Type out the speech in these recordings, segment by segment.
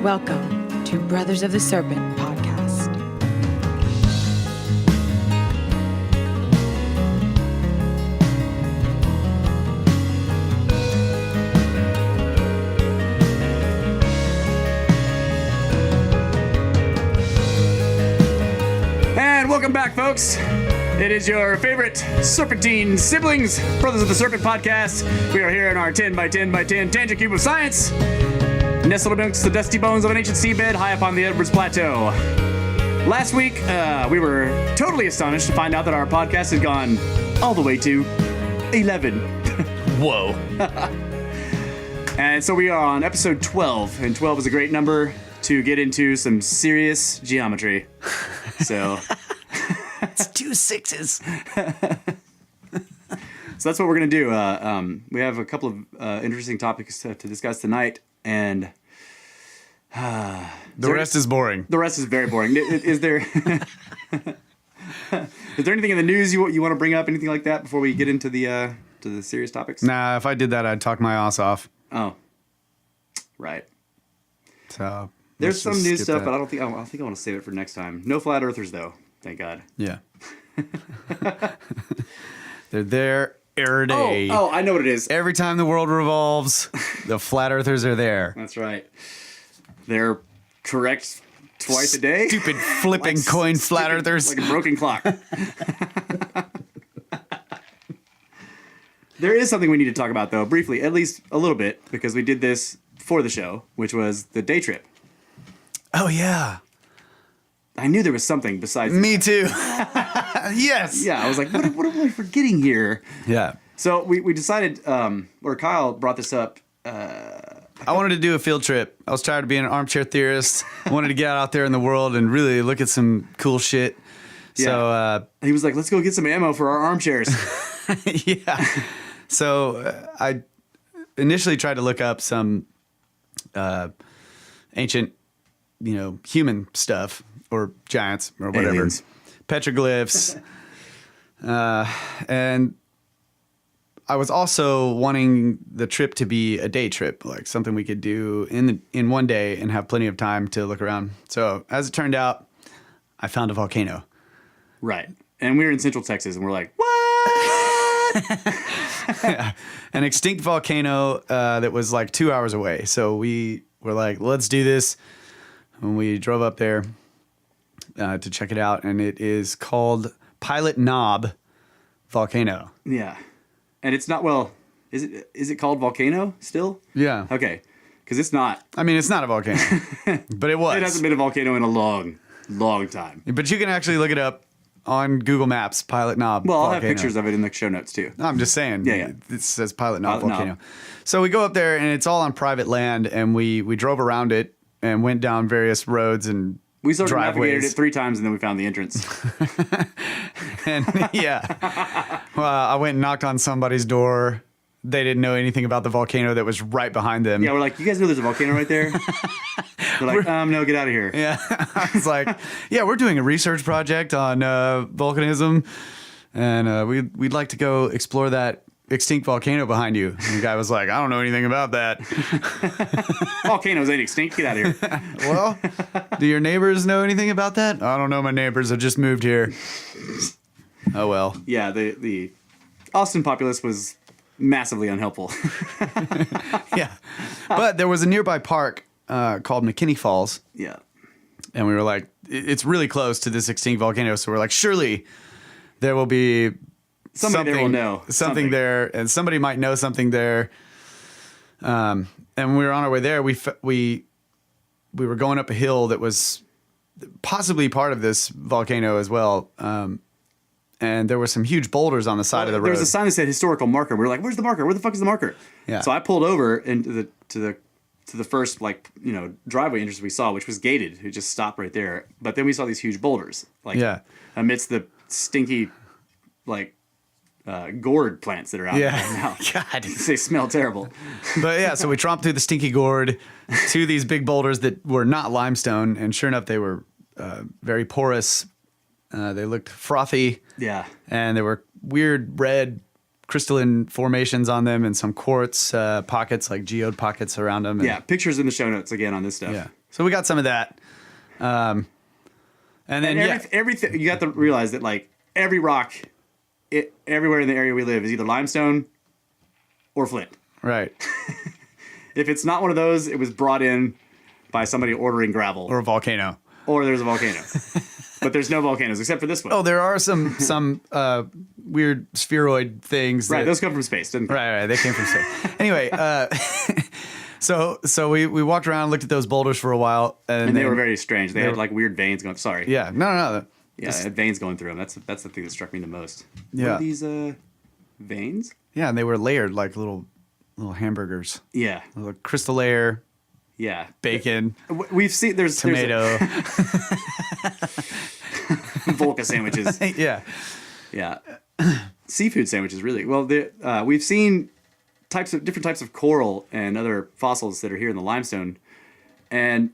Welcome to Brothers of the Serpent podcast. And welcome back, folks. It is your favorite Serpentine siblings, Brothers of the Serpent podcast. We are here in our 10 by 10 by 10 tangent cube of science, nestled amongst the dusty bones of an ancient seabed high up on the Edwards Plateau. Last week, we were totally astonished to find out that our podcast had gone all the way to 11. Whoa. And so we are on episode 12, and 12 is a great number to get into some serious geometry. So... It's 2 6s. So that's what we're going to do. We have a couple of interesting topics to discuss tonight, and The rest is boring. the rest is very boring. Is there is there anything in the news you want to bring up, anything like that, before we get into the serious topics? Nah, if I did that, I'd talk my ass off. Oh, right. So There's some let's just news skip stuff, that. but I think I want to save it for next time. No flat earthers, though. Thank God. Yeah. They're there every day. Oh, I know what it is. Every time the world revolves, the flat earthers are there. That's right. They're correct twice a day. Stupid flipping Like coin stupid- flat earthers. Like a broken clock. There is something we need to talk about, though, briefly, at least a little bit, because we did this for the show, which was the day trip. Oh, yeah. I knew there was something besides... Me too. Yes. Yeah, I was like, what am I forgetting here? Yeah. So we decided, or Kyle brought this up. I wanted to do a field trip. I was tired of being an armchair theorist. I wanted to get out there in the world and really look at some cool shit. So, He was like, let's go get some ammo for our armchairs. yeah. So I initially tried to look up some ancient, human stuff or giants or whatever, Aliens. petroglyphs, and I was also wanting the trip to be a day trip, like something we could do in one day and have plenty of time to look around. So as it turned out, I found a volcano. Right. And we were in Central Texas, and we're like, what? An extinct volcano that was like 2 hours away. So we were like, let's do this. And we drove up there to check it out. And it is called Pilot Knob Volcano. Yeah. And it's not, well, is it called Volcano still? Yeah. Okay. Because it's not. I mean, it's not a volcano, but it was. It hasn't been a volcano in a long, long time. But you can actually look it up on Google Maps, Pilot Knob Well, I'll Volcano. have pictures of it in the show notes, too. No, I'm just saying. Yeah. It says Pilot Knob Pilot Knob. Volcano. So we go up there, and it's all on private land, and we drove around it and went down various roads and We sort of navigated driveways. it 3 times, and then we found the entrance. And yeah, well, I went and knocked on somebody's door. They didn't know anything about the volcano that was right behind them. Yeah, we're like, you guys know there's a volcano right there? They're like, no, get out of here. Yeah. I was like, yeah, we're doing a research project on volcanism, and we'd like to go explore that extinct volcano behind you. And the guy was like, I don't know anything about that. Volcanoes ain't extinct. Get out of here. Well, do your neighbors know anything about that? I don't know. My neighbors have just moved here. Oh, well. Yeah, the Austin populace was massively unhelpful. Yeah. But there was a nearby park called McKinney Falls. Yeah. And we were like, it's really close to this extinct volcano. So we're like, surely there will be Somebody there will know. something there, and somebody might know something there. And when we were on our way there, we were going up a hill that was possibly part of this volcano as well. And there were some huge boulders on the side of the road. There was a sign that said historical marker. We were like, where's the marker? Where the fuck is the marker? Yeah. So I pulled over into the first driveway entrance we saw, which was gated. It just stopped right there. But then we saw these huge boulders, amidst the stinky, gourd plants that are out there now. God. They smell terrible. But yeah, so we tromped through the stinky gourd to these big boulders that were not limestone, and sure enough, they were very porous. They looked frothy. Yeah. And there were weird red crystalline formations on them and some quartz pockets, like geode pockets around them. And Yeah, pictures in the show notes again on this stuff. Yeah. So we got some of that. And then, everything, you got to realize that, like, every rock, everywhere in the area we live is either limestone or flint. Right. If it's not one of those, it was brought in by somebody ordering gravel. Or a volcano. Or there's a volcano. But there's no volcanoes except for this one. Oh, there are some weird spheroid things. Right, those come from space, didn't they? Right, they came from space. Anyway, so we walked around, looked at those boulders for a while, and they were very strange. They had like weird veins going. Sorry. Yeah, no. Yeah, they had veins going through them. That's the thing that struck me the most. Yeah. What are these veins? Yeah, and they were layered like little hamburgers. Yeah. A little crystal layer. Yeah. Bacon. We've seen there's tomato. Volca sandwiches. Yeah. Yeah. Seafood sandwiches, really. Well, we've seen different types of coral and other fossils that are here in the limestone, and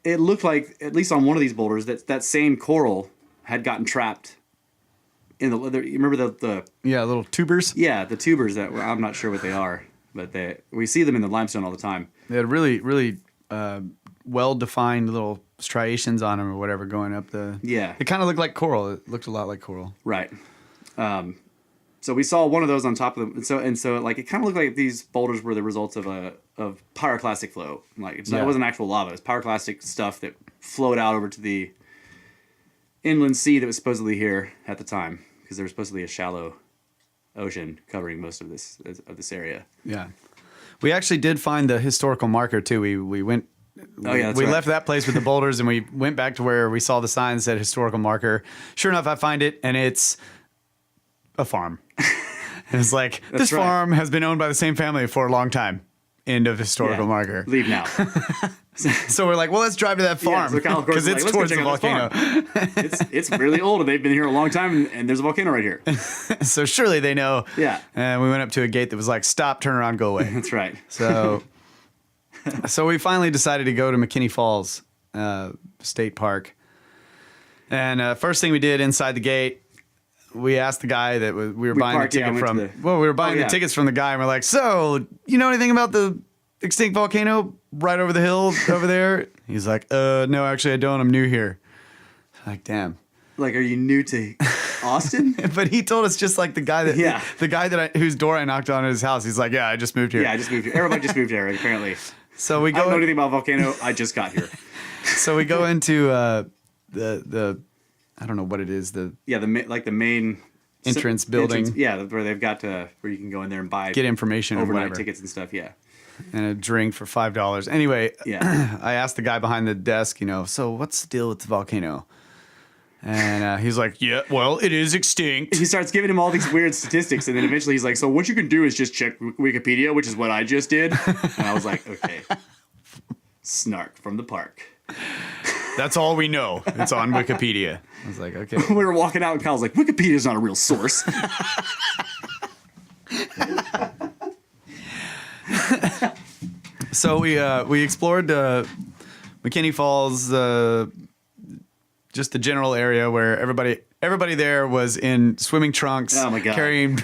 it looked like, at least on one of these boulders, that same coral had gotten trapped in the. You remember the little tubers? Yeah, the tubers that I'm not sure what they are, but we see them in the limestone all the time. They had really, really well-defined little striations on them or whatever going up the... Yeah. It kind of looked like coral. It looked a lot like coral. Right. So we saw one of those on top of them. And so like, it kind of looked like these boulders were the results of pyroclastic flow. Like, it wasn't actual lava. It was pyroclastic stuff that flowed out over to the inland sea that was supposedly here at the time, because there was supposedly a shallow ocean covering most of this area. Yeah. We actually did find the historical marker too. We went. We left that place with the boulders and we went back to where we saw the sign that said historical marker. Sure enough, I find it and it's a farm. And it's like, this farm has been owned by the same family for a long time. End of historical marker. Leave now. So we're like, well, let's drive to that farm because it's towards the volcano. It's really old and they've been here a long time and there's a volcano right here. So surely they know. Yeah. And we went up to a gate that was like, stop, turn around, go away. That's right. So we finally decided to go to McKinney Falls State Park. And first thing we did inside the gate, we asked the guy that we were buying the ticket from. We were buying the tickets from the guy, and we're like, "So, you know anything about the extinct volcano right over the hill over there?" He's like, "No, actually, I don't. I'm new here." Like, damn. Like, are you new to Austin? But he told us just like the guy whose door I knocked on at his house. He's like, "Yeah, I just moved here." Yeah, I just moved here. Everybody just moved here, apparently. So we go. I don't know anything about volcano. I just got here. So we go into the I don't know what it is. The main entrance building. Where they've got where you can go in there and get information overnight tickets and stuff. Yeah, and a drink for $5. Anyway, yeah. I asked the guy behind the desk, so what's the deal with the volcano? And he's like, yeah, well, it is extinct. He starts giving him all these weird statistics, and then eventually he's like, so what you can do is just check Wikipedia, which is what I just did. And I was like, okay, snark from the park. That's all we know. It's on Wikipedia. I was like, okay. We were walking out and Kyle's like, Wikipedia's not a real source. So we explored McKinney Falls, just the general area where everybody there was in swimming trunks, oh my God, carrying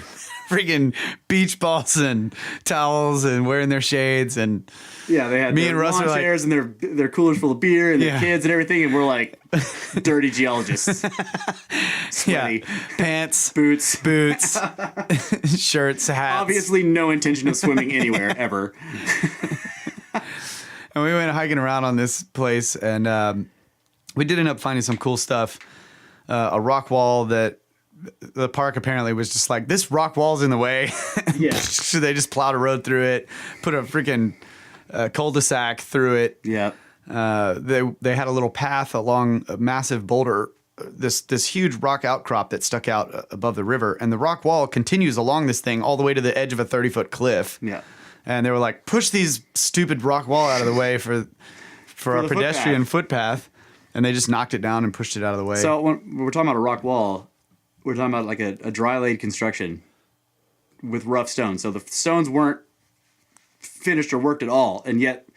freaking beach balls and towels and wearing their shades, and yeah, they had their lawn chairs and their coolers full of beer and their kids and everything, and we're like dirty geologists. Sweaty. Yeah, pants, boots, shirts, hats. Obviously, no intention of swimming anywhere ever. And we went hiking around on this place, and we did end up finding some cool stuff. A rock wall that the park apparently was just like, this rock wall's in the way. Yeah. So they just plowed a road through it, put a freaking cul-de-sac through it. Yeah. They had a little path along a massive boulder, this huge rock outcrop that stuck out above the river, and the rock wall continues along this thing all the way to the edge of a 30-foot cliff. Yeah. And they were like, push these stupid rock wall out of the way for our pedestrian footpath. And they just knocked it down and pushed it out of the way. So when we're talking about a rock wall, we're talking about like a dry laid construction with rough stones. So the stones weren't finished or worked at all, and yet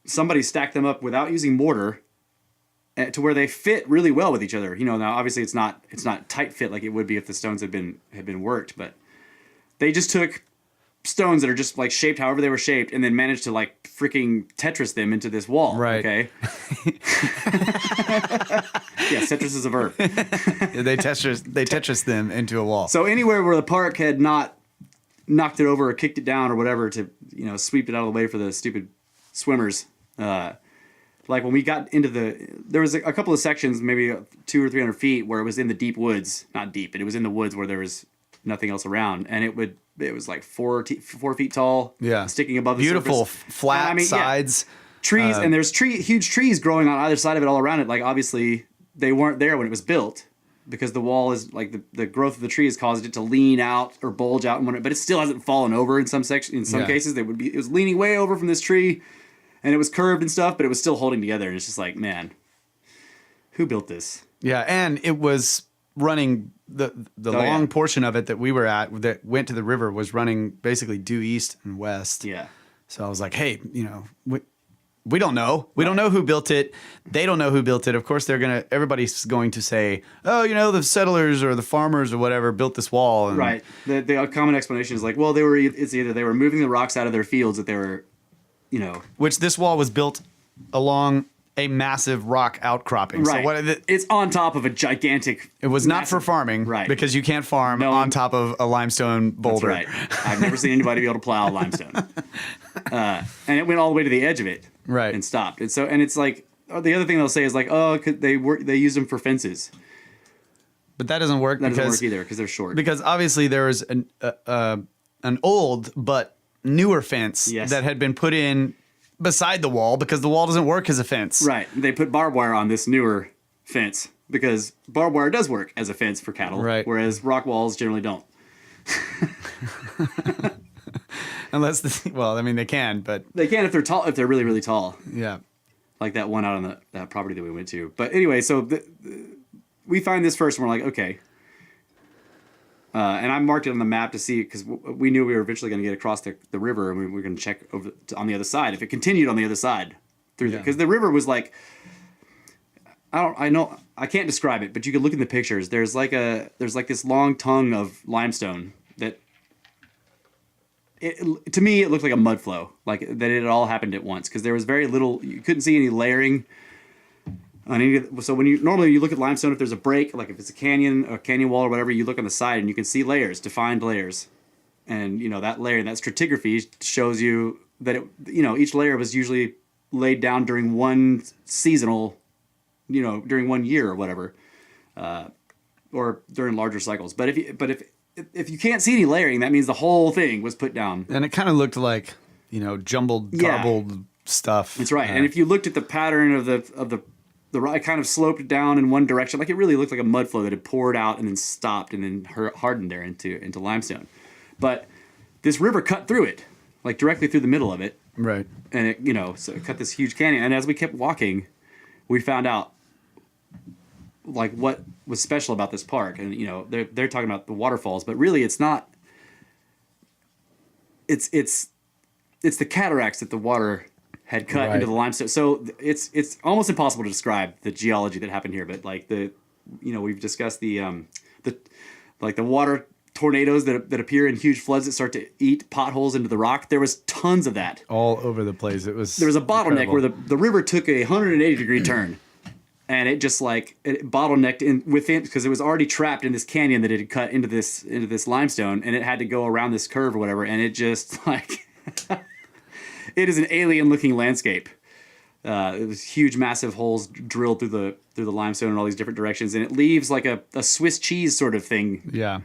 somebody stacked them up without using mortar to where they fit really well with each other. Now obviously it's not tight fit like it would be if the stones had been worked, but they just took stones that are just like shaped however they were shaped, and then managed to like freaking Tetris them into this wall. Right. Okay. Yes, Tetris is a verb. They Tetris them into a wall. So anywhere where the park had not knocked it over or kicked it down or whatever to, sweep it out of the way for the stupid swimmers. Like when we got into there was a couple of sections, maybe 200 or 300 feet, where it was in the deep woods. Not deep, but it was in the woods where there was nothing else around, and it was like 4 feet tall. Yeah, sticking above the beautiful surface. flat sides. Yeah. Trees, and there's huge trees growing on either side of it, all around it. Like obviously they weren't there when it was built, because the wall is like the growth of the tree has caused it to lean out or bulge out, but it still hasn't fallen over in some section. In some cases, it was leaning way over from this tree, and it was curved and stuff, but it was still holding together. And it's just like, man, who built this? Yeah, and it was running the long portion of it that we were at that went to the river was running basically due east and west. Yeah. So I was like, hey, we don't know. We don't know who built it. They don't know who built it. Of course, everybody's going to say, oh, the settlers or the farmers or whatever built this wall. And right. The common explanation is like, well, it's either they were moving the rocks out of their fields that they were, Which this wall was built along a massive rock outcropping. Right. So it's on top of a gigantic. It was not for farming. Right. Because you can't farm on top of a limestone boulder. That's right. I've never seen anybody be able to plow limestone. And it went all the way to the edge of it. Right. And stopped. And it's like, the other thing they'll say is like, oh, they used them for fences. But that doesn't work. That doesn't work either because they're short. Because obviously there was an old but newer fence that had been put in beside the wall because the wall doesn't work as a fence. Right. They put barbed wire on this newer fence because barbed wire does work as a fence for cattle, right, whereas rock walls generally don't. Unless they can, but they can if they're tall, if they're really, really tall. Yeah. Like that one out on that property that we went to. But anyway, so we find this first and we're like, okay. And I marked it on the map to see, because we knew we were eventually going to get across the river, and we were going to check over on the other side if it continued on the other side through because the river was like, I can't describe it, but you could look in the pictures. There's like this long tongue of limestone that to me it looked like a mud flow, like that it all happened at once, because there was very little. You couldn't see any layering on any. So when you normally look at limestone, if there's a break, like if it's a canyon wall or whatever, you look on the side and you can see layers, defined layers, and that layer, that stratigraphy shows you that each layer was usually laid down during one seasonal, during 1 year or whatever, or during larger cycles. But if you can't see any layering, that means the whole thing was put down. And it kind of looked like, jumbled, garbled stuff. That's right. And if you looked at the pattern of the rock, kind of sloped down in one direction, like it really looked like a mud flow that had poured out and then stopped and then hardened there into limestone. But this river cut through it, like directly through the middle of it. Right. And it, so it cut this huge canyon. And as we kept walking, we found out like what was special about this park. And they're talking about the waterfalls, but really it's not. It's the cataracts that the water had cut into the limestone. So it's almost impossible to describe the geology that happened here. But like we've discussed the water tornadoes that appear in huge floods that start to eat potholes into the rock. There was tons of that all over the place. There was a bottleneck incredible. where the river took a 180-degree turn, and it just it bottlenecked in within, because it was already trapped in this canyon that it had cut into this limestone, and it had to go around this curve or whatever, and it just it is an alien-looking landscape. It was huge, massive holes drilled through the limestone in all these different directions, and it leaves like a Swiss cheese sort of thing. Yeah.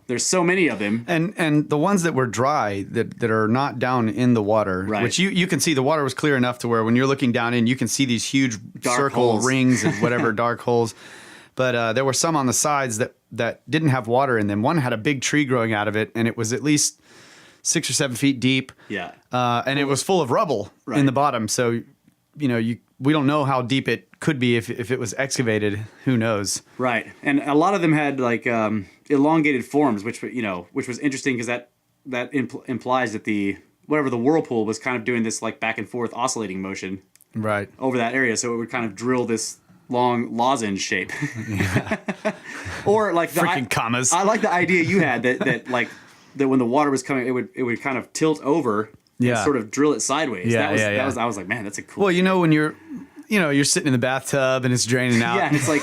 There's so many of them. And the ones that were dry, that are not down in the water, right, which you can see the water was clear enough to where when you're looking down in, you can see these huge dark circle holes. rings and whatever, dark holes. But there were some on the sides that didn't have water in them. One had a big tree growing out of it, and it was at least 6 or 7 feet deep. Yeah. And it was full of rubble in the bottom. So, we don't know how deep it could be if it was excavated. Who knows? Right. And a lot of them had like elongated forms, which was interesting, because that implies that the whirlpool was kind of doing this like back and forth oscillating motion over that area. So it would kind of drill this long lozenge shape. Yeah. Or like freaking commas. I like the idea you had that like that when the water was coming, it would kind of tilt over and sort of drill it sideways. That was I was like, man, that's a cool. Well, you know, when you're sitting in the bathtub and it's draining out. Yeah, and it's like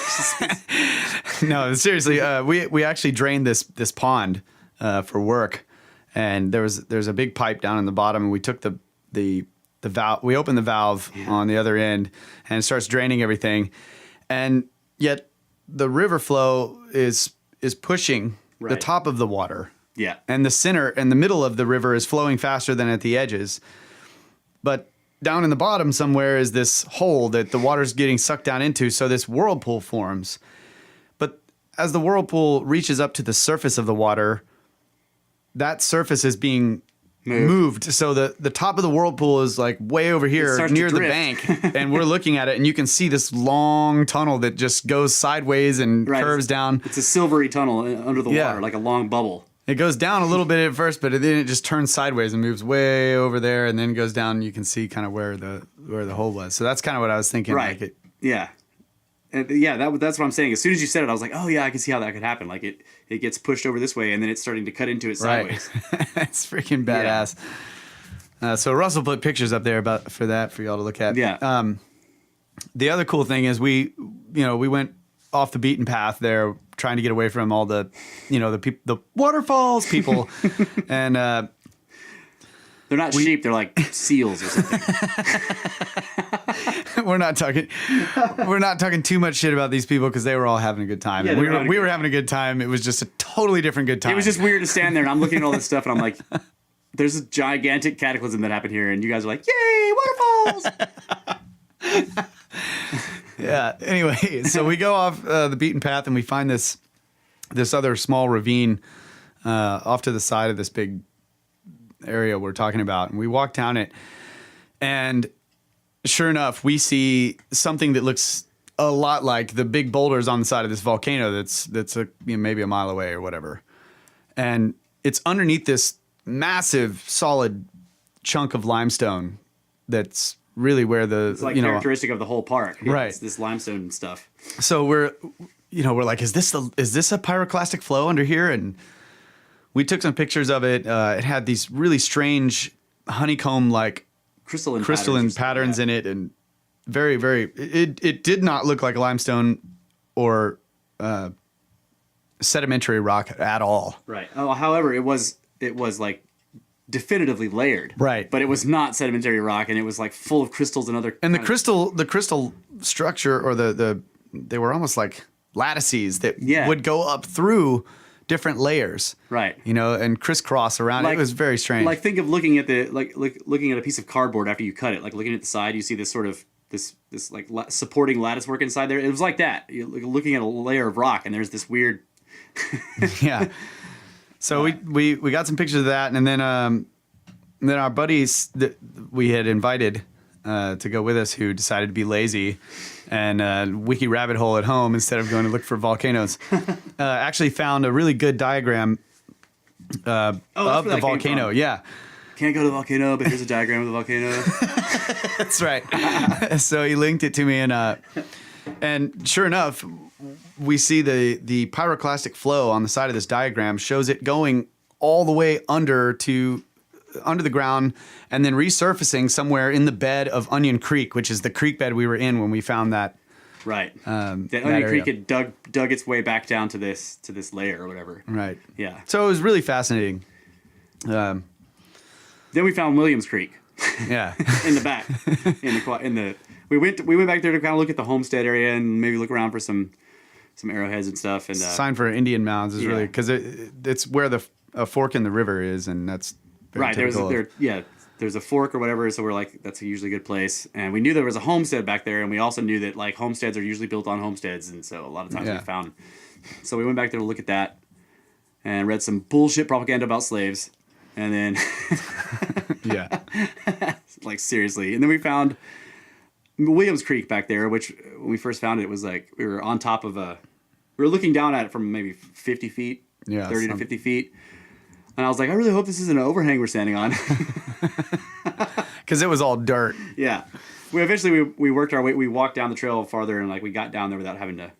no, seriously, we actually drained this pond for work, and there's a big pipe down in the bottom, and we took the valve, we opened the valve on the other end, and it starts draining everything, and yet the river flow is pushing the top of the water. Yeah. And the center and the middle of the river is flowing faster than at the edges. But down in the bottom somewhere is this hole that the water's getting sucked down into, so this whirlpool forms. But as the whirlpool reaches up to the surface of the water, that surface is being moved. So the top of the whirlpool is like way over here near the bank, and we're looking at it, and you can see this long tunnel that just goes sideways and curves down. It's a silvery tunnel under the water, like a long bubble. It goes down a little bit at first, but then it just turns sideways and moves way over there, and then goes down. And you can see kind of where the hole was. So that's kind of what I was thinking. Right. Like yeah. And yeah, that's what I'm saying. As soon as you said it, I was like, oh yeah, I can see how that could happen. Like it gets pushed over this way, and then it's starting to cut into it sideways. Right. It's freaking badass. Yeah. So Russell put pictures up there for y'all to look at. Yeah. The other cool thing is we went off the beaten path there, trying to get away from all the, the waterfalls people, and they're not sheep; they're like seals or something. We're not talking too much shit about these people because they were all having a good time. Yeah, we were having a good time. It was just a totally different good time. It was just weird to stand there, and I'm looking at all this stuff, and I'm like, "There's a gigantic cataclysm that happened here," and you guys are like, "Yay, waterfalls!" Yeah. Anyway, so we go off the beaten path, and we find this other small ravine off to the side of this big area we're talking about, and we walk down it, and sure enough, we see something that looks a lot like the big boulders on the side of this volcano that's maybe a mile away or whatever, and it's underneath this massive solid chunk of limestone that's really where it's like characteristic of the whole park. Right. It's this limestone stuff. So we're like, is this a pyroclastic flow under here? And we took some pictures of it. It had these really strange honeycomb like crystalline patterns in it, and very, very. It did not look like limestone or sedimentary rock at all. Right. Oh, however, it was like definitively layered. Right. But it was not sedimentary rock, and it was like full of crystals and other. And the crystal structure, or they were almost like lattices that would go up through different layers. Right. And crisscross around it. It was very strange. Like, think of looking at looking at a piece of cardboard after you cut it. Like looking at the side, you see this sort of this like supporting lattice work inside there. It was like that. You're looking at a layer of rock, and there's this weird. Yeah. So we got some pictures of that, and then our buddies that we had invited to go with us, who decided to be lazy and wiki rabbit hole at home instead of going to look for volcanoes, actually found a really good diagram of the volcano. Yeah. Can't go to the volcano, but here's a diagram of the volcano. That's right. So he linked it to me, and sure enough, we see the pyroclastic flow on the side of this diagram shows it going all the way under the ground, and then resurfacing somewhere in the bed of Onion Creek, which is the creek bed we were in when we found that. Right. That Onion Creek had dug its way back down to this layer or whatever. Right. Yeah. So it was really fascinating. Then we found Williams Creek. Yeah. In the back. We went back there to kind of look at the homestead area and maybe look around for some arrowheads and stuff. And sign for Indian mounds is really because it's where a fork in the river is, and that's very right. There's a fork or whatever, so we're like, that's a usually good place. And we knew there was a homestead back there, and we also knew that like homesteads are usually built on homesteads, and so a lot of times we found. So we went back there to look at that, and read some bullshit propaganda about slaves, and then like seriously, and then we found Williams Creek back there, which when we first found it was like we were on top of we were looking down at it from maybe 50 feet, 30 to 50 feet. And I was like, I really hope this isn't an overhang we're standing on. Because it was all dirt. Yeah. We worked our way, we walked down the trail farther, and like we got down there without having to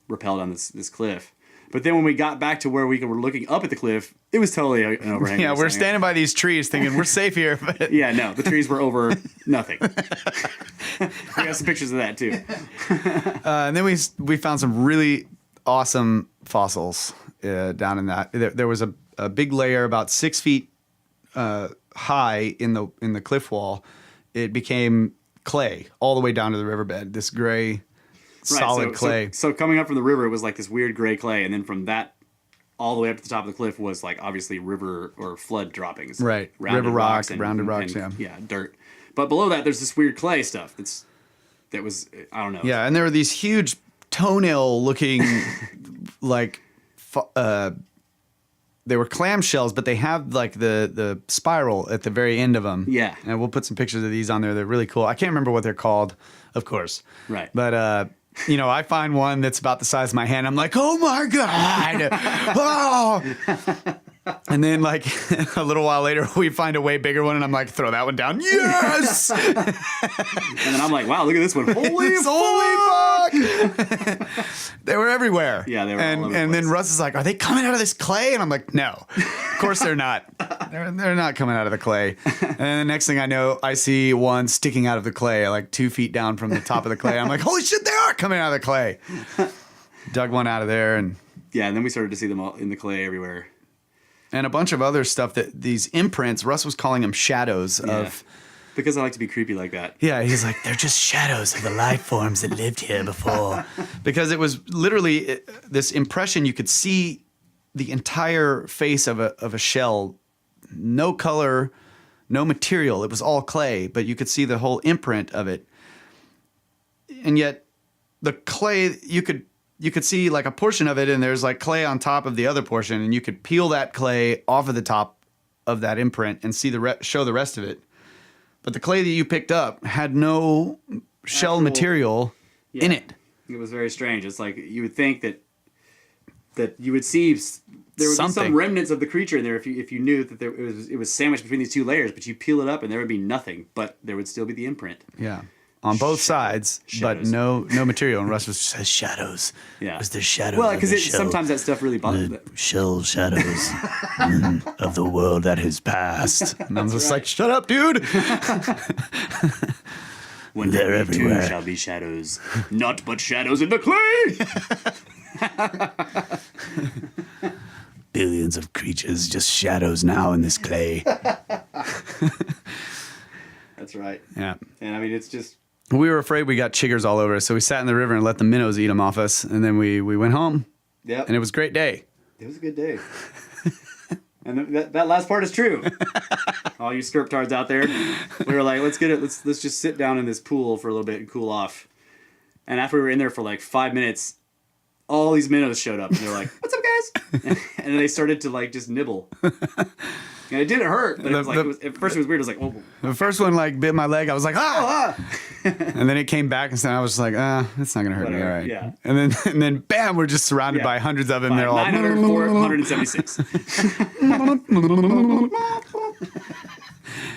rappel down this cliff. But then when we got back to where we were looking up at the cliff, it was totally an overhang. Yeah, we're standing by these trees thinking we're safe here. But Yeah, no, the trees were over nothing. We got some pictures of that too. and then we found some really awesome fossils down in that. There was a big layer about 6 feet high in the cliff wall. It became clay all the way down to the riverbed. This gray, solid clay. So coming up from the river, it was like this weird gray clay, and then from that all the way up to the top of the cliff was like obviously river or flood droppings. Right, Rounded river rocks rounded rocks. and, yeah, dirt. But below that, there's this weird clay stuff. That was I don't know. Yeah, and there were these huge toenail-looking, like, they were clamshells, but they have like the spiral at the very end of them. Yeah. And we'll put some pictures of these on there. They're really cool. I can't remember what they're called, of course. Right. But I find one that's about the size of my hand. I'm like, oh my god! Oh! And then like a little while later, we find a way bigger one, and I'm like, throw that one down. Yes! And then I'm like, wow, look at this one. Holy fuck! They were everywhere. Yeah, they were all over the And then place. Russ is like, are they coming out of this clay? And I'm like, no. Of course they're not. They're not coming out of the clay. And then the next thing I know, I see one sticking out of the clay, like 2 feet down from the top of the clay. I'm like, holy shit, they are coming out of the clay. Dug one out of there, and then we started to see them all in the clay everywhere. a bunch of other stuff, that these imprints, Russ was calling them shadows of... Because I like to be creepy like that. Yeah, he's like, they're just shadows of the life forms that lived here before. Because it was literally this impression. You could see the entire face of a shell, no color, no material. It was all clay, but you could see the whole imprint of it. And yet the clay, you could see like a portion of it, and there's like clay on top of the other portion, and you could peel that clay off of the top of that imprint and see show the rest of it. But the clay that you picked up had no shell material in it. It was very strange. It's like you would think that you would see there would be some remnants of the creature in there if you knew that it was sandwiched between these two layers. But you peel it up and there would be nothing, but there would still be the imprint. Yeah. On both sides, but no material. And Russ says shadows. Yeah. Was there shadows? Well, because sometimes that stuff really bothers it. Shell shadows of the world that has passed. And I'm just like, shut up, dude. When they're there everywhere. too shall be shadows, not but shadows in the clay. Billions of creatures, just shadows now in this clay. That's right. Yeah. And I mean, it's just. We were afraid we got chiggers all over us, so we sat in the river and let the minnows eat them off us. And then we went home. Yep. And it was a great day. It was a good day. And that last part is true. All you skirptards out there, we were like, let's just sit down in this pool for a little bit and cool off. And after we were in there for like 5 minutes, all these minnows showed up, and they were like, "What's up, guys?" And then they started to like just nibble. And it didn't hurt, but it was like at first it was weird. It was like, "Oh." The first one like bit my leg. I was like, "Ah!" And then it came back, and so I was like, it's not gonna hurt me, all Whatever, right." yeah. And then bam, we're just surrounded Yeah. by hundreds of them. They're all 900, 476.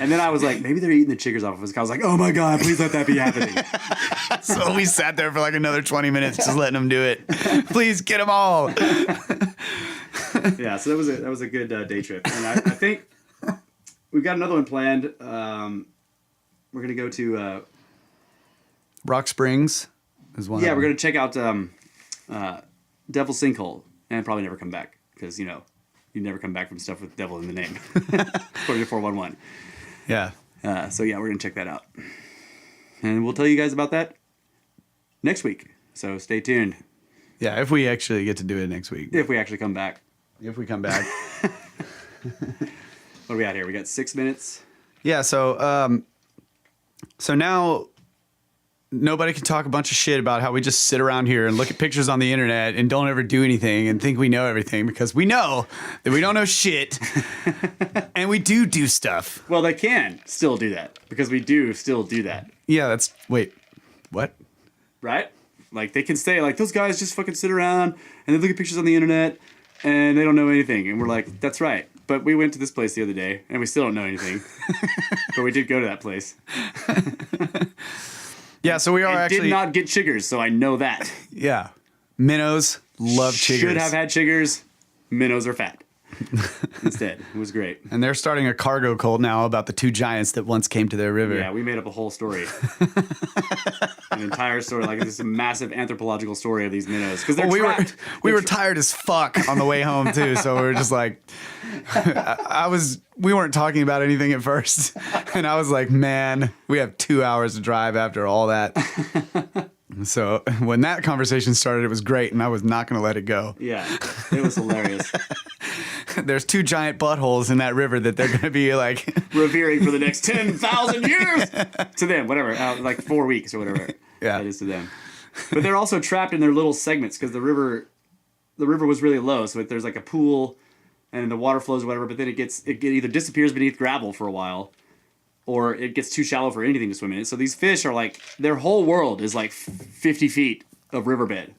And then I was like, maybe they're eating the chiggers off of us. I was like, oh my god, please let that be happening. So we sat there for like another 20 minutes, just letting them do it. Please get them all. Yeah, so that was a good day trip, and I think we've got another one planned. We're gonna go to Rock Springs is one. we're of them. gonna check out Devil's Sinkhole, and probably never come back because you never come back from stuff with devil in the name, according to 411. Yeah. So yeah, we're gonna check that out, and we'll tell you guys about that next week. So stay tuned Yeah, if we actually get to do it next week. if we actually come back. If we come back. What are we at here? We got 6 minutes. Yeah, so now nobody can talk a bunch of shit about how we just sit around here and look at pictures on the internet and don't ever do anything and think we know everything, because we know that we don't know shit. And we do stuff. Well, they can still do that because we do still do that. Yeah, wait, what? Right? Like, they can say, like, those guys just fucking sit around and they look at pictures on the internet and they don't know anything. And we're like, that's right. But we went to this place the other day and we still don't know anything. But we did go to that place. Yeah, so we are And actually... did not get chiggers, so I know that. Yeah. Minnows. love chiggers. Should have had chiggers. Minnows are fat. Instead, it was great. And they're starting a cargo cult now about the two giants that once came to their river. Yeah, we made up a whole story. An entire story, like this massive anthropological story of these minnows. Because they're trapped. We were tired as fuck on the way home too, so we were just like, we weren't talking about anything at first, and I was like, man, we have 2 hours to drive after all that. So when that conversation started, it was great, and I was not going to let it go. Yeah, it was hilarious. There's two giant buttholes in that river that they're going to be like revering for the next 10,000 years to them, whatever, like 4 weeks or whatever. Yeah, it is to them. But they're also trapped in their little segments because the river was really low. So if there's like a pool and the water flows or whatever, but then it either disappears beneath gravel for a while, or it gets too shallow for anything to swim in it. So these fish are like, their whole world is like 50 feet of riverbed,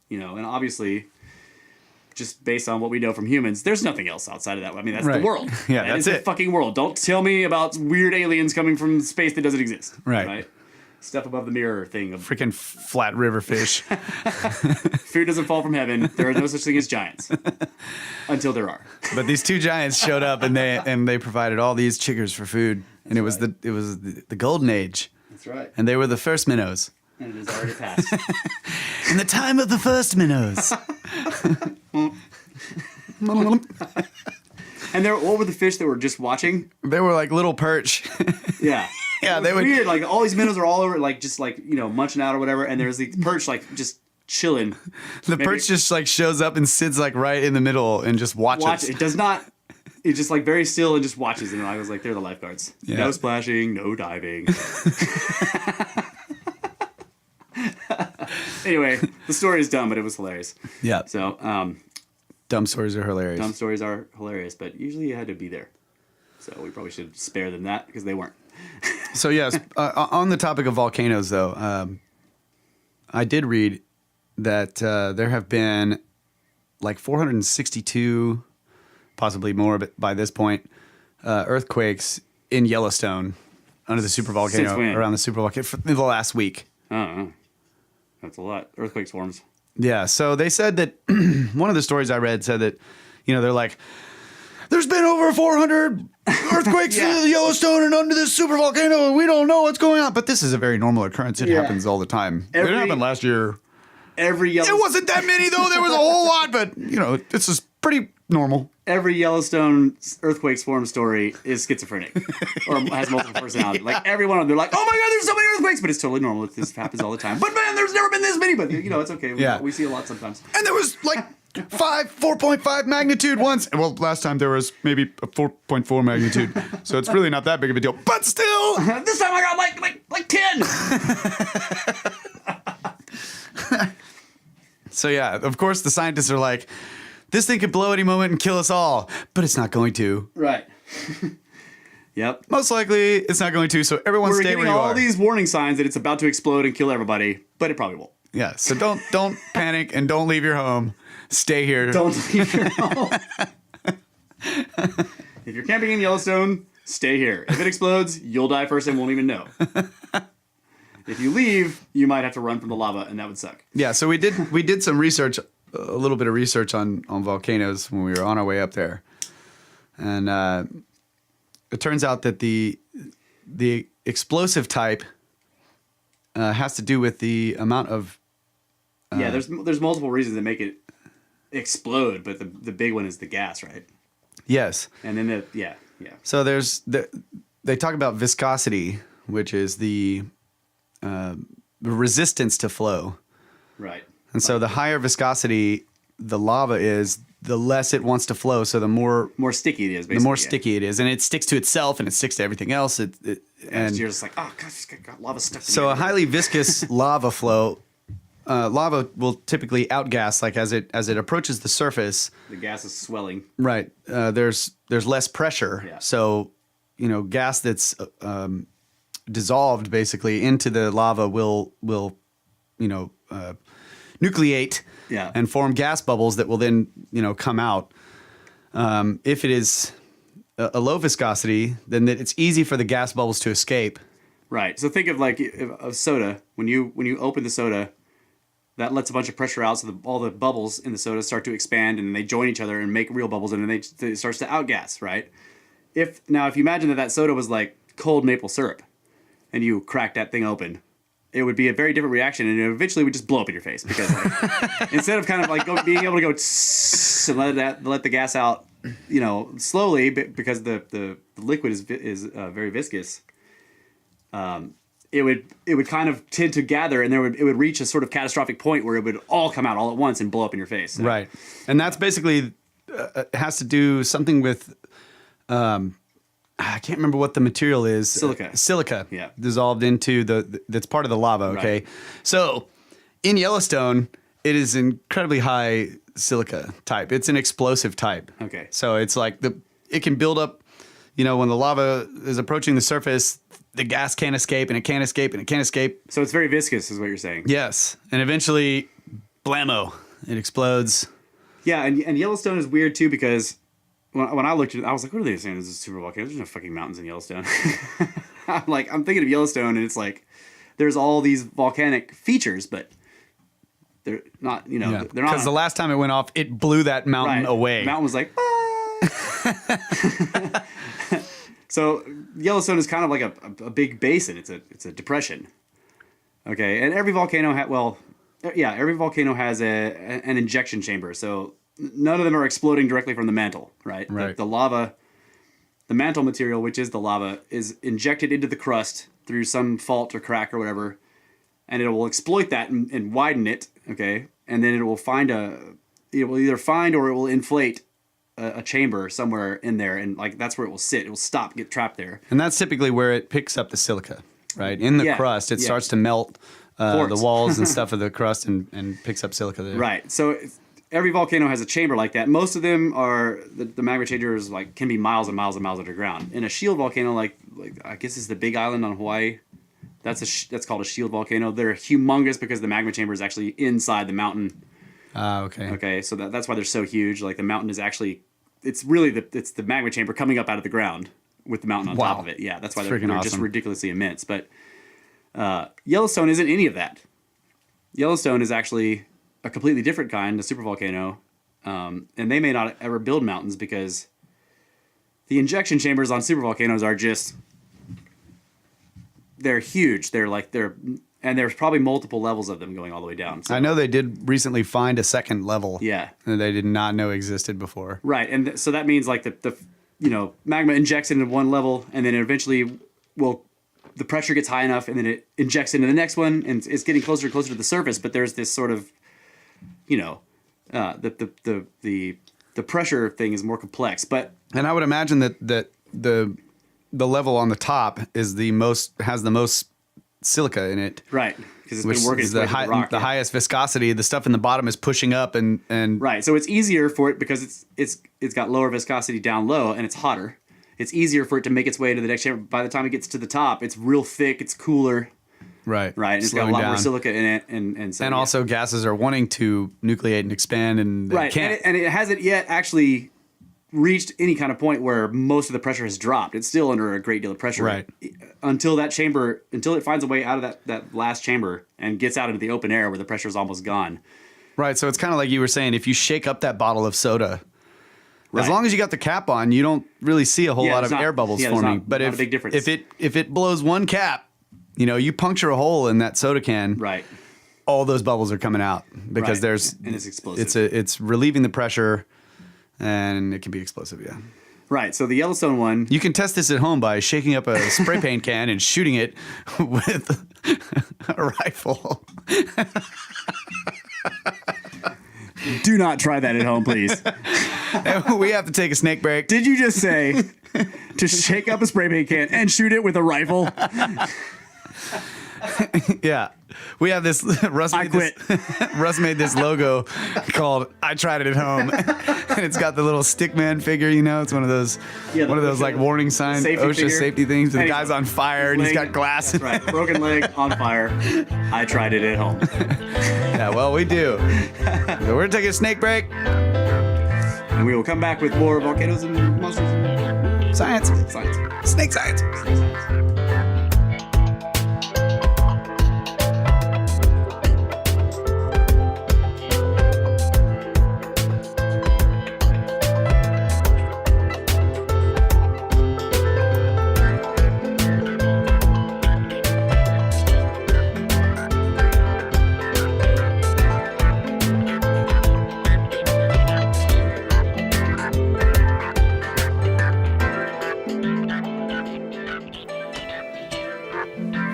and obviously, just based on what we know from humans, there's nothing else outside of that. I mean, that's the world. Yeah, that's it. The fucking world. Don't tell me about weird aliens coming from space that doesn't exist. Right. Step above the mirror thing. Of freaking flat river fish. Food doesn't fall from heaven. There is no such thing as giants. Until there are. But these two giants showed up and they provided all these chiggers for food. And it was the golden age. That's right. And they were the first minnows. And it has already passed. In the time of the first minnows. And what were the fish that were just watching? They were like little perch. Yeah. Yeah, they were weird. Like all these minnows are all over, like just like munching out or whatever. And there's the perch like just chilling. The perch just like shows up and sits like right in the middle and just watches. It does not. It's just like very still and just watches. And I was like, they're the lifeguards. Yeah. No splashing, no diving. Anyway, the story is dumb, but it was hilarious. Yeah. So, dumb stories are hilarious. Dumb stories are hilarious, but usually you had to be there. So we probably should spare them that because they weren't. So yes, on the topic of volcanoes, though, I did read that there have been like 462, possibly more, but by this point, earthquakes in Yellowstone under the supervolcano, around the supervolcano for the last week. Oh, that's a lot. Earthquake swarms. Yeah, so they said that one of the stories I read said that, they're like, there's been over 400 earthquakes in the Yellowstone and under this supervolcano, and we don't know what's going on. But this is a very normal occurrence. It happens all the time. It happened last year. It wasn't that many, though. There was a whole lot, but, this is pretty normal. Every Yellowstone earthquake swarm story is schizophrenic or has multiple personality. Like every one of them, they're like, oh my God, there's so many earthquakes, but it's totally normal. This happens all the time. But man, there's never been this many, but it's okay. We see a lot sometimes. And there was like 4.5 magnitude once. Well, last time there was maybe a 4.4 magnitude. So it's really not that big of a deal, but still. This time I got like 10. So yeah, of course the scientists are like, this thing could blow any moment and kill us all, but it's not going to. Right. Yep. Most likely, it's not going to. So everyone stay where you are. We're getting all these warning signs that it's about to explode and kill everybody, but it probably won't. Yeah. So don't panic and don't leave your home. Stay here. Don't leave your home. If you're camping in Yellowstone, stay here. If it explodes, you'll die first and won't even know. If you leave, you might have to run from the lava, and that would suck. Yeah. So we did some research. A little bit of research on volcanoes when we were on our way up there, and it turns out that the explosive type has to do with the amount of there's multiple reasons that make it explode, but the big one is the gas, right? Yes. And then So they talk about viscosity, which is the resistance to flow. Right. And so the higher viscosity the lava is, the less it wants to flow. So the more sticky it is, basically. The more sticky it is. And it sticks to itself and it sticks to everything else. And you're just like, oh, God, it's got lava stuck to me. So a highly viscous lava flow, lava will typically outgas, like as it approaches the surface. The gas is swelling. Right. There's less pressure. Yeah. So, gas that's dissolved basically into the lava will nucleate and form gas bubbles that will then, come out. If it is a low viscosity, then it's easy for the gas bubbles to escape. Right. So think of like a soda. When you open the soda, that lets a bunch of pressure out, so all the bubbles in the soda start to expand, and they join each other and make real bubbles, and then it starts to outgas, right? If you imagine that soda was like cold maple syrup, and you crack that thing open, it would be a very different reaction, and it eventually would just blow up in your face, because like, instead of kind of like being able to go and let the gas out, slowly, because the liquid is very viscous. It would kind of tend to gather, and it would reach a sort of catastrophic point where it would all come out all at once and blow up in your face. So. Right, and that's basically has to do something with I can't remember what the material is. Silica. Yeah, dissolved into that's part of the lava. Okay, right. So in Yellowstone, it is incredibly high silica type. It's an explosive type. Okay, so it's like it can build up. When the lava is approaching the surface, the gas can't escape, and it can't escape, and it can't escape. So it's very viscous, is what you're saying. Yes, and eventually, blammo, it explodes. Yeah, and Yellowstone is weird too, because when I looked at it, I was like, what are they saying? This is a super volcano. There's no fucking mountains in Yellowstone. I'm thinking of Yellowstone, and it's like there's all these volcanic features, but they're not. They're not. Because the last time it went off, it blew that mountain away. The mountain was like. So Yellowstone is kind of like a big basin. It's a depression. Okay, and every volcano every volcano has an injection chamber. So none of them are exploding directly from the mantle, right? Right. The lava, the mantle material, which is the lava, is injected into the crust through some fault or crack or whatever, and it will exploit that and widen it. Okay, and then it will either find or it will inflate a chamber somewhere in there, and like that's where it will sit. It will stop, get trapped there. And that's typically where it picks up the silica, right? In the crust, it starts to melt the walls and stuff of the crust and picks up silica there. Right. So every volcano has a chamber like that. Most of them are the magma chambers can be miles and miles and miles underground. In a shield volcano, like I guess it's the Big Island on Hawaii. That's called a shield volcano. They're humongous because the magma chamber is actually inside the mountain. Okay. Okay. So that's why they're so huge. Like the mountain is actually. It's really the magma chamber coming up out of the ground with the mountain on top of it. Yeah, that's why they're awesome. Just ridiculously immense. But Yellowstone isn't any of that. Yellowstone is actually a completely different kind, a supervolcano, and they may not ever build mountains because the injection chambers on supervolcanoes are they're huge. And there's probably multiple levels of them going all the way down. So. I know they did recently find a second level. Yeah. That they did not know existed before. Right. And so that means like the magma injects into one level, and then eventually the pressure gets high enough, and then it injects into the next one, and it's getting closer and closer to the surface. But there's this sort of, the pressure thing is more complex. And I would imagine that the level on the top has the most silica in it, right? Because it's been working its way through the rock. The highest viscosity. The stuff in the bottom is pushing up, and right. So it's easier for it because it's got lower viscosity down low, and it's hotter. It's easier for it to make its way to the next chamber. By the time it gets to the top, it's real thick. It's cooler. Right. And it's got a lot more silica in it, and also gases are wanting to nucleate and expand, and they can't. And it hasn't yet actually reached any kind of point where most of the pressure has dropped. It's still under a great deal of pressure. Right. Until it finds a way out of that last chamber and gets out into the open air where the pressure is almost gone. Right. So it's kind of like you were saying, if you shake up that bottle of soda, as long as you got the cap on, you don't really see a whole lot of air bubbles forming. But not a big difference. If it blows one cap, you puncture a hole in that soda can. Right. All those bubbles are coming out because and it's explosive. It's relieving the pressure. And it can be explosive, yeah. Right. So the Yellowstone one... You can test this at home by shaking up a spray paint can and shooting it with a rifle. Do not try that at home, please. We have to take a snake break. Did you just say to shake up a spray paint can and shoot it with a rifle? Yeah. We have this. Russ made this logo called "I Tried It at Home," and it's got the little stickman figure. It's one of those, like warning signs, OSHA safety things. And the guy's on fire and he's got glass. That's right, broken leg, on fire. I tried it at home. Yeah, well, we do. So we're taking a snake break, and we will come back with more volcanoes and monsters. Science. Snake science.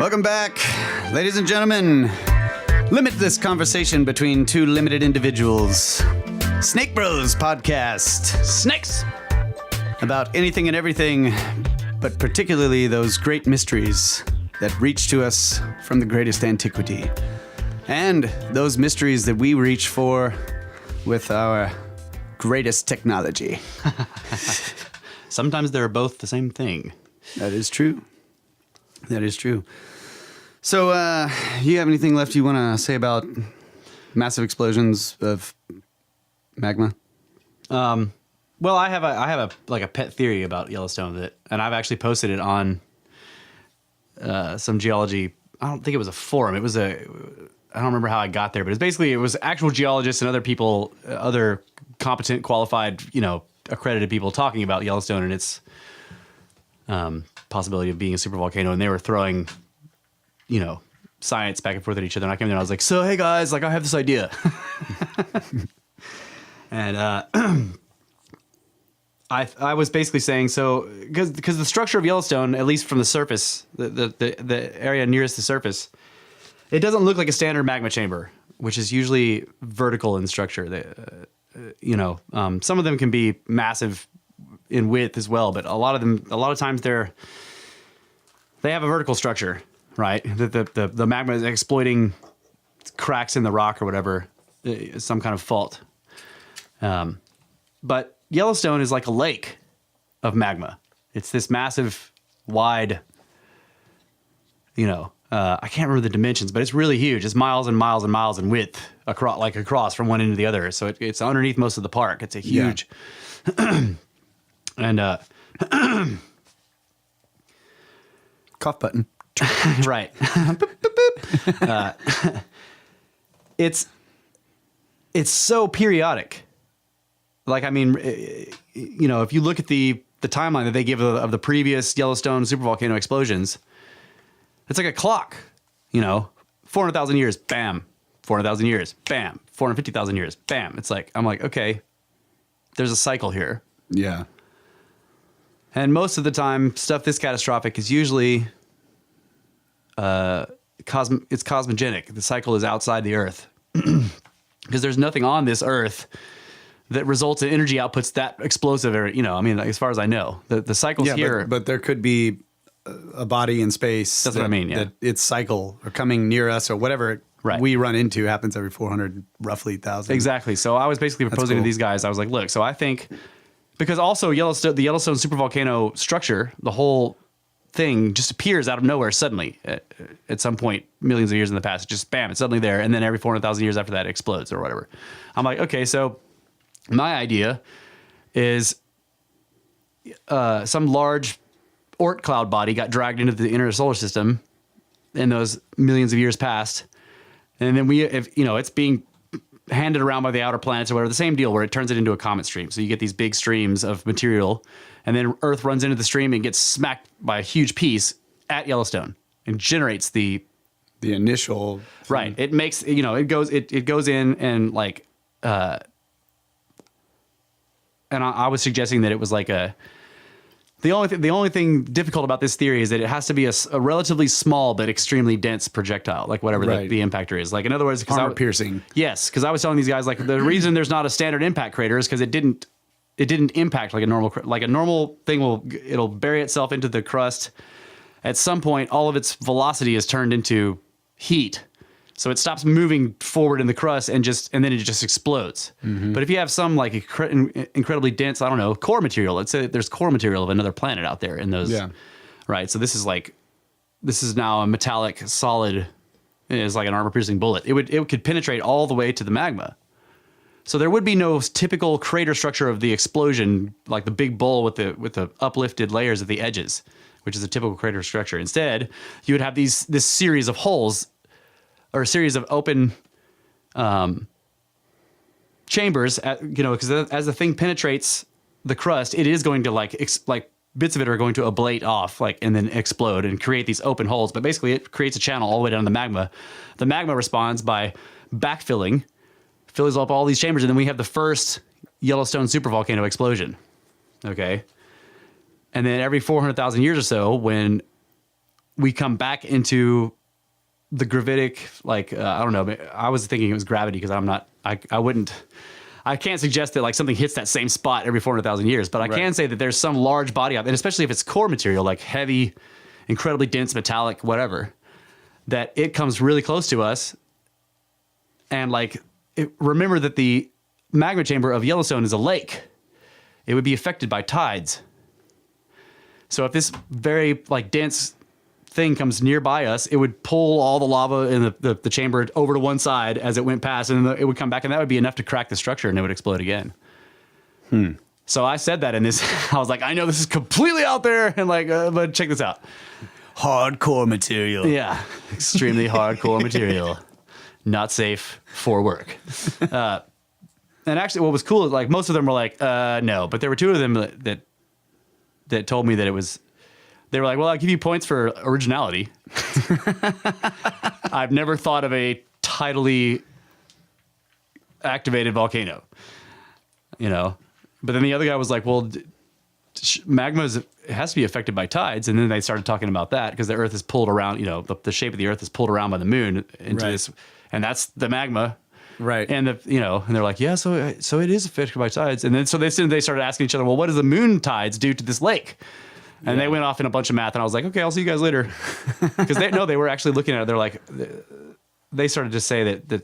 Welcome back, ladies and gentlemen. Limitless conversation between two limited individuals. Snake Bros podcast. Snakes! About anything and everything, but particularly those great mysteries that reach to us from the greatest antiquity. And those mysteries that we reach for with our greatest technology. Sometimes they're both the same thing. That is true. That is true. So, you have anything left you want to say about massive explosions of magma? Well, I have a pet theory about Yellowstone and I've actually posted it on some geology. I don't think it was a forum. I don't remember how I got there, but it was actual geologists and other people, other competent, qualified, accredited people talking about Yellowstone and its possibility of being a supervolcano, and they were throwing, science back and forth at each other. And I came there and I was like, so, hey guys, I have this idea. And I was basically saying, so because the structure of Yellowstone, at least from the surface, the area nearest the surface, it doesn't look like a standard magma chamber, which is usually vertical in structure. Some of them can be massive in width as well, but a lot of times they have a vertical structure, right? The magma is exploiting cracks in the rock or whatever, some kind of fault. But Yellowstone is like a lake of magma. It's this massive, wide, I can't remember the dimensions, but it's really huge. It's miles and miles and miles in width across from one end to the other. So it's underneath most of the park. It's a huge, and cough button. Right. It's so periodic. If you look at the timeline that they give of the previous Yellowstone supervolcano explosions, it's like a clock, 400,000 years, bam, 400,000 years, bam, 450,000 years, bam. It's like, I'm like, okay, there's a cycle here. Yeah. And most of the time, stuff this catastrophic is usually, it's cosmogenic. The cycle is outside the Earth. Because there's nothing on this Earth that results in energy outputs that explosive, or, as far as I know. The cycles here. But there could be a body in space. That's what I mean, yeah. That its cycle or coming near us or whatever we run into happens every 400 roughly thousand. Exactly. So I was basically proposing to these guys, I was like, look, so I think, because also the Yellowstone supervolcano structure, the whole thing just appears out of nowhere suddenly at some point, millions of years in the past. It just bam, it's suddenly there. And then every 400,000 years after that, it explodes or whatever. I'm like, okay, so my idea is some large Oort cloud body got dragged into the inner solar system in those millions of years past. And then it's being handed around by the outer planets or whatever, the same deal where it turns it into a comet stream. So you get these big streams of material, and then Earth runs into the stream and gets smacked by a huge piece at Yellowstone and generates the initial thing. Right. It makes, it goes in and like, and I was suggesting that it was like the only thing difficult about this theory is that it has to be a relatively small but extremely dense projectile, like whatever the impactor is. Like, in other words, armor piercing. Yes, because I was telling these guys, like, the reason there's not a standard impact crater is because it didn't impact like a normal thing. It'll bury itself into the crust. At some point, all of its velocity is turned into heat. So it stops moving forward in the crust and then it just explodes. Mm-hmm. But if you have some like incredibly dense, I don't know, core material, let's say there's core material of another planet out there in those, right? So this is now a metallic solid. It's like an armor-piercing bullet. It could penetrate all the way to the magma. So there would be no typical crater structure of the explosion, like the big bowl with the uplifted layers at the edges, which is a typical crater structure. Instead, you would have this series of holes, or a series of open chambers, because as the thing penetrates the crust, it is going to like bits of it are going to ablate off, and then explode and create these open holes. But basically, it creates a channel all the way down to the magma. The magma responds by backfilling, fills up all these chambers, and then we have the first Yellowstone supervolcano explosion. Okay, and then every 400,000 years or so, when we come back into the gravitic, like, I don't know, I was thinking it was gravity because I can't suggest that like something hits that same spot every 400,000 years, but I can say that there's some large body out, and especially if it's core material, like heavy, incredibly dense, metallic, whatever, that it comes really close to us. And like, remember that the magma chamber of Yellowstone is a lake. It would be affected by tides. So if this very like dense thing comes nearby us, it would pull all the lava in the chamber over to one side as it went past, and it would come back, and that would be enough to crack the structure, and it would explode again. So I said that in this, I was like, I know this is completely out there, and like, but check this out. Hardcore material. Yeah, extremely hardcore material. Not safe for work. And actually, what was cool is like most of them were like, no, but there were two of them that told me that it was. They were like, well, I'll give you points for originality. I've never thought of a tidally activated volcano, you know. But then the other guy was like, well, magma it has to be affected by tides. And then they started talking about that because the Earth is pulled around, you know, the shape of the Earth is pulled around by the moon into this, and that's the magma. Right. And and they're like, yeah, so it is affected by tides. And then so they started asking each other, well, what does the moon tides do to this lake? And they went off in a bunch of math, and I was like, okay, I'll see you guys later. Because they were actually looking at it. They're like, they started to say that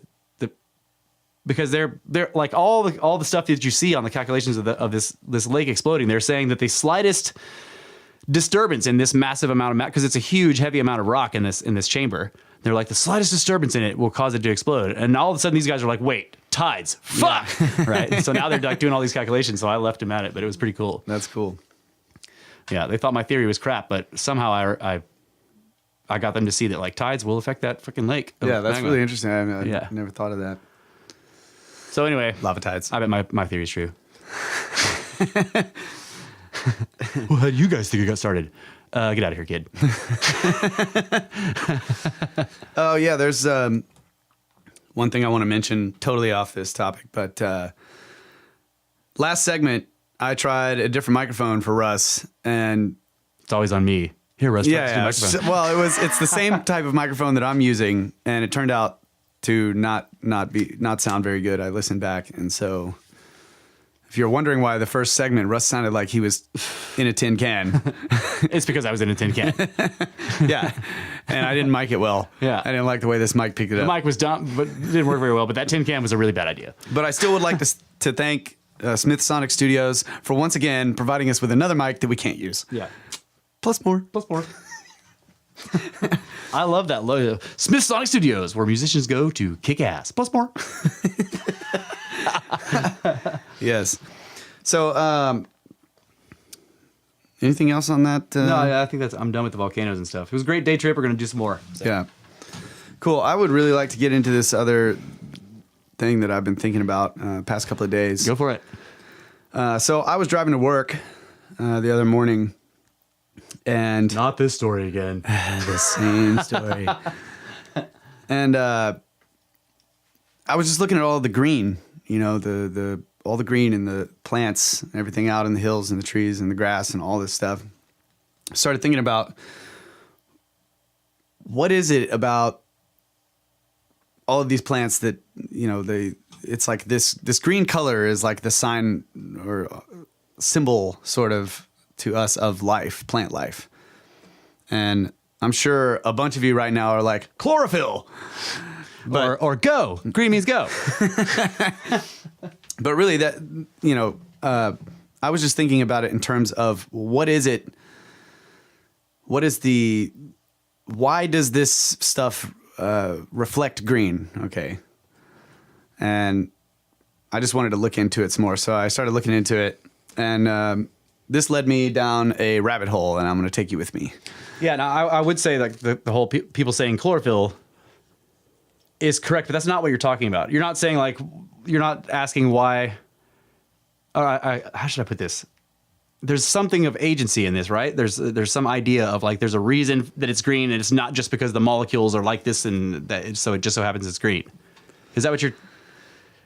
because they're like all the stuff that you see on the calculations of this lake exploding. They're saying that the slightest disturbance in this massive amount of because it's a huge, heavy amount of rock in this chamber. They're like, the slightest disturbance in it will cause it to explode. And all of a sudden, these guys are like, wait, tides, fuck, right? So now they're like doing all these calculations. So I left them at it, but it was pretty cool. That's cool. Yeah, they thought my theory was crap, but somehow I got them to see that like tides will affect that freaking lake. Yeah, that's magma. really interesting. I never thought of that. So anyway, lava tides. I bet my theory is true. Well, how do you guys think it got started? Get out of here, kid. Oh yeah, there's one thing I want to mention, totally off this topic, but last segment. I tried a different microphone for Russ, and it's always on me. Here, Russ. Yeah. Well, it's the same type of microphone that I'm using, and it turned out to not sound very good. I listened back, and so if you're wondering why the first segment Russ sounded like he was in a tin can, it's because I was in a tin can. Yeah, and I didn't mic it well. Yeah, I didn't like the way this mic picked it up. The mic was dumb, but it didn't work very well. But that tin can was a really bad idea. But I still would like to thank Smith Sonic Studios for once again providing us with another mic that we can't use. Yeah. Plus more. I love that logo. Smith Sonic Studios, where musicians go to kick ass. Plus more. Yes. So, anything else on that? No, I think I'm done with the volcanoes and stuff. It was a great day trip. We're going to do some more. So. Yeah. Cool. I would really like to get into this other thing that I've been thinking about past couple of days. Go for it. So I was driving to work the other morning, and not this story again. The same story. And I was just looking at all the green, you know, the all the green and the plants and everything out in the hills and the trees and the grass and all this stuff. I started thinking about what is it about all of these plants that, you know, it's like this green color is like the sign or symbol sort of to us of life, plant life. And I'm sure a bunch of you right now are like, chlorophyll. Or go. Green means go. But really that, you know, I was just thinking about it in terms of why does this stuff reflect green? Okay. And I just wanted to look into it some more. So I started looking into it, and this led me down a rabbit hole, and I'm going to take you with me. Yeah, now I would say like the whole people saying chlorophyll is correct, but that's not what you're talking about. You're not saying like, you're not asking why. How should I put this? There's something of agency in this, right? There's some idea of like there's a reason that it's green, and it's not just because the molecules are like this and that. So it just so happens it's green. Is that what you're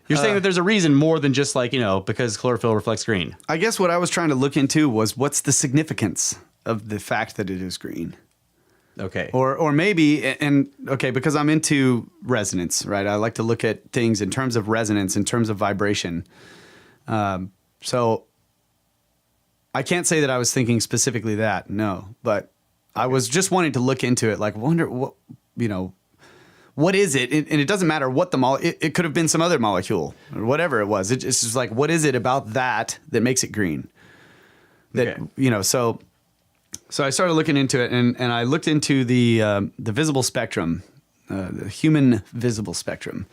saying? That there's a reason more than just like, you know, because chlorophyll reflects green? I guess what I was trying to look into was what's the significance of the fact that it is green. Okay. Or maybe, and okay, because I'm into resonance, right? I like to look at things in terms of resonance, in terms of vibration. So I can't say that I was thinking specifically that, no, but I was just wanting to look into it, like wonder what, what is it? And it doesn't matter what it could have been some other molecule or whatever it was. It's just like, what is it about that makes it green? That, So I started looking into it, and I looked into the visible spectrum, the human visible spectrum.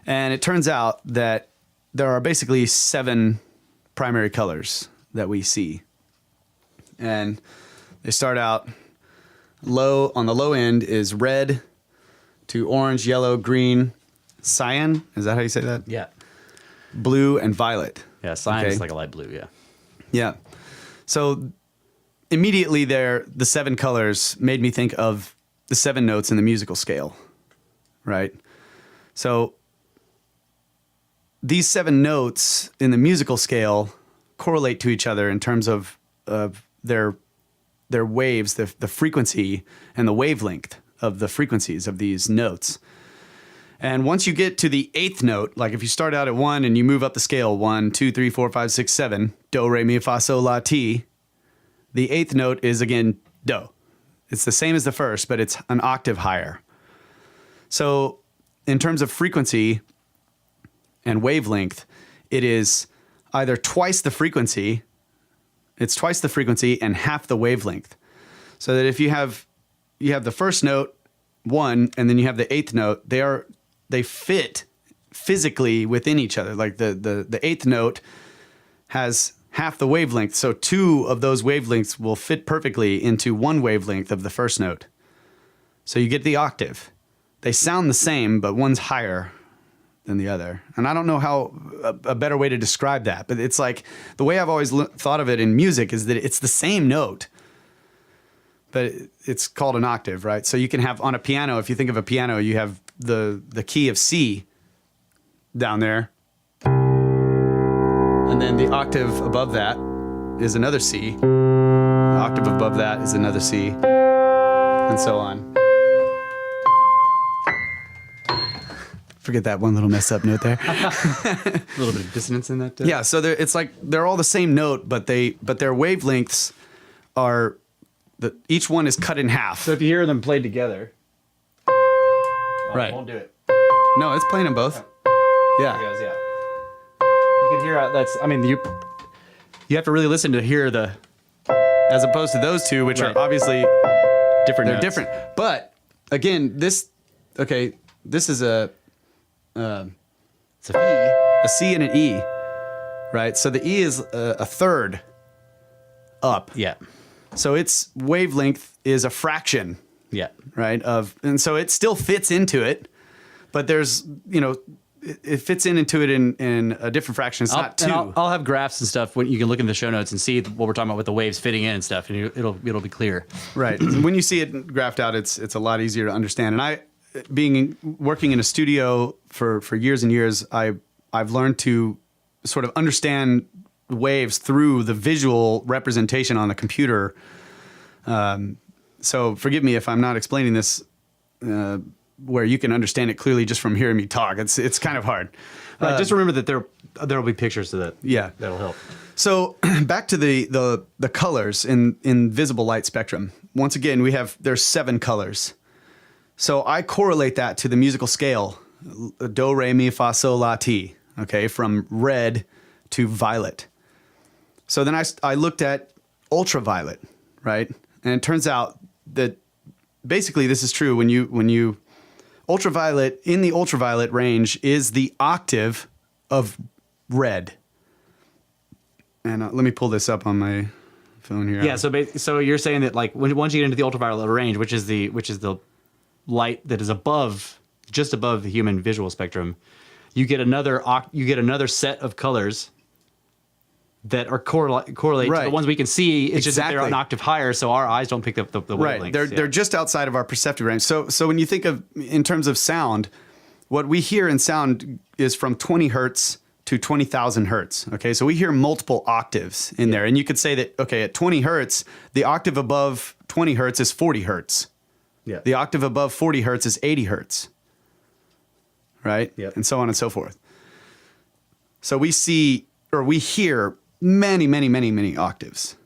And it turns out that there are basically 7 primary colors that we see. And they start out low. On the low end is red to orange, yellow, green, cyan. Is that how you say that? Yeah. Blue and violet. Yeah, cyan is like a light blue, yeah. Yeah. So immediately there, the 7 colors made me think of the 7 notes in the musical scale, right? So these 7 notes in the musical scale correlate to each other in terms of their waves, the frequency and the wavelength of the frequencies of these notes. And once you get to the 8th note, like if you start out at 1 and you move up the scale, 1, 2, 3, 4, 5, 6, 7, do, re, mi, fa, sol, la, ti, the 8th note is again do. It's the same as the first, but it's an octave higher. So in terms of frequency and wavelength, it is either twice the frequency, it's twice the frequency and half the wavelength. So that if you have the first note, 1, and then you have the 8th note, they fit physically within each other. Like the 8th note has half the wavelength, so 2 of those wavelengths will fit perfectly into 1 wavelength of the first note. So you get the octave. They sound the same, but one's higher than the other. And I don't know how a better way to describe that, but it's like the way I've always thought of it in music is that it's the same note, but it's called an octave, right? So you can have on a piano, if you think of a piano, you have the key of C down there. And then the octave above that is another C. The octave above that is another C. And so on. Forget that one little messed up note there. A little bit of dissonance in that. Yeah, so it's like they're all the same note, but their wavelengths are each one is cut in half. So if you hear them played together, right. Won't do it. No, it's playing them both. Yeah. There it goes, yeah. You can hear that's. I mean, you have to really listen to hear the As opposed to those two, which Right. are obviously different. they're notes. different. But again, this is a It's a C and an E, right? So the E is a third up. yeah, So its wavelength is a fraction, yeah. right? And so it still fits into it, but there's, it fits into it in a different fraction. It's not two. I'll have graphs and stuff when you can look in the show notes and see what we're talking about with the waves fitting in and stuff, and it'll be clear. Right. When you see it graphed out, it's a lot easier to understand. And working in a studio for years and years, I've learned to sort of understand waves through the visual representation on the computer. So forgive me if I'm not explaining this where you can understand it clearly just from hearing me talk. It's kind of hard. Just remember that there will be pictures of that. Yeah. That'll help. So back to the colors in visible light spectrum. Once again, there's 7 colors. So I correlate that to the musical scale, do, re, mi, fa, sol, la, ti, okay, from red to violet. So then I looked at ultraviolet, right? And it turns out that basically this is true when you ultraviolet, in the ultraviolet range is the octave of red. And let me pull this up on my phone here. Yeah. So you're saying that like once you get into the ultraviolet range, which is the light that is just above the human visual spectrum, you get another set of colors that are correlate to the ones we can see. It's just that they're an octave higher, so our eyes don't pick up the wavelengths. Right. They're just outside of our perceptive range. So when you think of in terms of sound, what we hear in sound is from 20 hertz to 20,000 hertz. Okay, so we hear multiple octaves in there, and you could say that at 20 hertz, the octave above 20 hertz is 40 hertz. Yeah. The octave above 40 hertz is 80 hertz. Right? Yep. And so on and so forth. So we hear many, many, many, many octaves.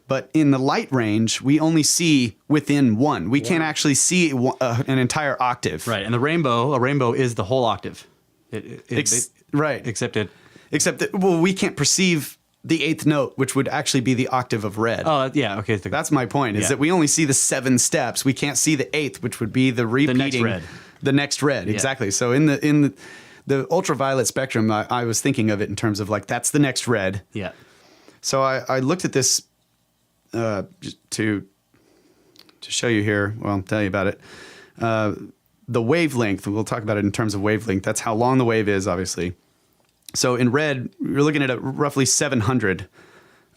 But in the light range, we only see within one. We can't actually see an entire octave. Right. And a rainbow is the whole octave. Right. Except that, well, we can't perceive the eighth note, which would actually be the octave of red. Oh, yeah. Okay. That's my point, is Yeah. that we only see the 7 steps. We can't see the eighth, which would be the repeating. The next red. Yeah. Exactly. So in the ultraviolet spectrum, I was thinking of it in terms of like, that's the next red. Yeah. So I looked at this to show you here. Well, I'll tell you about it. The wavelength, we'll talk about it in terms of wavelength. That's how long the wave is, obviously. So in red, we're looking at roughly 700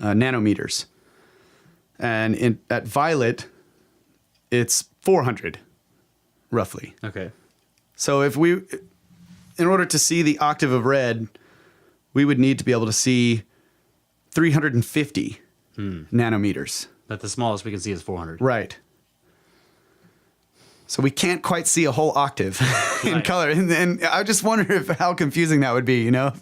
nanometers. And at violet, it's 400, roughly. Okay. So in order to see the octave of red, we would need to be able to see 350 nanometers. But the smallest we can see is 400. Right. So we can't quite see a whole octave in Right. color, and I just wonder how confusing that would be. You know,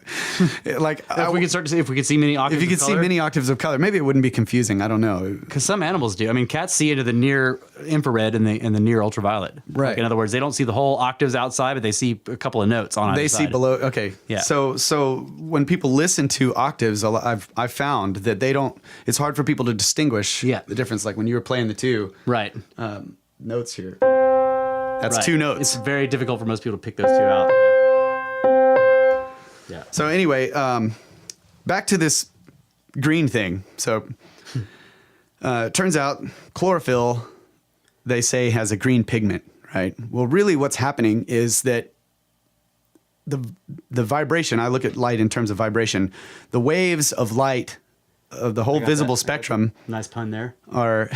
like If we could see many octaves, if you could see many octaves of color, maybe it wouldn't be confusing. I don't know. because some animals do. I mean, cats see into the near infrared and the near ultraviolet. Right. Like, in other words, they don't see the whole octaves outside, but they see a couple of notes on either They see side. below. Okay. Yeah. So when people listen to octaves, I've found that they don't. It's hard for people to distinguish. Yeah. The difference. Like when you were playing the two Right. notes here. That's Right. two notes. It's very difficult for most people to pick those two out. Yeah. So anyway, back to this green thing. So turns out chlorophyll, they say, has a green pigment, right? Well, really what's happening is that the vibration, I look at light in terms of vibration, the waves of light of the whole visible spectrum Nice pun there. are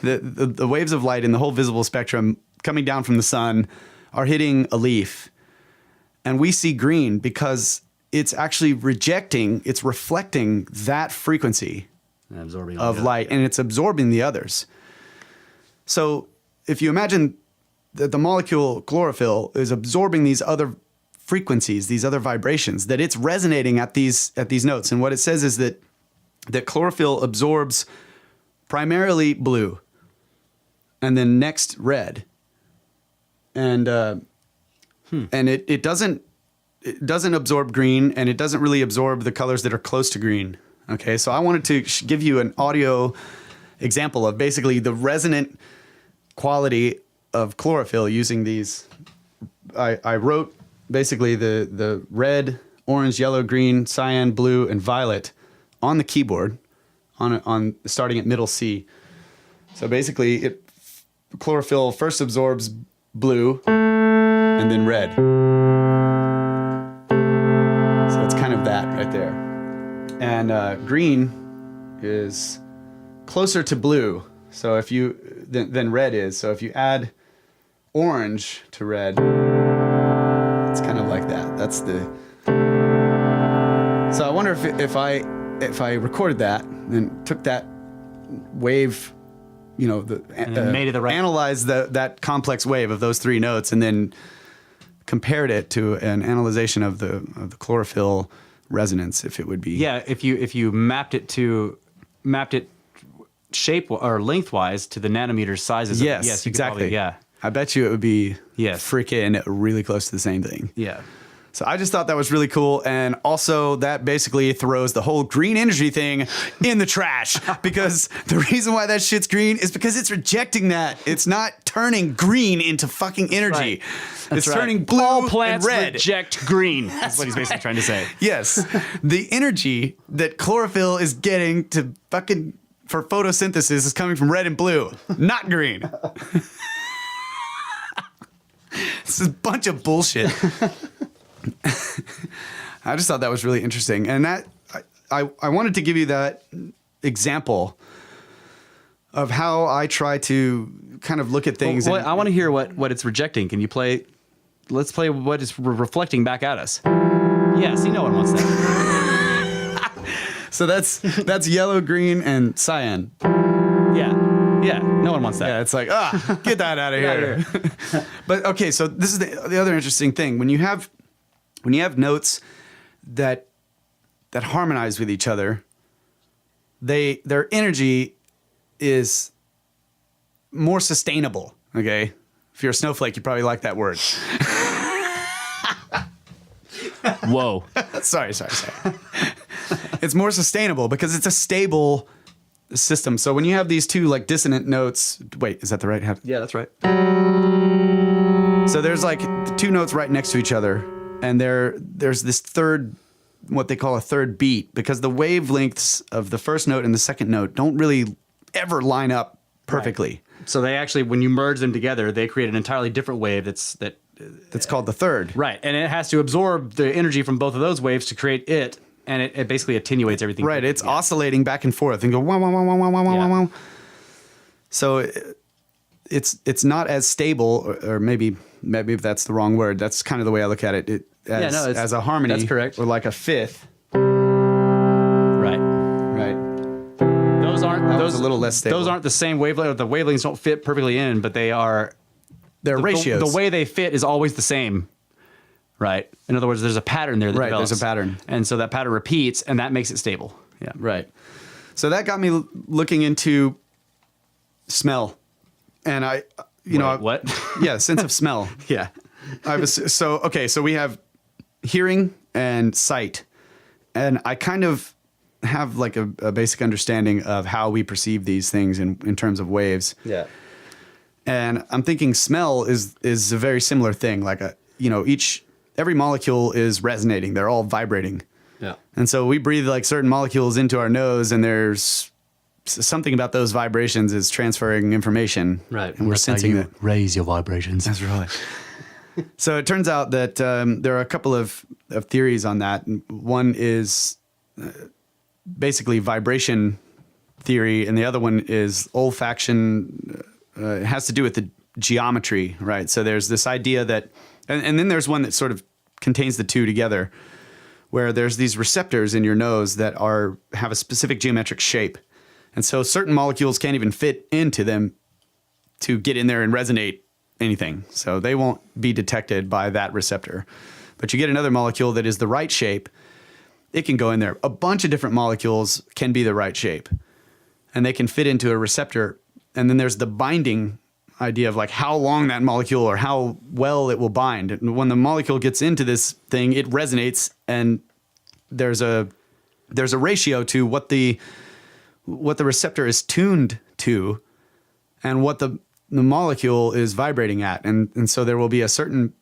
the waves of light in the whole visible spectrum coming down from the sun are hitting a leaf. And we see green because it's actually it's reflecting that frequency And absorbing of all light, and it's absorbing the others. So if you imagine that the molecule chlorophyll is absorbing these other frequencies, these other vibrations, that it's resonating at these notes. And what it says is that chlorophyll absorbs primarily blue, and then next red, and it doesn't absorb green, and it doesn't really absorb the colors that are close to green. Okay, so I wanted to give you an audio example of basically the resonant quality of chlorophyll using these. I wrote basically the red, orange, yellow, green, cyan, blue, and violet on the keyboard on starting at middle C. So basically, chlorophyll first absorbs blue and then red. So it's kind of that right there. And green is closer to blue. So if you than red is. So if you add orange to red, it's kind of like that. That's the. So I wonder if I recorded that and took that wave, you know, And then made it the right. analyzed that complex wave of those three notes, and then compared it to an analyzation of the chlorophyll resonance, if it would be. Yeah, if you mapped it shape or lengthwise to the nanometer sizes. Yes, you could exactly. probably, yeah. I bet you it would be Yes. freaking really close to the same thing. Yeah. So I just thought that was really cool. And also that basically throws the whole green energy thing in the trash, because the reason why that shit's green is because it's rejecting that. It's not turning green into fucking energy. right. It's right. turning blue All plants and red. reject green. That's what he's basically trying to say. Yes. The energy that chlorophyll is getting to fucking for photosynthesis is coming from red and blue, not green. This is a bunch of bullshit. I just thought that was really interesting. And that I wanted to give you that example of how I try to kind of look at things. Well, I want to hear what it's rejecting. Can you play? Let's play what it's reflecting back at us. Yeah, see, no one wants that. So that's yellow, green, and cyan. Yeah. Yeah, no one wants that. Yeah, it's like, get that out of here. But okay, so this is the other interesting thing. When you have notes that harmonize with each other, their energy is more sustainable. Okay, if you're a snowflake, you probably like that word. Whoa. sorry. It's more sustainable because it's a stable system. So when you have these two like dissonant notes, wait, is that the right? Yeah, that's right. So there's like the two notes right next to each other, and there's this third, what they call a third beat, because the wavelengths of the first note and the second note don't really ever line up perfectly. Right. So they actually, when you merge them together, they create an entirely different wave that's called the third. Right, and it has to absorb the energy from both of those waves to create it, and it basically attenuates everything. Right, it's oscillating back and forth and go wow, wow, wow, wow, wow, wow, wow, wow. So it's not as stable, or maybe if that's the wrong word. That's kind of the way I look at it. As a harmony. That's correct. Or like a fifth. Right. Those aren't a little less stable. Those aren't the same wavelength. The wavelengths don't fit perfectly in, but they are. They're ratios. The way they fit is always the same. Right. In other words, there's a pattern there that develops. There's a pattern. And so that pattern repeats, and that makes it stable. Yeah. Right. So that got me looking into smell. And what? Yeah, sense of smell. Yeah. So we have hearing and sight. And I kind of have like a basic understanding of how we perceive these things in terms of waves. Yeah. And I'm thinking smell is a very similar thing. Like every molecule is resonating. They're all vibrating. Yeah. And so we breathe like certain molecules into our nose, and there's something about those vibrations is transferring information. Right. And we're sensing that. Raise your vibrations. That's right. So it turns out that there are a couple of theories on that. One is basically vibration theory, and the other one is olfaction. It has to do with the geometry, right? So there's this idea that, and then there's one that sort of contains the two together, where there's these receptors in your nose that have a specific geometric shape. And so certain molecules can't even fit into them to get in there and resonate anything. So they won't be detected by that receptor. But you get another molecule that is the right shape, it can go in there. A bunch of different molecules can be the right shape, and they can fit into a receptor. And then there's the binding idea of like how long that molecule or how well it will bind. And when the molecule gets into this thing, it resonates, and there's a ratio to what the receptor is tuned to and what the molecule is vibrating at. And so there will be a certain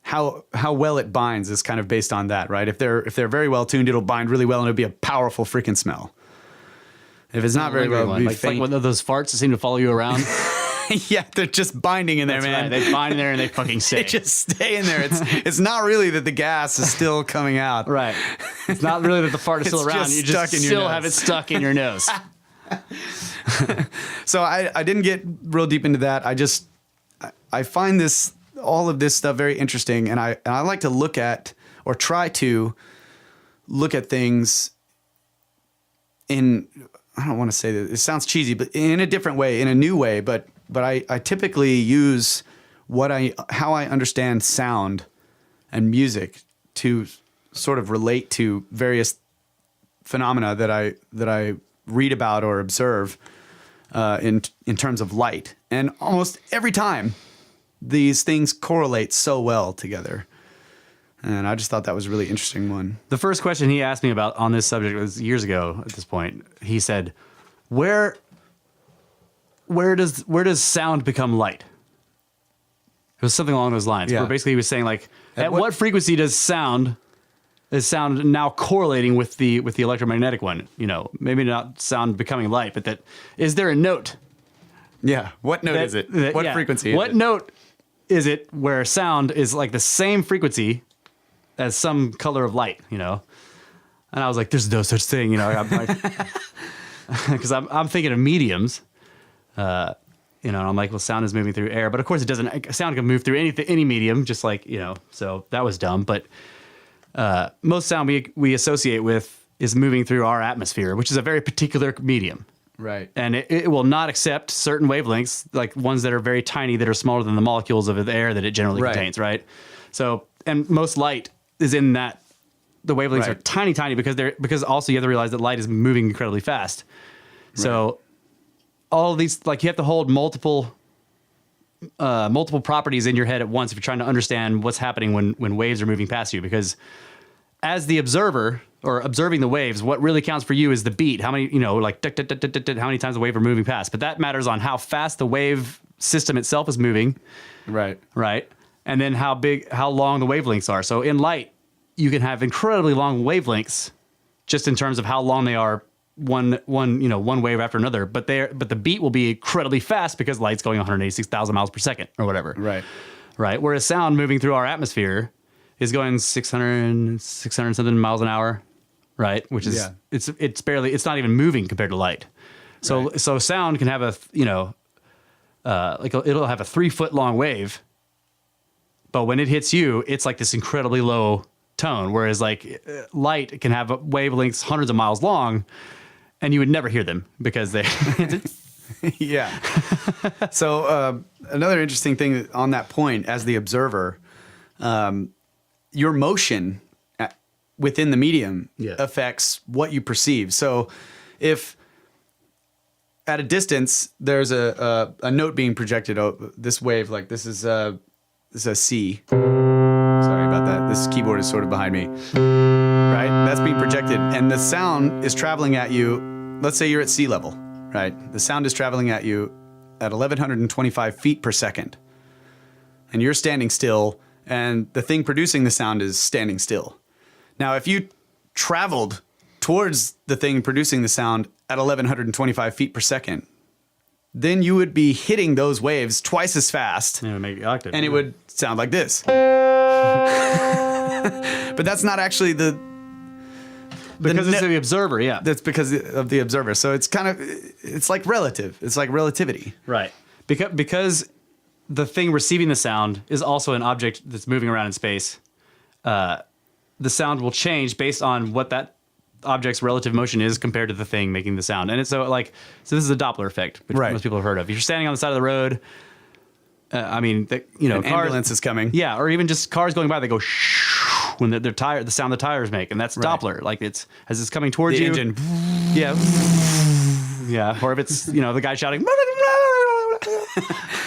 how well it binds is kind of based on that, right? If they're very well tuned, it'll bind really well, and it'll be a powerful freaking smell. If it's not very well, it'll be like faint. one of those farts that seem to follow you around. Yeah, they're just binding in there, That's man. right. They bind in there and they fucking stay. They just stay in there. It's not really that the gas is still coming out. Right. It's not really that the fart is still It's just just You stuck just in your still nose. have it stuck in your nose. So I didn't get real deep into that. I find all of this stuff very interesting, and I like to look at, or try to look at things in, I don't want to say that, it sounds cheesy, but in a different way, in a new way. But I typically use how I understand sound and music to sort of relate to various phenomena that I read about or observe in terms of light. And almost every time, these things correlate so well together. And I just thought that was a really interesting one. The first question he asked me about on this subject was years ago at this point. He said, where does sound become light? It was something along those lines. Yeah. Where basically he was saying, like, at what frequency is sound now correlating with the electromagnetic one? You know, maybe not sound becoming light, but that, is there a note? Yeah. What note is it? What frequency is it? What note is it where sound is like the same frequency as some color of light, you know? And I was like, there's no such thing, you know, because I'm thinking of mediums, you know, and I'm like, well, sound is moving through air, but of course it doesn't. Sound can move through any medium, just like, you know, so that was dumb. But most sound we associate with is moving through our atmosphere, which is a very particular medium. Right. And it will not accept certain wavelengths, like ones that are very tiny, that are smaller than the molecules of the air that it generally contains, right? So, and most light is in that. The wavelengths are tiny, tiny because also you have to realize that light is moving incredibly fast. So all of these, like, you have to hold multiple properties in your head at once if you're trying to understand what's happening when waves are moving past you. Because as the observer or observing the waves, what really counts for you is the beat. How many, like how many times the wave are moving past. But that matters on how fast the wave system itself is moving. Right. And then how long the wavelengths are. So in light, you can have incredibly long wavelengths just in terms of how long they are one wave after another, but the beat will be incredibly fast because light's going 186,000 miles per second or whatever. Right. Whereas sound moving through our atmosphere is going 600 something miles an hour, right? Which is it's not even moving compared to light. So sound can have it'll have a 3-foot long wave, but when it hits you, it's like this incredibly low tone, whereas like light can have wavelengths hundreds of miles long, and you would never hear them because they. Yeah. So another interesting thing on that point, as the observer, your motion within the medium affects what you perceive. So if at a distance there's a note being projected, this wave, like this is a C. Sorry about that. This keyboard is sort of behind me. Right? That's being projected. And the sound is traveling at you. Let's say you're at sea level, right? The sound is traveling at you at 1,125 feet per second. And you're standing still, and the thing producing the sound is standing still. Now, if you traveled towards the thing producing the sound at 1,125 feet per second, then you would be hitting those waves twice as fast. Yeah, make it octave. And it would sound like this. But that's not actually because it's the observer, yeah. That's because of the observer. So it's like relative. It's like relativity. Right. Because the thing receiving the sound is also an object that's moving around in space. The sound will change based on what that object's relative motion is compared to the thing making the sound. And it's so this is a Doppler effect, which most people have heard of. If you're standing on the side of the road, an cars, ambulance is coming. Yeah, or even just cars going by, they go shh when they're tired, the sound the tires make, and that's Doppler. Like as it's coming towards the you. Engine. Yeah. Yeah. Or if it's the guy shouting.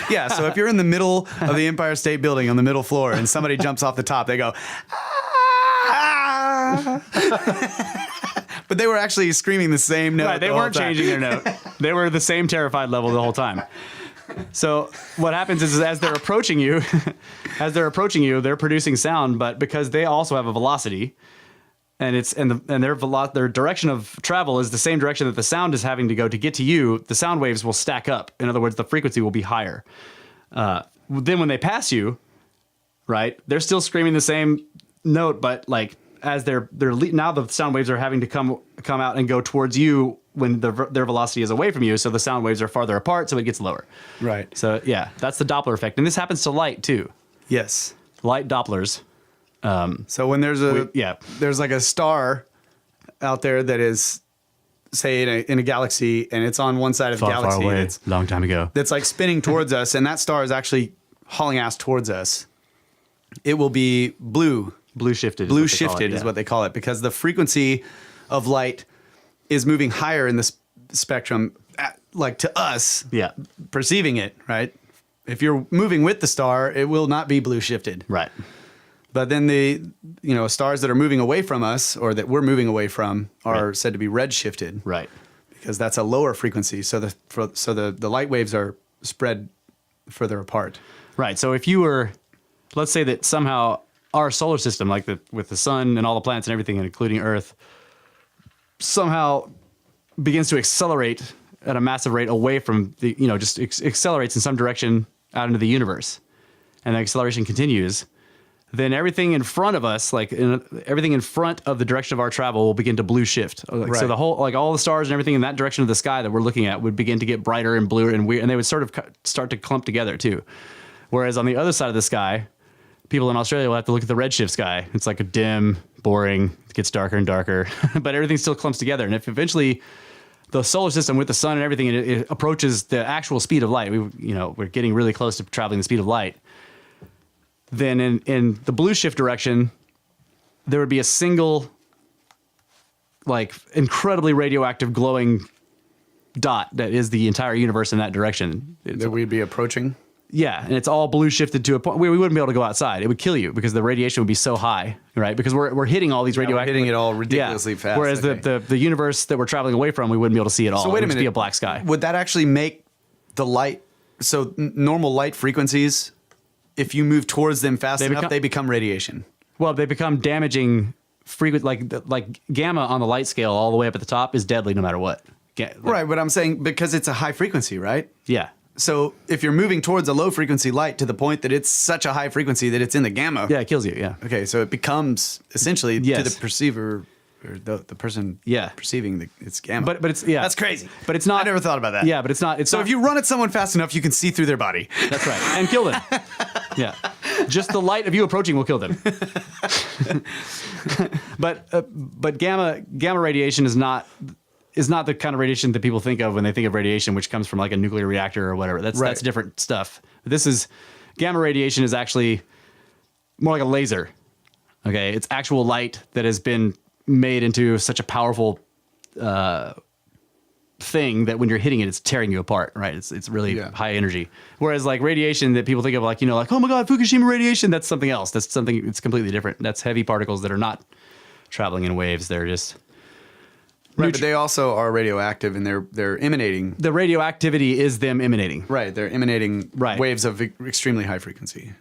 Yeah. So if you're in the middle of the Empire State Building on the middle floor and somebody jumps off the top, they go. But they were actually screaming the same note. Right, they weren't changing their note. They were the same terrified level the whole time. So what happens is as they're approaching you, they're producing sound, but because they also have a velocity, and their direction of travel is the same direction that the sound is having to go to get to you, the sound waves will stack up. In other words, the frequency will be higher. Then when they pass you, right, they're still screaming the same note, but like as now the sound waves are having to come out and go towards you when their velocity is away from you, so the sound waves are farther apart, so it gets lower. Right. So yeah, that's the Doppler effect, and this happens to light too. Yes. Light Dopplers. So when there's like a star out there that is, say, in a galaxy, and it's on one side of the galaxy, far away, long time ago, that's like spinning towards us, and that star is actually hauling ass towards us. It will be blue shifted is what they call it, because the frequency of light is moving higher in the spectrum, like to us, perceiving it, right? If you're moving with the star, it will not be blue shifted. Right. But then the stars that are moving away from us, or that we're moving away from, are said to be red shifted. Right. Because that's a lower frequency, so the light waves are spread further apart. Right. So if you were, let's say that somehow our solar system, like with the sun and all the planets and everything, including Earth, somehow begins to accelerate at a massive rate away from the, just accelerates in some direction out into the universe, and the acceleration continues, then everything in front of us, everything in front of the direction of our travel, will begin to blue shift. Right. So the whole, all the stars and everything in that direction of the sky that we're looking at would begin to get brighter and bluer and weird, and they would sort of start to clump together too. Whereas on the other side of the sky, people in Australia will have to look at the redshift sky. It's like a dim, boring. It gets darker and darker, but everything still clumps together. And if eventually the solar system with the sun and everything, it approaches the actual speed of light, we're getting really close to traveling the speed of light, then in the blue shift direction, there would be a single, like, incredibly radioactive glowing dot that is the entire universe in that direction. That we'd be approaching. Yeah, and it's all blue shifted to a point where we wouldn't be able to go outside. It would kill you because the radiation would be so high, right? Because we're hitting all these radioactive... We're hitting it all ridiculously fast. Whereas okay. the universe that we're traveling away from, we wouldn't be able to see it all. So wait a minute. It would just be a black sky. Would that actually make the light... So normal light frequencies, if you move towards them fast enough, they become radiation. Well, they become damaging frequent, like gamma on the light scale all the way up at the top is deadly no matter what. Right, but I'm saying because it's a high frequency, right? Yeah. So if you're moving towards a low frequency light to the point that it's such a high frequency that it's in the gamma. Yeah, it kills you, yeah. Okay, so it becomes essentially to the perceiver or the person perceiving it's gamma. But it's, yeah. That's crazy. But it's not. I never thought about that. Yeah, but it's not. So if you run at someone fast enough, you can see through their body. That's right. And kill them. Yeah. Just the light of you approaching will kill them. But gamma radiation is not the kind of radiation that people think of when they think of radiation, which comes from like a nuclear reactor or whatever. That's different stuff. Gamma radiation is actually more like a laser. Okay, it's actual light that has been made into such a powerful thing that when you're hitting it, it's tearing you apart. Right? It's really high energy. Whereas like radiation that people think of like oh my god, Fukushima radiation. That's something else. That's something. It's completely different. That's heavy particles that are not traveling in waves. They're just right, but they also are radioactive, and they're emanating. The radioactivity is them emanating. Right, they're emanating waves of extremely high frequency.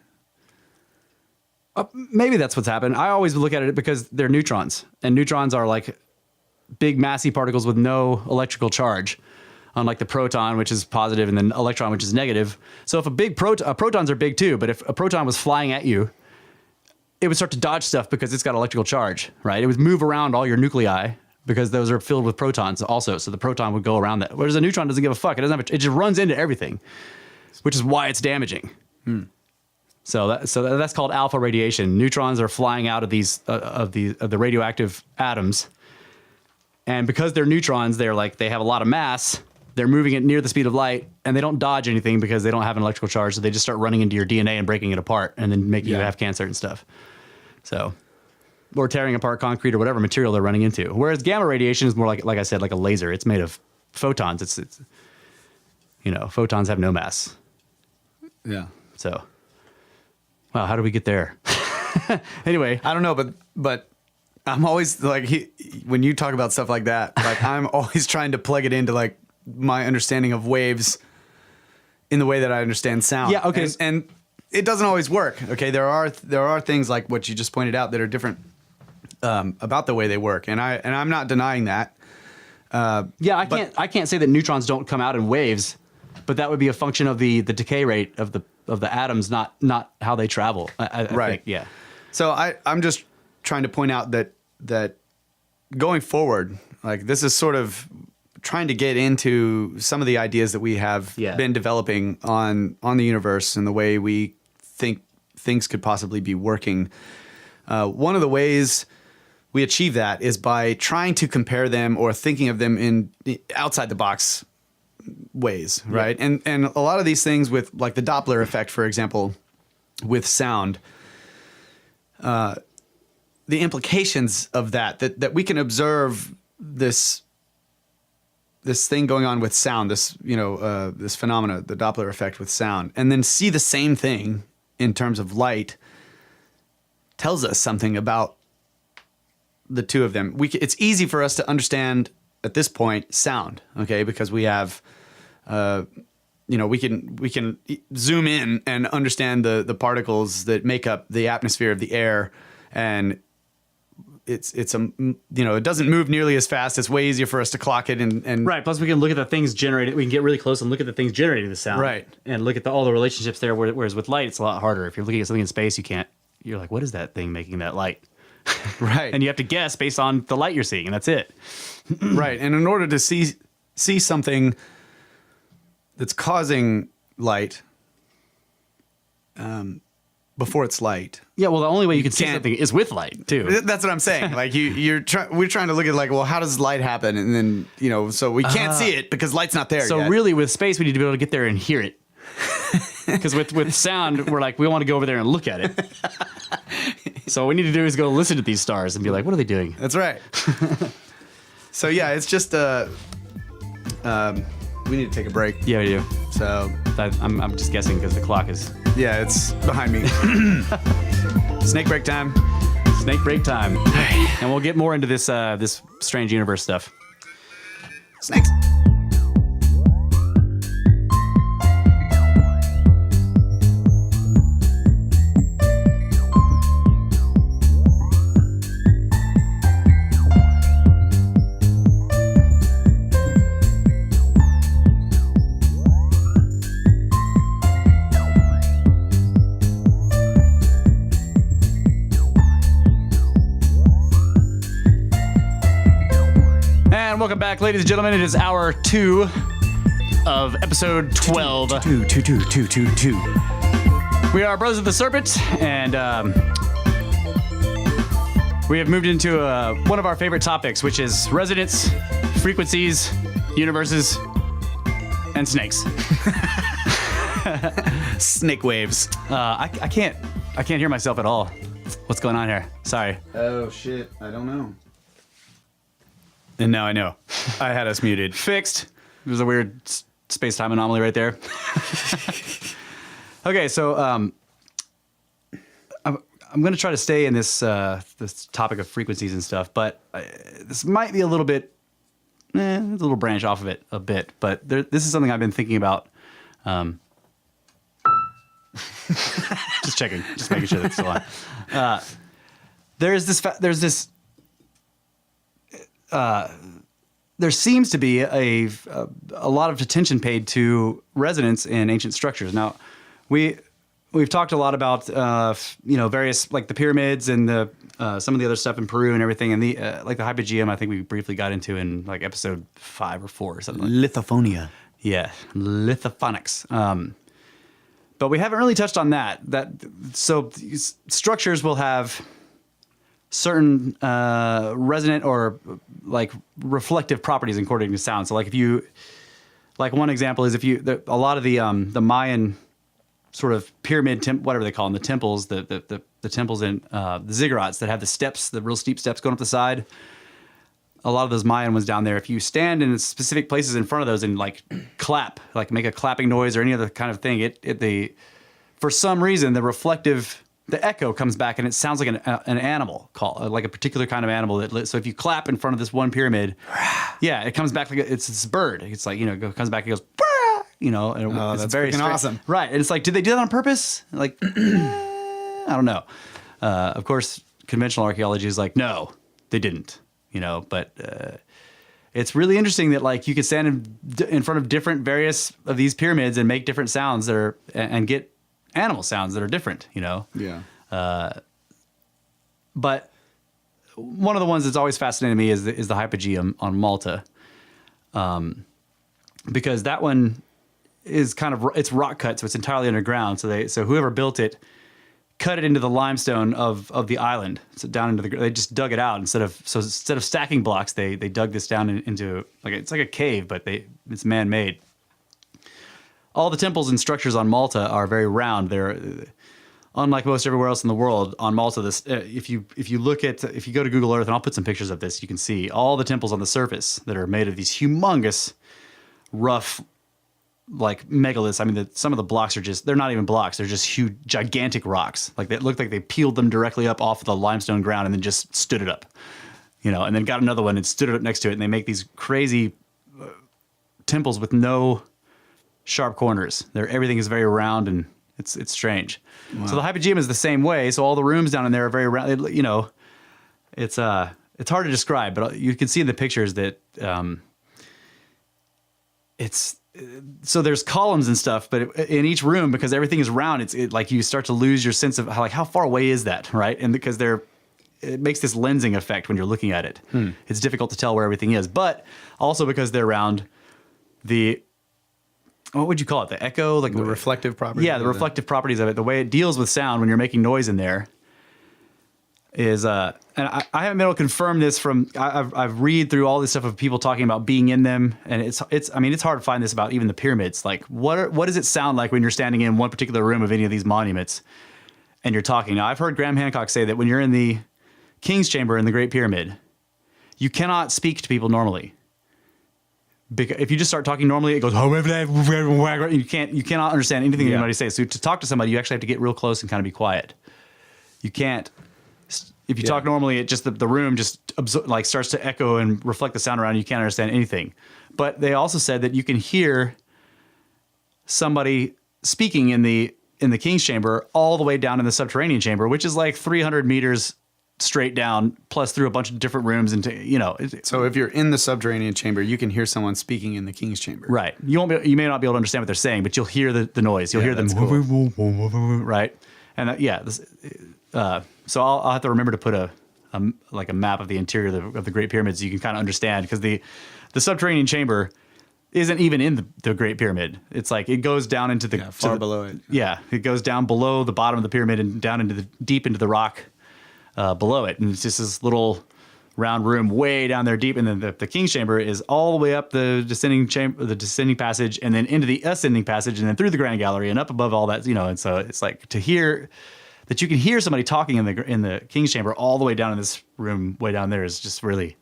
Maybe that's what's happened. I always look at it because they're neutrons, and neutrons are like big massy particles with no electrical charge, unlike the proton, which is positive, and then electron, which is negative. So if protons are big too, but if a proton was flying at you, it would start to dodge stuff because it's got electrical charge, right? It would move around all your nuclei, because those are filled with protons also. So the proton would go around that. Whereas a neutron doesn't give a fuck. It just runs into everything, which is why it's damaging. So that's called alpha radiation. Neutrons are flying out of the radioactive atoms. And because they're neutrons, they have a lot of mass. They're moving it near the speed of light, and they don't dodge anything because they don't have an electrical charge. So they just start running into your DNA and breaking it apart, and then making you have cancer and stuff. So, or tearing apart concrete or whatever material they're running into. Whereas gamma radiation is more like I said, like a laser. It's made of photons. It's photons have no mass. Yeah. So, wow, how do we get there? Anyway, I don't know, but I'm always like when you talk about stuff like that, like I'm always trying to plug it into like my understanding of waves in the way that I understand sound. Yeah. Okay. And it doesn't always work. Okay. There are things like what you just pointed out that are different about the way they work, and I'm not denying that. I can't say that neutrons don't come out in waves, but that would be a function of the decay rate of the atoms, not how they travel. I think, yeah. So I'm just trying to point out that going forward, like this is sort of trying to get into some of the ideas that we have been developing on the universe and the way we think things could possibly be working. One of the ways we achieve that is by trying to compare them or thinking of them in outside the box ways, right? And a lot of these things with like the Doppler effect, for example, with sound, the implications of that we can observe this thing going on with sound, this phenomena, the Doppler effect with sound, and then see the same thing in terms of light tells us something about the two of them. It's easy for us to understand at this point sound, okay, because we have, we can zoom in and understand the particles that make up the atmosphere of the air, and it doesn't move nearly as fast. It's way easier for us to clock it and right. Plus, we can look at the things generated. We can get really close and look at the things generating the sound, right, and look at all the relationships there. Whereas with light, it's a lot harder. If you're looking at something in space, you can't. You're like, what is that thing making that light? Right. And you have to guess based on the light you're seeing, and that's it. Right. And in order to see something that's causing light, before it's light. Yeah, well, the only way you can see can't- something is with light too. That's what I'm saying. Like we're trying to look at like, well, how does light happen? And then, so we can't see it because light's not there So yet. really, with space, we need to be able to get there and hear it. Because with sound, we're like, we want to go over there and look at it. So what we need to do is go listen to these stars and be like, what are they doing? That's right. So yeah, it's just we need to take a break. Yeah, we do. So I'm just guessing because the clock is yeah, it's behind me. Snake break time. snake break time. And we'll get more into this this strange universe stuff. Snakes. And welcome back, ladies and gentlemen. It is hour 2 of episode 12. Two. We are Brothers of the Serpent, and we have moved into one of our favorite topics, which is resonance, frequencies, universes, and snakes. Snake waves. I can't hear myself at all. What's going on here? Sorry. Oh shit, I don't know. And now I know. I had us muted. Fixed. There's a weird space-time anomaly right there. Okay, so I'm going to try to stay in this this topic of frequencies and stuff, but this might be a little bit, a little branch off of it a bit. But this is something I've been thinking about. Just checking, just making sure that's still on. There seems to be a lot of attention paid to resonance in ancient structures. Now, we've talked a lot about various, like the pyramids and the some of the other stuff in Peru and everything, and the like the Hypogeum. I think we briefly got into in like episode 5 or 4 or something. Lithophonia. Yeah, lithophonics. But we haven't really touched on that. So these structures will have certain resonant or like reflective properties according to sound. So like one example is a lot of the Mayan sort of pyramid whatever they call them, the temples, the temples in the ziggurats that have the steps, the real steep steps going up the side. A lot of those Mayan ones down there, if you stand in specific places in front of those and like clap, like make a clapping noise or any other kind of thing, for some reason the echo comes back and it sounds like an animal call, like a particular kind of animal. So if you clap in front of this one pyramid, yeah, it comes back like it's this bird. It's like, comes back and goes, and it's that's very freaking awesome. Right. And it's like, did they do that on purpose? Like, I don't know. Of course, conventional archaeology is like, no, they didn't, but it's really interesting that like you could stand in front of various of these pyramids and make different sounds and get animal sounds that are different, Yeah. But one of the ones that's always fascinated me is the Hypogeum on Malta, because that one is it's rock cut, so it's entirely underground. So whoever built it cut it into the limestone of the island, so down into they just dug it out instead of stacking blocks. They dug this down into it's like a cave, but it's man made. All the temples and structures on Malta are very round. They're unlike most everywhere else in the world. On Malta, if you go to Google Earth, and I'll put some pictures of this, you can see all the temples on the surface that are made of these humongous, rough, like megaliths. I mean, some of the blocks they're not even blocks. They're just huge, gigantic rocks. Like they look like they peeled them directly up off of the limestone ground and then just stood it up, and then got another one and stood it up next to it. And they make these crazy temples with no sharp corners. Everything is very round and it's strange. Wow. So the Hypogeum is the same way. So all the rooms down in there are very round. It's hard to describe, but you can see in the pictures that so there's columns and stuff, but in each room, because everything is round, like you start to lose your sense of how far away is that, right? And because it makes this lensing effect when you're looking at it. It's difficult to tell where everything is, but also because they're round, what would you call it? The echo, like The reflective properties. Yeah, the reflective properties of it. The way it deals with sound when you're making noise in there is, and I haven't been able to confirm this from. I've read through all this stuff of people talking about being in them, and it's. I mean, it's hard to find this about even the pyramids. Like, what does it sound like when you're standing in one particular room of any of these monuments, and you're talking? Now, I've heard Graham Hancock say that when you're in the King's Chamber in the Great Pyramid, you cannot speak to people normally. Because if you just start talking normally, it goes. You cannot understand anything anybody says. So to talk to somebody, you actually have to get real close and kind of be quiet. You can't. If you talk normally, it just the room just starts to echo and reflect the sound around you. You can't understand anything. But they also said that you can hear somebody speaking in the King's Chamber all the way down in the subterranean chamber, which is like 300 meters straight down, plus through a bunch of different rooms. So if you're in the subterranean chamber, you can hear someone speaking in the King's Chamber. Right. You may not be able to understand what they're saying, but you'll hear the noise. You'll hear them. Cool. Right. And so I'll have to remember to put a map of the interior of the Great Pyramid so you can kind of understand, because the subterranean chamber isn't even in the Great Pyramid. It's like it goes down into far below it. Yeah, it goes down below the bottom of the pyramid and down into deep into the rock below it, and it's just this little round room way down there deep. And then the King's Chamber is all the way up the descending passage, and then into the ascending passage, and then through the Grand Gallery and up above all that. And so it's like to hear that you can hear somebody talking in the King's Chamber all the way down in this room way down there is just really.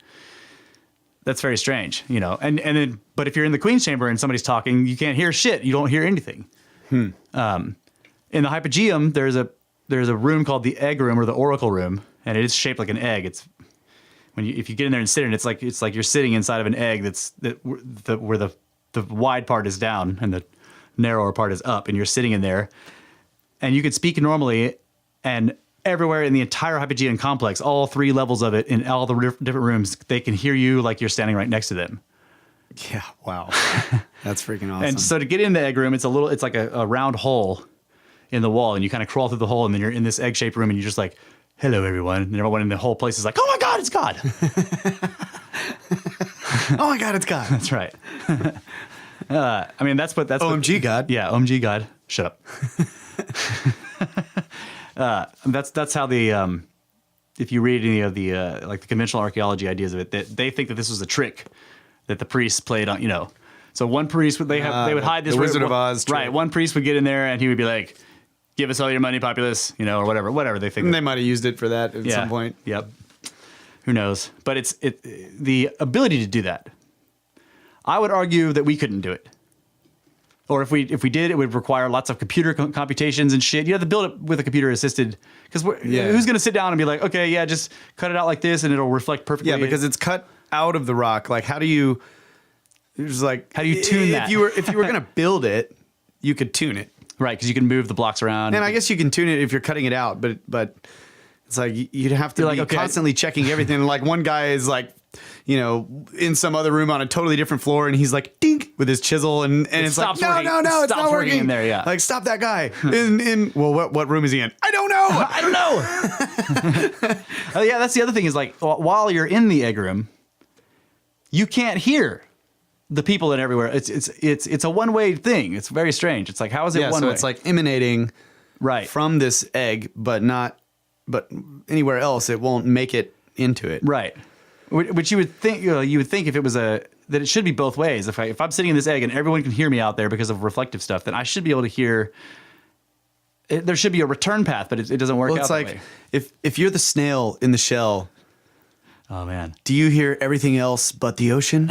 That's very strange, and then, but if you're in the Queen's Chamber and somebody's talking, you can't hear shit. You don't hear anything. In the Hypogeum, there's a room called the egg room or the oracle room, and it is shaped like an egg. It's if you get in there and sit in, it's like you're sitting inside of an egg where the wide part is down and the narrower part is up, and you're sitting in there, and you can speak normally, and everywhere in the entire Hypogean complex, all three levels of it, in all the different rooms, they can hear you like you're standing right next to them. Yeah, wow. That's freaking awesome. And so to get in the egg room, it's like a round hole in the wall, and you kind of crawl through the hole, and then you're in this egg-shaped room, and you're just like, hello, everyone. And everyone in the whole place is like, oh my God, it's God. Oh my God, it's God. That's right. That's OMG God. Yeah, OMG God. Shut up. That's how if you read any of the the conventional archaeology ideas of it, that they think that this was a trick that the priests played on. So one priest they would hide this. The Wizard of Oz trick. Right. One priest would get in there and he would be like, "Give us all your money, populace," or whatever they think. They might have used it for that at some point. Yep. Who knows? But it's the ability to do that. I would argue that we couldn't do it. Or if we did, it would require lots of computer computations and shit. You have to build it with a computer assisted, because who's going to sit down and be like, okay, yeah, just cut it out like this and it'll reflect perfectly. Yeah, because it's cut out of the rock. Like, how do you tune that? If you were going to build it, you could tune it. Right, because you can move the blocks around. And I guess you can tune it if you're cutting it out, but it's like you'd have to be constantly checking everything. Like one guy is like, in some other room on a totally different floor, and he's like, dink, with his chisel, and it's like, no, it's not working in there. Yeah, like stop that guy. What room is he in? I don't know. Oh yeah, that's the other thing is like while you're in the egg room, you can't hear the people and everywhere. It's a one-way thing. It's very strange. It's like, how is it one way? So it's like emanating from this egg, but anywhere else it won't make it into it. Right. Which you would think if it was that it should be both ways. If I'm sitting in this egg and everyone can hear me out there because of reflective stuff, then I should be able to hear. There should be a return path, but it doesn't work out that way. If you're the snail in the shell. Oh man. Do you hear everything else but the ocean?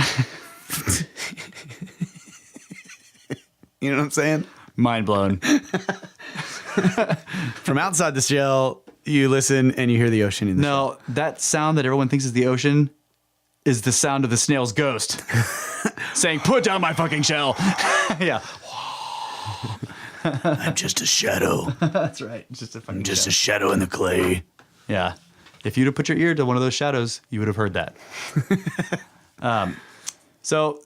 You know what I'm saying? Mind blown. From outside the shell, you listen and you hear the ocean in the shell. No, that sound that everyone thinks is the ocean is the sound of the snail's ghost saying, "Put down my fucking shell." Yeah. I'm just a shadow. That's right. I'm just a shadow in the clay. Yeah. If you'd have put your ear to one of those shadows, you would have heard that. So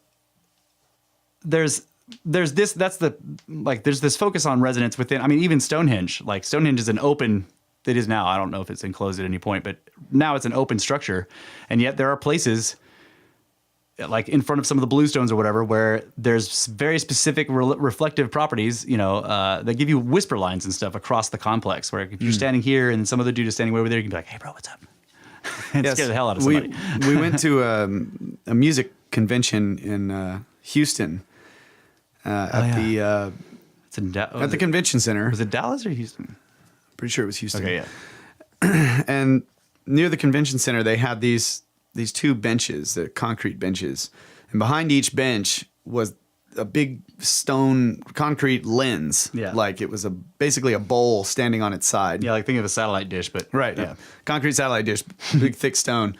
there's this, there's this focus on resonance within, even Stonehenge, like Stonehenge is an open, it is now, I don't know if it's enclosed at any point, but now it's an open structure. And yet there are places like in front of some of the bluestones or whatever, where there's very specific reflective properties, you know, that give you whisper lines and stuff across the complex. Where if you're standing here and some other dude is standing way over there, you can be like, "Hey, bro, what's up?" And scare the hell out of somebody. We went to a music convention in Houston at the at the convention center. Was it Dallas or Houston? Pretty sure it was Houston. Okay, yeah. And near the convention center, they had these two benches, the concrete benches, and behind each bench was a big stone concrete lens. Yeah. Like it was basically a bowl standing on its side. Yeah, like think of a satellite dish, but Right. Yeah. Concrete satellite dish, big thick stone.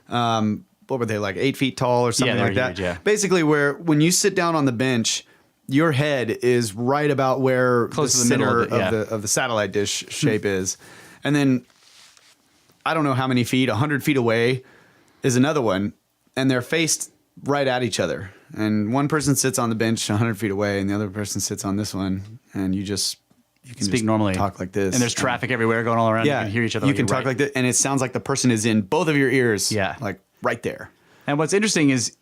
What were they, like 8 feet tall or something they're like that? huge, yeah. Basically, when you sit down on the bench, your head is right about where Close the to the middle center of it, yeah. of the satellite dish shape is, and then I don't know how many feet, 100 feet away, is another one, and they're faced right at each other. And one person sits on the bench 100 feet away, and the other person sits on this one, and you can Speak just normally, talk like this, and there's traffic everywhere going all around. Yeah, You can hear each other. You can talk like that, and it sounds like the person is in both of your ears. Yeah. like right there. And what's interesting is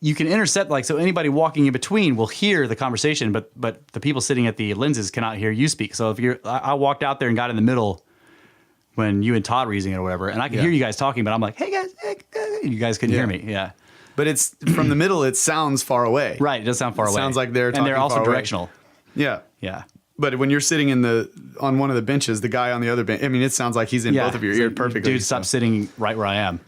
you can intercept, like, so anybody walking in between will hear the conversation, but the people sitting at the lenses cannot hear you speak. So if I walked out there and got in the middle when you and Todd were using it or whatever, and I could hear you guys talking, but I'm like, hey guys, you guys couldn't hear me. Yeah. But it's from the middle. It sounds far away. Right. It does sound far away. Sounds like they're and they're talking also far away. directional. Yeah. Yeah. But when you're sitting on one of the benches, the guy on the other bench, I mean, it sounds like he's in both of your ears perfectly. Dude, stop sitting right where I am.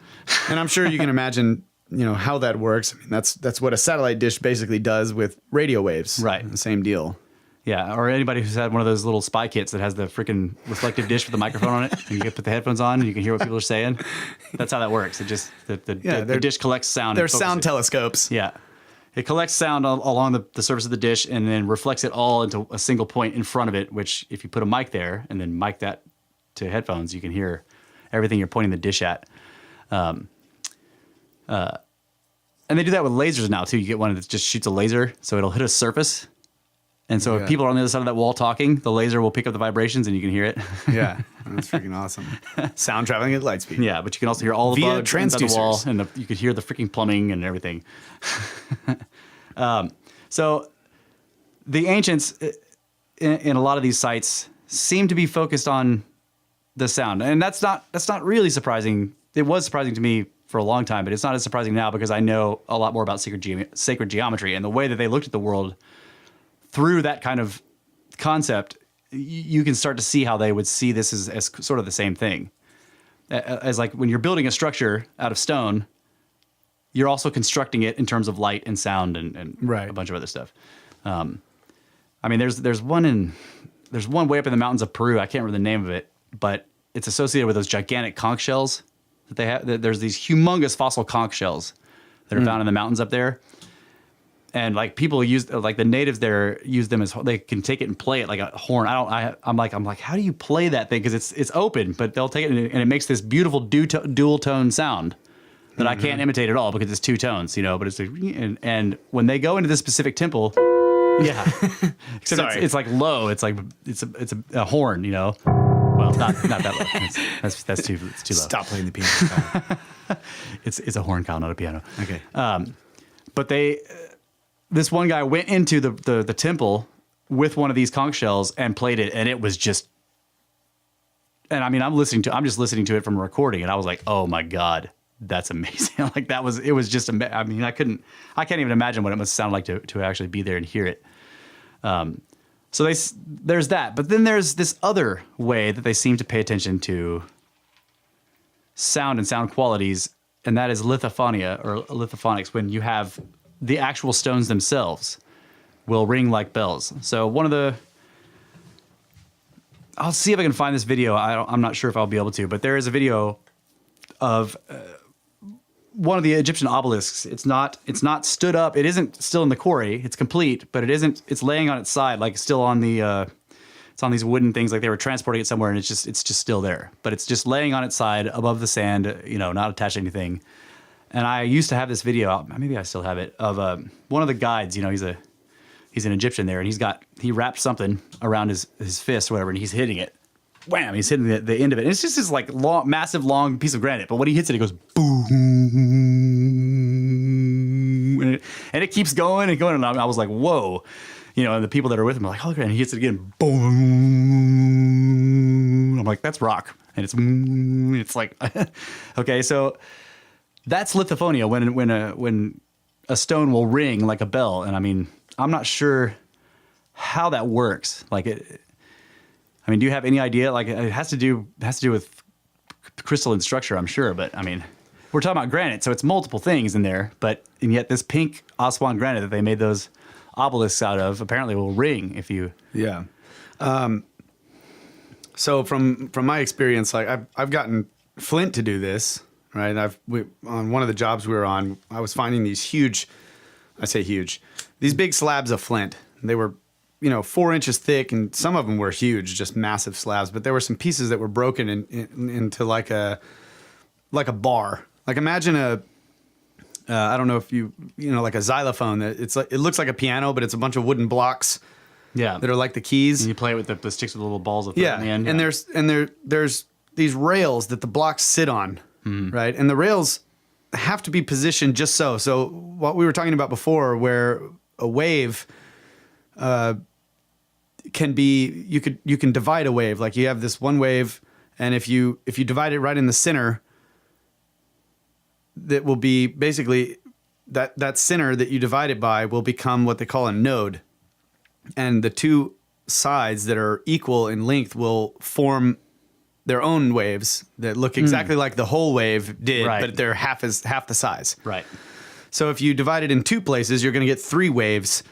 And I'm sure you can imagine, how that works. I mean, that's what a satellite dish basically does with radio waves. Right. The same deal. Yeah, or anybody who's had one of those little spy kits that has the freaking reflective dish with the microphone on it, and you can put the headphones on and you can hear what people are saying. That's how that works. It just the dish collects sound. They're and focuses sound it. telescopes. Yeah, it collects sound along the surface of the dish and then reflects it all into a single point in front of it. Which, if you put a mic there and then mic that to headphones, you can hear everything you're pointing the dish at. And they do that with lasers now too. You get one that just shoots a laser, so it'll hit a surface. And so if people are on the other side of that wall talking, the laser will pick up the vibrations and you can hear it. Yeah, that's freaking awesome. Sound traveling at light speed. Yeah, but you can also hear all the Via bugs inside the wall, transducers. and you could hear the freaking plumbing and everything. So the ancients, in a lot of these sites, seem to be focused on the sound, and that's not really surprising. It was surprising to me for a long time, but it's not as surprising now because I know a lot more about sacred geometry and the way that they looked at the world. Through that kind of concept, you can start to see how they would see this as sort of the same thing. As like when you're building a structure out of stone, you're also constructing it in terms of light and sound and Right. a bunch of other stuff. I mean, there's one way up in the mountains of Peru. I can't remember the name of it, but it's associated with those gigantic conch shells that they have. There's these humongous fossil conch shells that are found in the mountains up there. And like people like the natives there use them as, they can take it and play it like a horn. I'm like, how do you play that thing? Because it's open, but they'll take it and it makes this beautiful dual tone sound that I can't imitate at all because it's two tones, But it's and when they go into this specific temple, yeah, except it's like low. It's like it's a horn, Well, not that low. That's too low. Stop playing the piano. It's a horn, Kyle, not a piano. Okay. But this one guy went into the temple with one of these conch shells and played it, and it was just. And I mean, I'm just listening to it from a recording, and I was like, "Oh my god, that's amazing!" Like it was just. I mean, I can't even imagine what it must sound like to actually be there and hear it. So there's that, but then there's this other way that they seem to pay attention to sound and sound qualities, and that is lithophonia or lithophonics, when you have the actual stones themselves will ring like bells. So I'll see if I can find this video. I'm not sure if I'll be able to, but there is a video of one of the Egyptian obelisks. It's not stood up. It isn't still in the quarry. It's complete, but it's laying on its side, like still on the, it's on these wooden things, like they were transporting it somewhere, and it's just still there. But it's just laying on its side above the sand, not attached to anything. And I used to have this video, maybe I still have it, of one of the guides. He's an Egyptian there, and he wrapped something around his fist or whatever, and he's hitting it. Wham! He's hitting the end of it. And it's just this like massive long piece of granite. But when he hits it, it goes boom. and it keeps going and going. And I was like, whoa, and the people that are with him are like, oh, look, and he hits it again. Boom. I'm like, that's rock. And it's like, okay, so that's lithophonia when a stone will ring like a bell. And I mean, I'm not sure how that works. Like do you have any idea? Like it has to do with crystalline structure, I'm sure. But I mean, we're talking about granite, so it's multiple things in there. And yet this pink Aswan granite that they made those obelisks out of apparently will ring if you. Yeah. So from my experience, like I've gotten Flint to do this, right? On one of the jobs we were on, I was finding these huge, these big slabs of flint. They were, 4 inches thick, and some of them were huge, just massive slabs. But there were some pieces that were broken into like a bar. Like imagine I don't know if like a xylophone. It looks like a piano, but it's a bunch of wooden blocks. Yeah, that are like the keys. And you play with the sticks with the little balls of yeah. in the end. And there's these rails that the blocks sit on, right? And the rails have to be positioned just so. So what we were talking about before, where a wave can be, you can divide a wave. Like you have this one wave, and if you divide it right in the center, that will be basically that center that you divide it by will become what they call a node. And the two sides that are equal in length will form their own waves that look exactly like the whole wave did, right. but they're half the size. Right. So if you divide it in two places, you're going to get 3 waves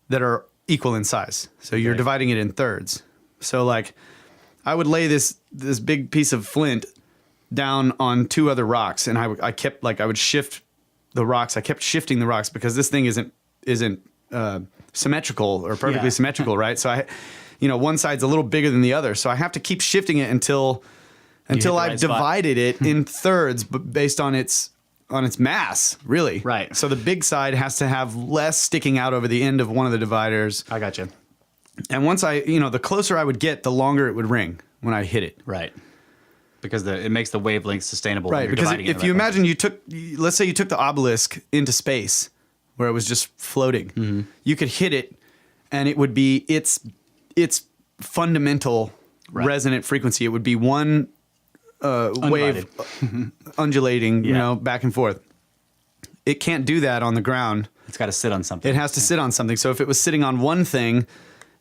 that are equal in size. So you're dividing it in thirds. So like I would lay this big piece of flint down on 2 other rocks, and I would shift the rocks. I kept shifting the rocks because this thing isn't symmetrical or perfectly symmetrical, right? So one side's a little bigger than the other, so I have to keep shifting it until I've divided it in thirds, but based on its mass, really. Right. So the big side has to have less sticking out over the end of one of the dividers. I got you. And once the closer I would get, the longer it would ring when I hit it. Right. Because it makes the wavelength sustainable. Right. Because if you imagine let's say you took the obelisk into space, where it was just floating, you could hit it, and it would be its fundamental resonant frequency. It would be one wave undulating, back and forth. It can't do that on the ground. It's got to sit on something. It has to sit on something. So if it was sitting on one thing,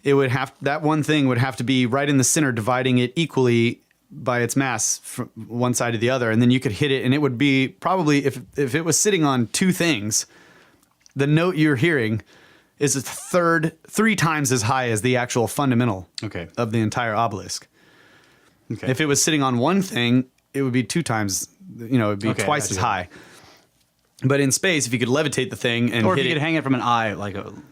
that one thing would have to be right in the center, dividing it equally by its mass from one side to the other, and then you could hit it, and it would be probably if it was sitting on 2 things. The note you're hearing is 3 times as high as the actual fundamental of the entire obelisk. Okay. If it was sitting on one thing, it would be 2 times, it'd be twice as high. But in space, if you could levitate the thing and or if you could hang it from an eye,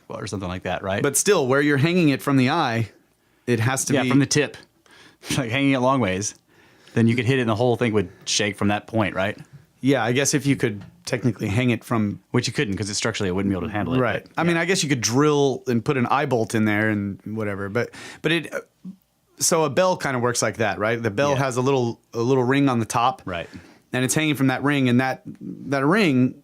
or something like that, right? But still, where you're hanging it from the eye, it has to be from the tip, like hanging it long ways. Then you could hit it, and the whole thing would shake from that point, right? Yeah, I guess if you could technically hang it from... Which you couldn't, because structurally it wouldn't be able to handle it. Right. I mean, I guess you could drill and put an eye bolt in there and whatever. But it... So a bell kind of works like that, right? The bell has a little ring on the top. Right. And it's hanging from that ring, and that ring...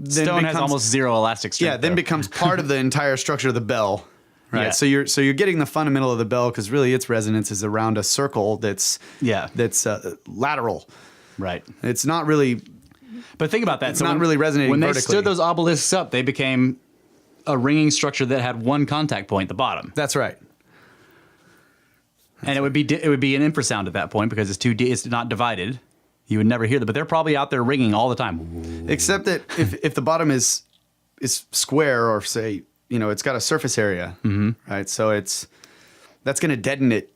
Stone has almost zero elastic strength. Yeah, then becomes part of the entire structure of the bell. Right. Yeah. So you're getting the fundamental of the bell, because really its resonance is around a circle that's lateral. Right. It's not really... But think about that. It's not really resonating when vertically. They stood those obelisks up, they became a ringing structure that had one contact point at the bottom. That's right. And it would be an infrasound at that point, because it's not divided. You would never hear them, but they're probably out there ringing all the time. Except that if the bottom is square, or say it's got a surface area, right? So that's going to deaden it.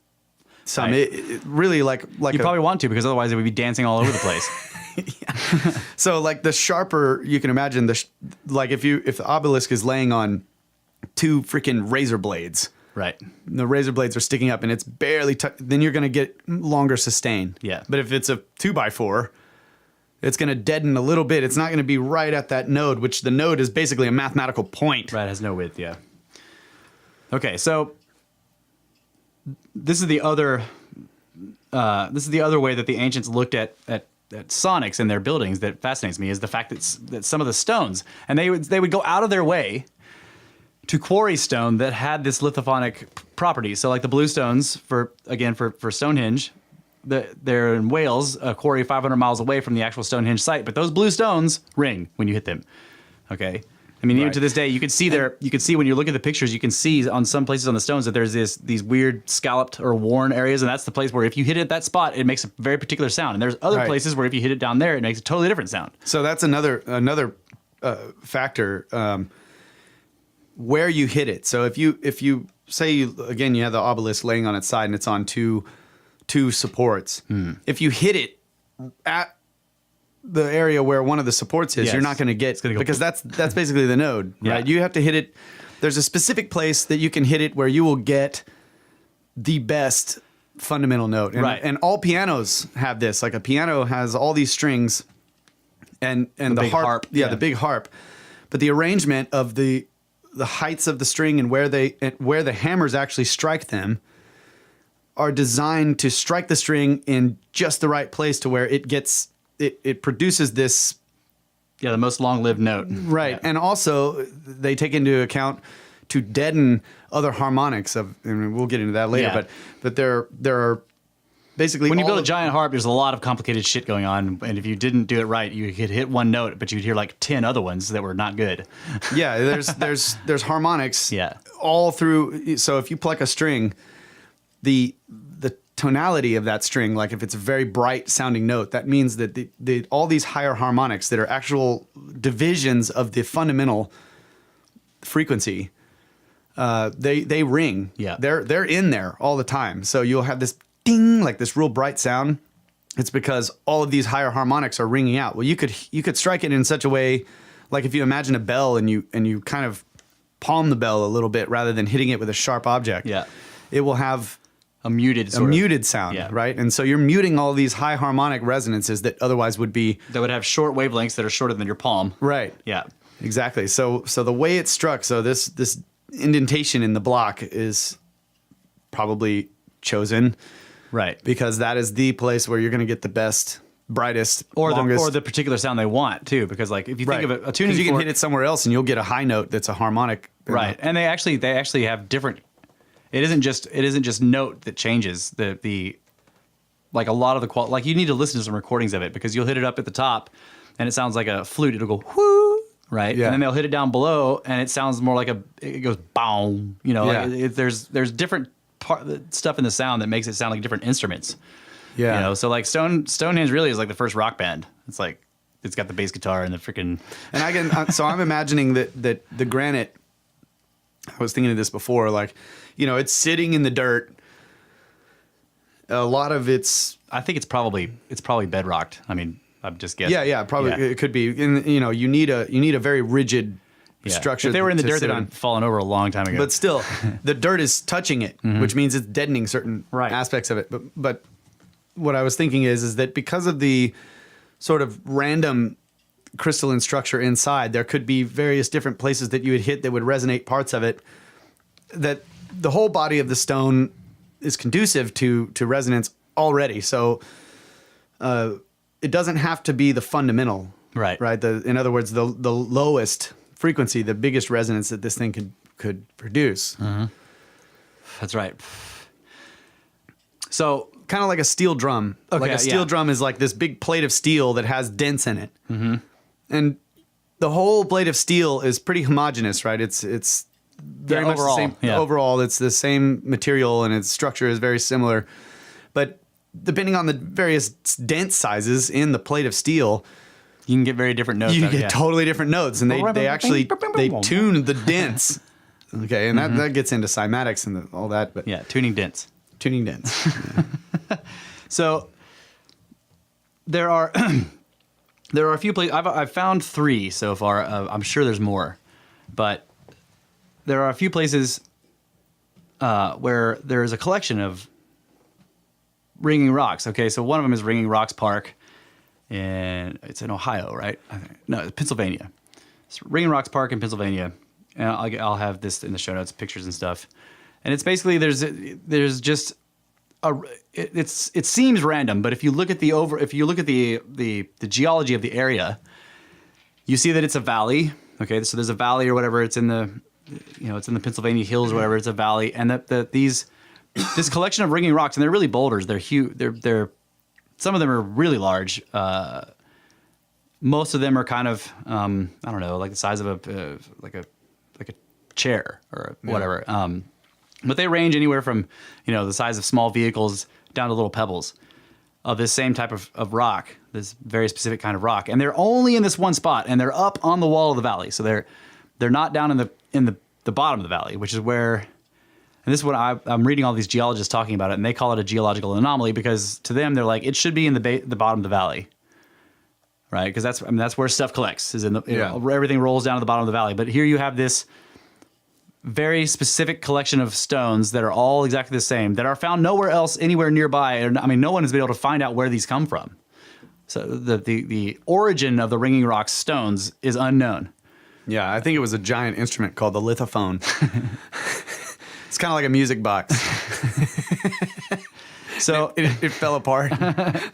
Some right. it really like you probably want to, because otherwise it would be dancing all over the place. So like the sharper you can imagine if the obelisk is laying on 2 freaking razor blades, right? The razor blades are sticking up, and it's barely then you're going to get longer sustain. Yeah. But if it's a 2x4, it's going to deaden a little bit. It's not going to be right at that node, which the node is basically a mathematical point. Right, it has no width, yeah. Okay, so this is the other way that the ancients looked at sonics in their buildings that fascinates me is the fact that some of the stones, and they would go out of their way to quarry stone that had this lithophonic property. So like the blue stones for Stonehenge, they're in Wales, a quarry 500 miles away from the actual Stonehenge site, but those blue stones ring when you hit them. Okay. I mean, even to this day, you can see when you look at the pictures, you can see on some places on the stones that there's these weird scalloped or worn areas, and that's the place where if you hit it at that spot, it makes a very particular sound. And there's other places where if you hit it down there, it makes a totally different sound. So that's another factor, where you hit it. So if you say you have the obelisk laying on its side and it's on two supports, if you hit it at the area where one of the supports is, you're not going to get, because that's basically the node, right? You have to hit it. There's a specific place that you can hit it where you will get the best fundamental note. And all pianos have this. Like a piano has all these strings and the harp. The big harp. But the arrangement of the heights of the string and where the hammers actually strike them are designed to strike the string in just the right place to where it produces this. Yeah, the most long-lived note. Right. Yeah. And also they take into account to deaden other harmonics and we'll get into that later, but there are basically when you build a giant harp, there's a lot of complicated shit going on, and if you didn't do it right, you could hit one note, but you'd hear like 10 other ones that were not good. Yeah, there's harmonics Yeah. all through. So if you pluck a string, the tonality of that string, like if it's a very bright sounding note, that means that all these higher harmonics that are actual divisions of the fundamental frequency, they ring. Yeah. They're in there all the time. So you'll have this ding, like this real bright sound. It's because all of these higher harmonics are ringing out. Well, you could strike it in such a way, like if you imagine a bell and you kind of palm the bell a little bit rather than hitting it with a sharp object. Yeah. It will have A muted sound, Yeah. right? And so you're muting all these high harmonic resonances that otherwise would be... That would have short wavelengths that are shorter than your palm. Right. Yeah. Exactly. So the way it's struck, so this indentation in the block is probably chosen... Right. Because that is the place where you're going to get the best, brightest, or longest... the particular sound they want, too. Because like if you think of a tuning fork... you can fork, hit it somewhere else and you'll get a high note that's a harmonic. Right. And they actually have different... It isn't just note that changes the like a lot of the quality. Like you need to listen to some recordings of it because you'll hit it up at the top and it sounds like a flute. It'll go whoo, right? Yeah. And then they'll hit it down below and it sounds more like it goes boom. You know, like there's different stuff in the sound that makes it sound like different instruments. Yeah. You know, so like Stonehenge really is like the first rock band. It's like it's got the bass guitar and the freaking. And so I'm imagining that the granite. I was thinking of this before, like, you know, it's sitting in the dirt. A lot of it's... I think it's probably bedrocked. I mean, I'm just guessing. Yeah, probably. Yeah. It could be. And, you know, you need a very rigid structure. If they were in the dirt, sit they would have fallen over a long time ago. But still, the dirt is touching it, which means it's deadening certain aspects of it. But what I was thinking is that because of the sort of random crystalline structure inside, there could be various different places that you would hit that would resonate parts of it, that the whole body of the stone is conducive to resonance already. So it doesn't have to be the fundamental, right? In other words, the lowest frequency, the biggest resonance that this thing could produce. Mm-hmm. That's right. So kind of like a steel drum. Okay, like a steel drum is like this big plate of steel that has dents in it. Mm-hmm. And the whole plate of steel is pretty homogeneous, right? It's very much overall, the same. Yeah. Overall, it's the same material and its structure is very similar. But depending on the various dent sizes in the plate of steel, you can get very different notes. You get totally different notes, and they actually tune the dents. Okay, and that gets into cymatics and all that. But yeah, tuning dents. Tuning dents. Yeah. So there are a few places. I've found 3 so far. I'm sure there's more, but there are a few places where there is a collection of ringing rocks. Okay, so one of them is Ringing Rocks Park, and it's in Ohio, right? No, it's Pennsylvania. It's Ringing Rocks Park in Pennsylvania, and I'll have this in the show notes, pictures and stuff. And it's basically there's just it seems random, but if you look at the geology of the area, you see that it's a valley. Okay, so there's a valley or whatever. It's in the Pennsylvania hills or whatever. It's a valley, and this collection of ringing rocks, and they're really boulders. They're huge. They're some of them are really large. Most of them are kind of I don't know, like the size of a chair or whatever. But they range anywhere from, the size of small vehicles down to little pebbles of this same type of rock, this very specific kind of rock. And they're only in this one spot, and they're up on the wall of the valley. So they're not down in the bottom of the valley, which is where, and this is what I'm reading all these geologists talking about it, and they call it a geological anomaly because to them, they're like, it should be in the bottom of the valley. Right? Because that's where stuff collects, is everything rolls down to the bottom of the valley. But here you have this very specific collection of stones that are all exactly the same, that are found nowhere else, anywhere nearby. And I mean, no one has been able to find out where these come from. So the origin of the ringing rocks stones is unknown. Yeah, I think it was a giant instrument called the lithophone. It's kind of like a music box. So it fell apart.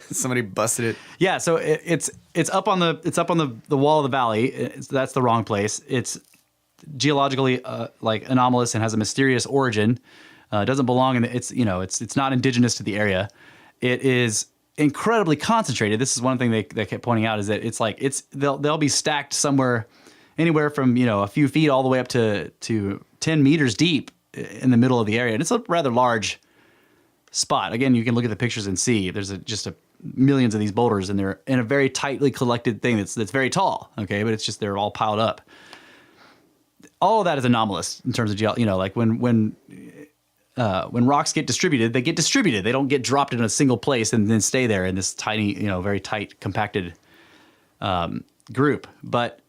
Somebody busted it. Yeah, so it's up on the wall of the valley. That's the wrong place. It's geologically anomalous and has a mysterious origin. It doesn't belong in it's not indigenous to the area. It is incredibly concentrated. This is one thing they kept pointing out, is that they'll be stacked somewhere anywhere from a few feet all the way up to 10 meters deep in the middle of the area, and it's a rather large spot. Again, you can look at the pictures and see there's just millions of these boulders, and they're in a very tightly collected thing that's very tall. Okay, but it's just they're all piled up. All of that is anomalous in terms of like when rocks get distributed, they get distributed. They don't get dropped in a single place and then stay there in this tiny, very tight, compacted group. But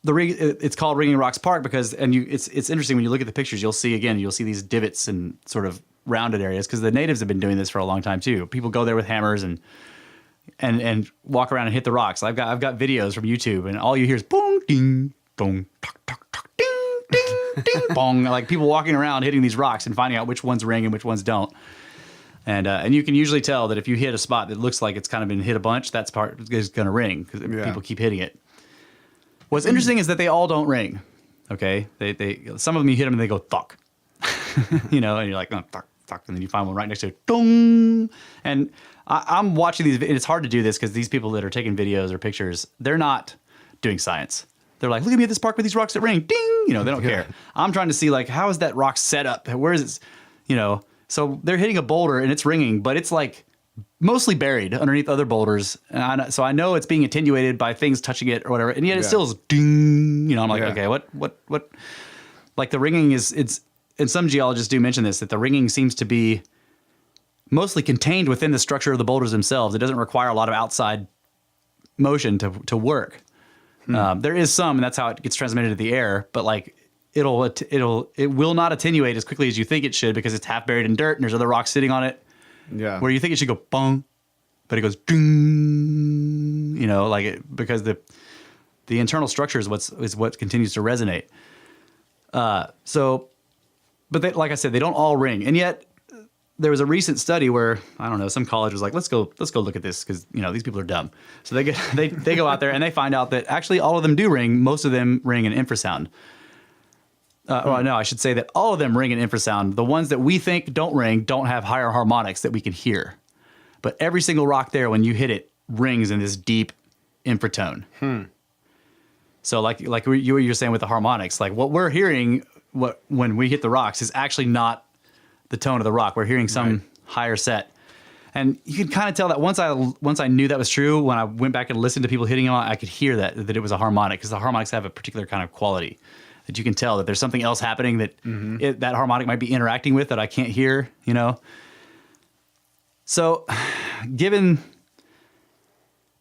it's called Ringing Rocks Park because, it's interesting when you look at the pictures, you'll see these divots and sort of rounded areas because the natives have been doing this for a long time too. People go there with hammers and walk around and hit the rocks. I've got videos from YouTube, and all you hear is boom, ding, dong, tuck, tuck, tuck, ding, ding, ding, bong. Like people walking around hitting these rocks and finding out which ones ring and which ones don't. And you can usually tell that if you hit a spot that looks like it's kind of been hit a bunch, that's part is going to ring because people keep hitting it. What's interesting is that they all don't ring. Okay, they some of them you hit them and they go thuck, and you're like, oh, thuck, thuck, and then you find one right next to it, dong. And I'm watching these, and it's hard to do this because these people that are taking videos or pictures, they're not doing science. They're like, look at me at this park with these rocks that ring, ding. They don't care. I'm trying to see like, how is that rock set up? Where is it? So they're hitting a boulder and it's ringing, but it's like mostly buried underneath other boulders. And so I know it's being attenuated by things touching it or whatever. And yet it still is ding. I'm like, okay, what? Like the ringing and some geologists do mention this, that the ringing seems to be mostly contained within the structure of the boulders themselves. It doesn't require a lot of outside motion to work. There is some, and that's how it gets transmitted to the air. But like it will not attenuate as quickly as you think it should because it's half buried in dirt and there's other rocks sitting on it. Yeah. Where you think it should go bong, but it goes ding. Because the internal structure is what continues to resonate. But like I said, they don't all ring, and yet there was a recent study where, I don't know, some college was like, let's go look at this because these people are dumb. So they go out there and they find out that actually all of them do ring. Most of them ring in infrasound. Well, no, I should say that all of them ring in infrasound. The ones that we think don't ring don't have higher harmonics that we can hear. But every single rock there, when you hit it, rings in this deep infratone. So like you were saying with the harmonics, like what we're hearing when we hit the rocks is actually not the tone of the rock. We're hearing some higher set. And you can kind of tell that once I knew that was true, when I went back and listened to people hitting them, I could hear that it was a harmonic, because the harmonics have a particular kind of quality that you can tell that there's something else happening that that harmonic might be interacting with that I can't hear, So given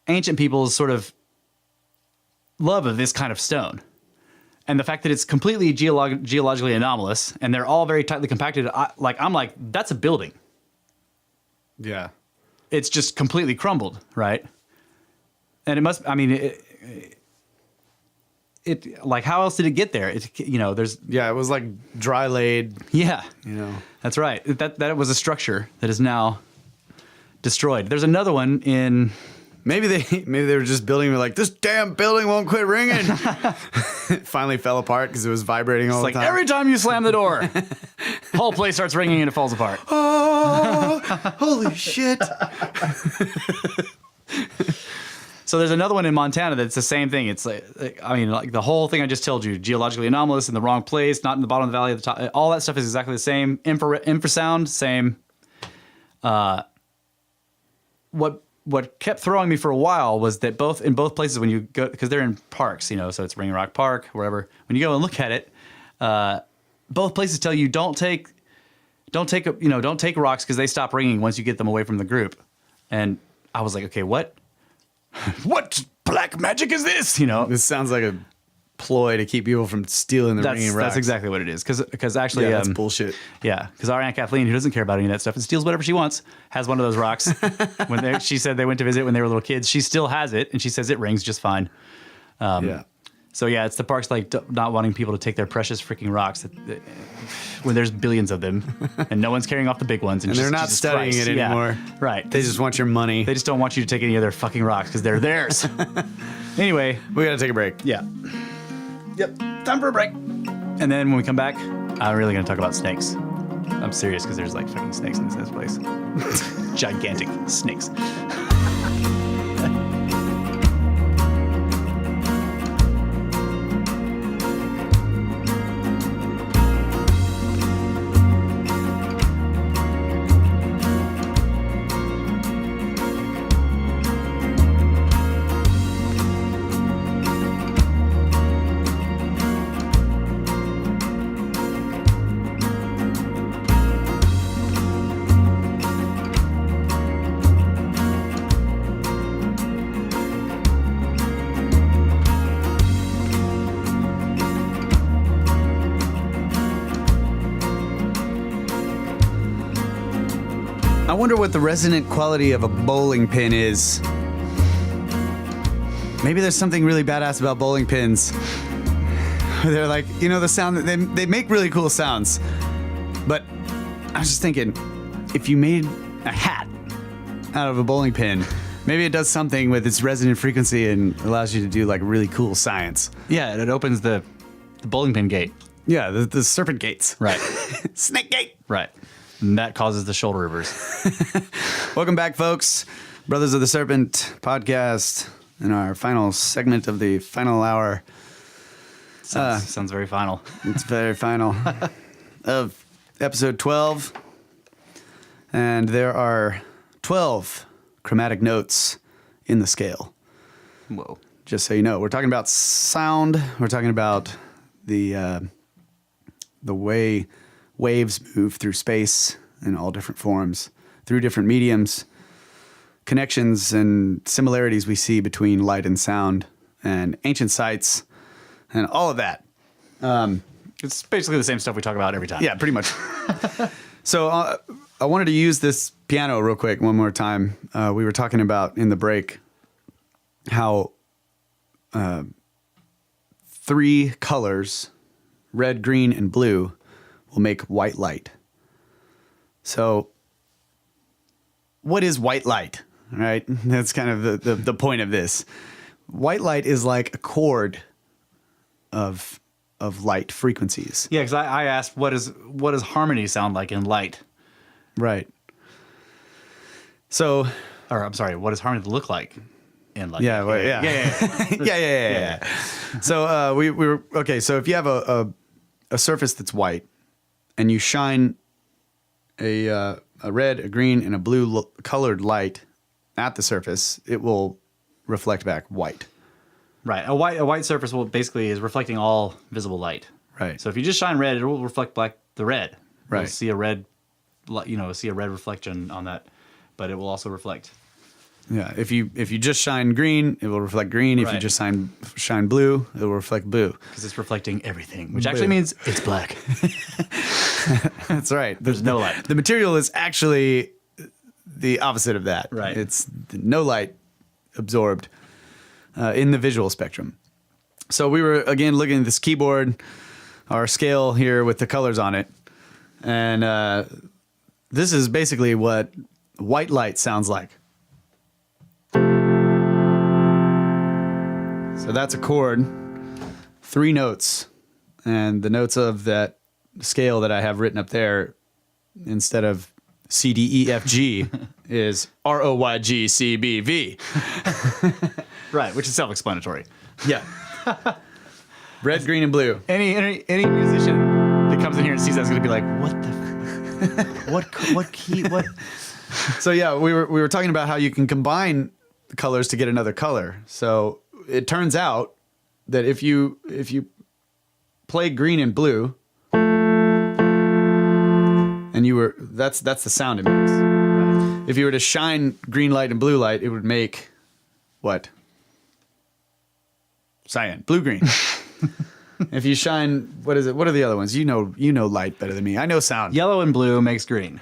ancient people's sort of love of this kind of stone, and the fact that it's completely geologically anomalous, and they're all very tightly compacted, I'm like, that's a building. Yeah. It's just completely crumbled, right? And it must, I mean, it like how else did it get there? It there's Yeah, it was like dry laid. yeah, That's right. That was a structure that is now destroyed. There's another one in. Maybe they were just building. Like, this damn building won't quit ringing. It finally fell apart because it was vibrating all the time. Every time you slam the door, the whole place starts ringing and it falls apart. Oh, holy shit! So there's another one in Montana that's the same thing. It's like the whole thing I just told you, geologically anomalous, in the wrong place, not in the bottom of the valley, at the top. All that stuff is exactly the same. Infrasound, same. What kept throwing me for a while was that in both places when you go, because they're in parks, so it's Ring Rock Park, wherever. When you go and look at it, both places tell you don't take rocks because they stop ringing once you get them away from the group. And I was like, okay, what black magic is this? This sounds like a ploy to keep people from stealing the ringing rocks. That's exactly what it is. Because actually, that's bullshit. Yeah, because our Aunt Kathleen, who doesn't care about any of that stuff and steals whatever she wants, has one of those rocks. She said they went to visit when they were little kids. She still has it, and she says it rings just fine. So yeah, it's the parks not wanting people to take their precious freaking rocks when there's billions of them, and no one's carrying off the big ones. And they're not Jesus studying Christ. it anymore. Yeah, right. They just want your money. They just don't want you to take any of their fucking rocks because they're theirs. Anyway, We gotta take a break. yeah. Yep. Time for a break. And then when we come back, I'm really going to talk about snakes. I'm serious because there's like fucking snakes in this place. Gigantic snakes. I wonder what the resonant quality of a bowling pin is. Maybe there's something really badass about bowling pins. They're like, the sound that they make really cool sounds. But I was just thinking, if you made a hat out of a bowling pin, maybe it does something with its resonant frequency and allows you to do like really cool science. Yeah, it opens the bowling pin gate. Yeah, the serpent gates. Right. Snake gate. Right. And that causes the shoulder rivers. Welcome back, folks. Brothers of the Serpent podcast in our final segment of the final hour. Sounds very final. It's very final of episode 12. And there are 12 chromatic notes in the scale. Whoa. Just so you know, we're talking about sound. We're talking about the way waves move through space in all different forms, through different mediums, connections and similarities we see between light and sound, and ancient sites, and all of that. It's basically the same stuff we talk about every time. Yeah, pretty much. So I wanted to use this piano real quick one more time. We were talking about in the break how 3 colors, red, green, and blue, will make white light. So what is white light? All right, that's kind of the point of this. White light is like a chord of light frequencies. Yeah, because I asked, what does harmony sound like in light? Right. So, Or I'm sorry, what does harmony look like in light? yeah. Yeah. So we were okay. So if you have a surface that's white, and you shine a red, a green, and a blue colored light at the surface, it will reflect back white. Right. A white surface is reflecting all visible light. Right. So if you just shine red, it will reflect the red. Right. You'll see a red, reflection on that, but it will also reflect. Yeah. If you just shine green, it will reflect green. If you Right. just shine blue, it will reflect blue. Because it's reflecting everything, which actually means it's black. That's right. There's no light. The material is actually the opposite of that. Right. It's no light absorbed in the visual spectrum. So we were, again, looking at this keyboard, our scale here with the colors on it. And this is basically what white light sounds like. So that's a chord, 3 notes. And the notes of that scale that I have written up there, instead of C, D, E, F, G, is R, O, Y, G, C, B, V. Right, which is self-explanatory. Yeah. Red, green, and blue. Any musician that comes in here and sees that's going to be like, what the, what key, what? So yeah, we were talking about how you can combine colors to get another color. So it turns out that if you play green and blue, and that's the sound it makes. Right. If you were to shine green light and blue light, it would make what? Cyan, blue green. If you shine, what is it? What are the other ones? You know light better than me. I know sound. Yellow and blue makes green.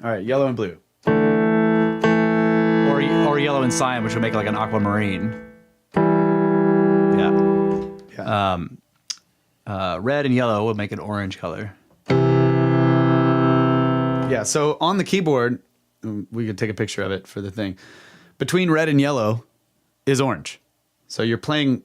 All right, yellow and blue. Or yellow and cyan, which would make like an aquamarine. Yeah. Red and yellow would make an orange color. Yeah, so on the keyboard, we could take a picture of it for the thing. Between red and yellow is orange. So you're playing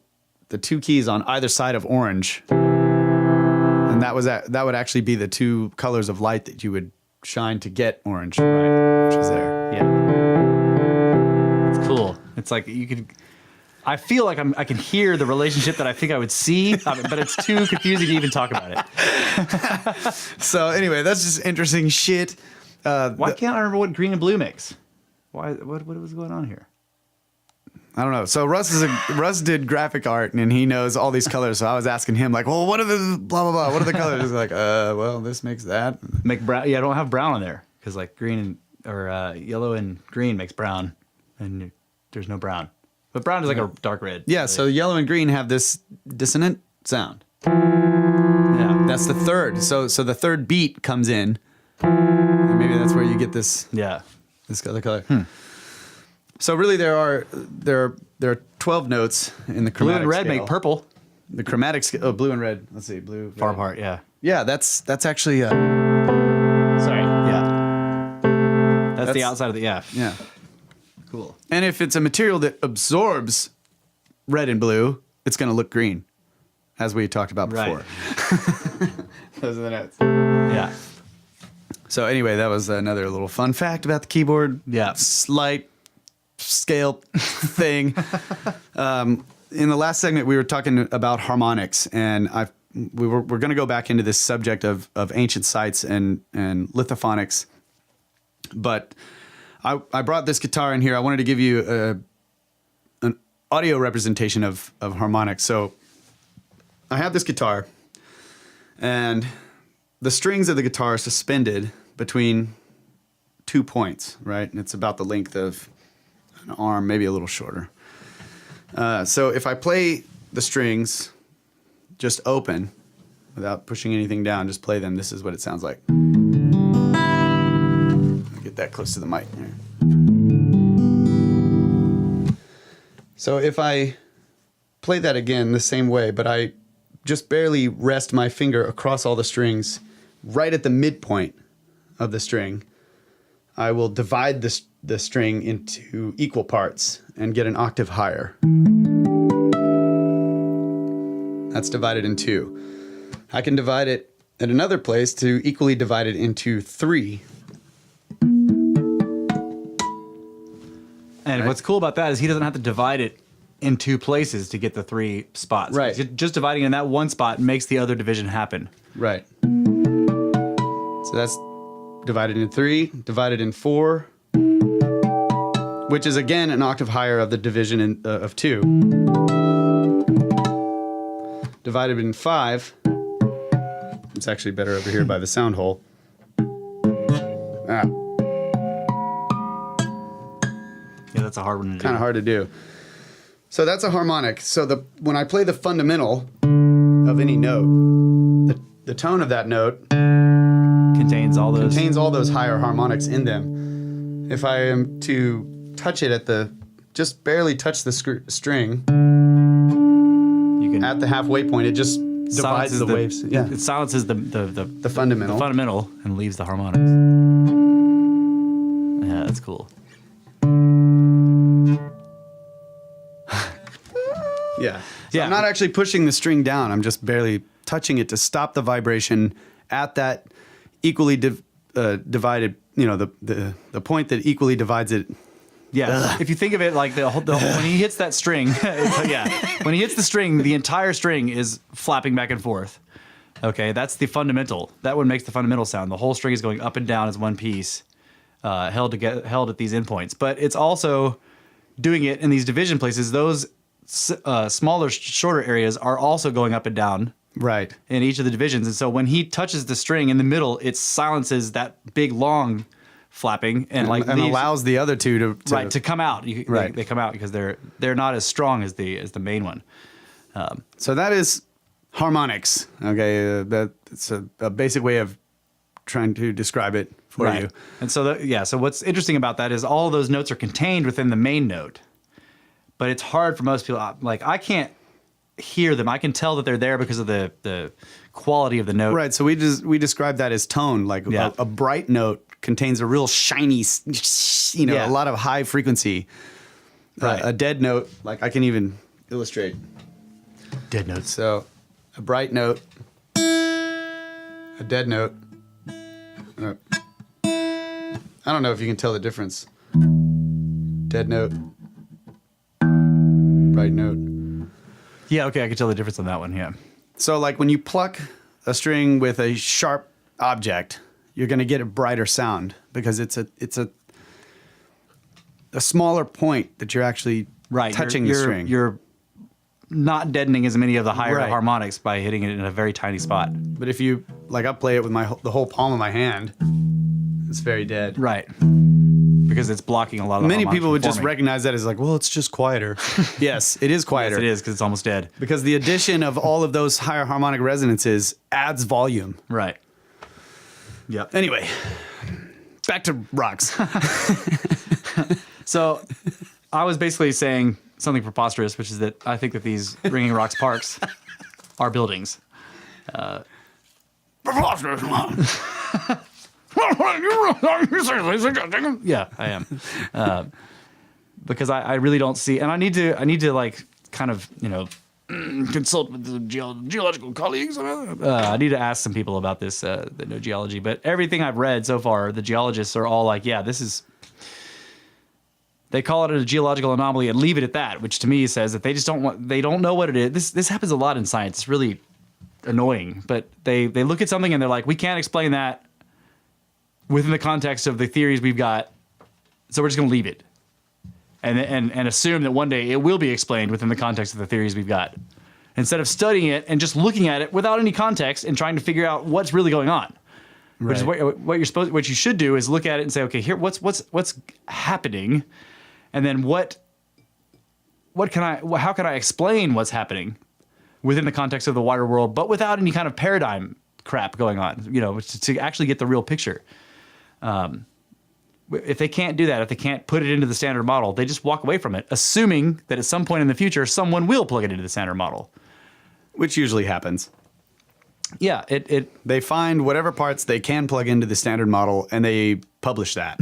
the 2 keys on either side of orange. And that would actually be the 2 colors of light that you would shine to get orange, right? Which is there. Yeah. It's cool. It's like you could... I feel like I can hear the relationship that I think I would see, but it's too confusing to even talk about it. So anyway, that's just interesting shit. Why can't I remember what green and blue makes? Why? What was going on here? I don't know. So Russ did graphic art and he knows all these colors. So I was asking him like, well, what are the blah blah blah? What are the colors? He's like, well, this makes that. Make brown. Yeah, I don't have brown on there because like green or yellow and green makes brown, and there's no brown. But brown is like a dark red. Yeah. So yellow and green have this dissonant sound. Yeah. That's the third. So the third beat comes in, and maybe that's where you get this. Yeah. This other color. So really, there are 12 notes in the chromatic Blue and red scale. make purple. The chromatic scale. Oh, blue and red. Let's see, blue. Far red. apart. Yeah. Yeah, that's actually. Sorry. Yeah. That's the outside of the yeah. Yeah. Cool. And if it's a material that absorbs red and blue, it's going to look green, as we talked about before. Right. Those are the notes. Yeah. So anyway, that was another little fun fact about the keyboard. Yeah. Slight scale thing. In the last segment, we were talking about harmonics, and we're going to go back into this subject of ancient sites and lithophonics. But I brought this guitar in here. I wanted to give you an audio representation of harmonics. So I have this guitar, and the strings of the guitar are suspended between 2 points, right? And it's about the length of an arm, maybe a little shorter. So if I play the strings just open, without pushing anything down, just play them, this is what it sounds like. I'll get that close to the mic here. So if I play that again the same way, but I just barely rest my finger across all the strings right at the midpoint of the string, I will divide the string into equal parts and get an octave higher. That's divided in 2. I can divide it at another place to equally divide it into 3. And what's cool about that is he doesn't have to divide it in 2 places to get the 3 spots. Right. Just dividing in that one spot makes the other division happen. Right. So that's divided in 3, divided in 4, which is again an octave higher of the division of 2. Divided in 5. It's actually better over here by the sound hole. Yeah, that's a hard one to do. Kind of hard to do. So that's a harmonic. So when I play the fundamental of any note, the tone of that note Contains all those higher harmonics in them. If I am to touch it just barely touch the string, you can at the halfway point, it just divides silences the waves. Yeah, It silences the fundamental. and leaves the harmonics. Yeah, that's cool. Yeah. Yeah. I'm not actually pushing the string down. I'm just barely touching it to stop the vibration at that equally divided, the point that equally divides it. Yeah. If you think of it like when he hits that string, when he hits the string, the entire string is flapping back and forth. Okay, that's the fundamental. That one makes the fundamental sound. The whole string is going up and down as one piece, held at these endpoints. But it's also doing it in these division places. Those smaller, shorter areas are also going up and down. Right. In each of the divisions. And so when he touches the string in the middle, it silences that big, long flapping and allows the other two to come out. Right. They come out because they're not as strong as the main one. So that is harmonics. Okay, that's a basic way of trying to describe it for you. And so so what's interesting about that is all of those notes are contained within the main note, but it's hard for most people. Like I can't hear them. I can tell that they're there because of the quality of the note. Right. So we describe that as tone. Like a bright note contains a real shiny, a lot of high frequency. Right. A dead note, like I can even illustrate. Dead notes. So a bright note, a dead note. I don't know if you can tell the difference. Dead note, bright note. Yeah, okay, I can tell the difference on that one, yeah. So like when you pluck a string with a sharp object, you're going to get a brighter sound because it's a smaller point that you're actually touching the string. You're not deadening as many of the higher Right. harmonics by hitting it in a very tiny spot. But if you I play it with the whole palm of my hand, it's very dead. Right. Because it's blocking a lot of the Many harmonics people from would just forming. recognize that as like, well, it's just quieter. Yes, it is quieter. Yes, it is because it's almost dead. Because the addition of all of those higher harmonic resonances adds volume. Right. Yep. Anyway, back to rocks. So I was basically saying something preposterous, which is that I think that these Ringing Rocks parks are buildings. Preposterous. Yeah, I am. Because I really don't see, and I need to like kind of, consult with the geological colleagues. I need to ask some people about this, that know geology. But everything I've read so far, the geologists are all like, yeah, this is. They call it a geological anomaly and leave it at that, which to me says that they don't know what it is. This happens a lot in science. It's really annoying. But they look at something and they're like, we can't explain that within the context of the theories we've got, so we're just going to leave it. And assume that one day it will be explained within the context of the theories we've got, instead of studying it and just looking at it without any context and trying to figure out what's really going on. Right. Which is what you should do is look at it and say, okay, here what's happening, and then how can I explain what's happening within the context of the wider world, but without any kind of paradigm crap going on, to actually get the real picture. If they can't do that, if they can't put it into the standard model, they just walk away from it, assuming that at some point in the future, someone will plug it into the standard model. Which usually happens. Yeah, They find whatever parts they can plug into the standard model, and they publish that.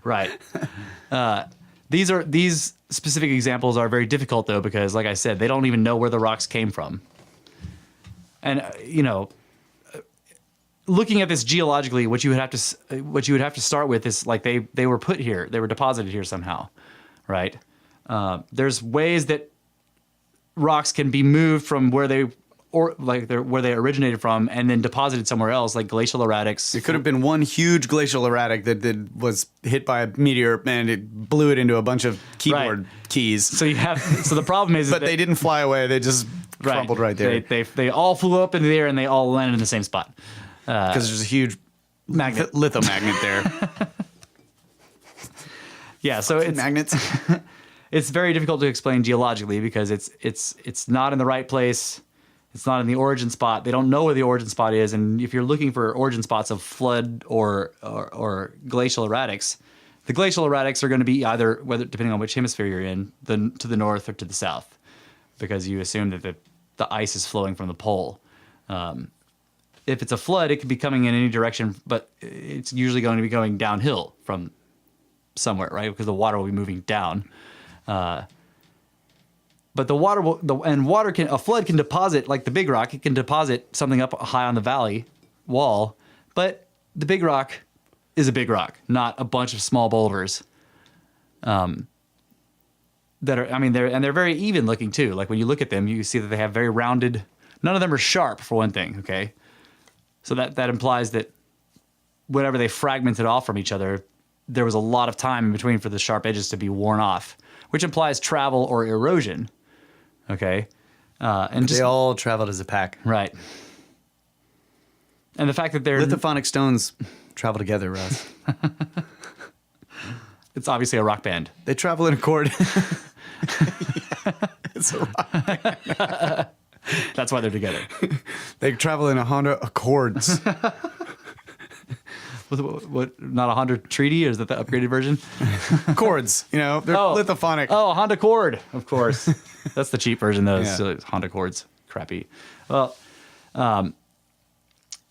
right. These specific examples are very difficult though, because like I said, they don't even know where the rocks came from. And looking at this geologically, what you would have to start with is like they were put here, they were deposited here somehow, right? There's ways that rocks can be moved from where they originated from and then deposited somewhere else, like glacial erratics. It could have been one huge glacial erratic that was hit by a meteor and it blew it into a bunch of keyboard keys. So the problem is, but they didn't fly away; they just crumbled right there. They all flew up into the air and they all landed in the same spot. Because there's a huge magnet, lithomagnet there. Yeah, so it's magnets. It's very difficult to explain geologically because it's not in the right place. It's not in the origin spot. They don't know where the origin spot is, and if you're looking for origin spots of flood or glacial erratics, the glacial erratics are going to be either, depending on which hemisphere you're in, to the north or to the south. because you assume that the ice is flowing from the pole. If it's a flood, it could be coming in any direction, but it's usually going to be going downhill from somewhere, right? Because the water will be moving down. But the water a flood can deposit, like the big rock, it can deposit something up high on the valley wall, but the big rock is a big rock, not a bunch of small boulders. They're very even looking too. Like when you look at them, you see that they have very rounded. None of them are sharp, for one thing. Okay, so that implies that whenever they fragmented off from each other, there was a lot of time in between for the sharp edges to be worn off, which implies travel or erosion. Okay, and They all traveled as a pack. right. And the fact that they're Lithophonic stones travel together, Russ. it's obviously a rock band. They travel in a chord. It's a rock. That's why they're together. They travel in a Honda Accords. What? Not a Honda Treaty? Or is that the upgraded version? Chords, they're lithophonic. Oh, a Honda Accord, of course. That's the cheap version, though. Yeah. So Honda Accords, crappy. Well,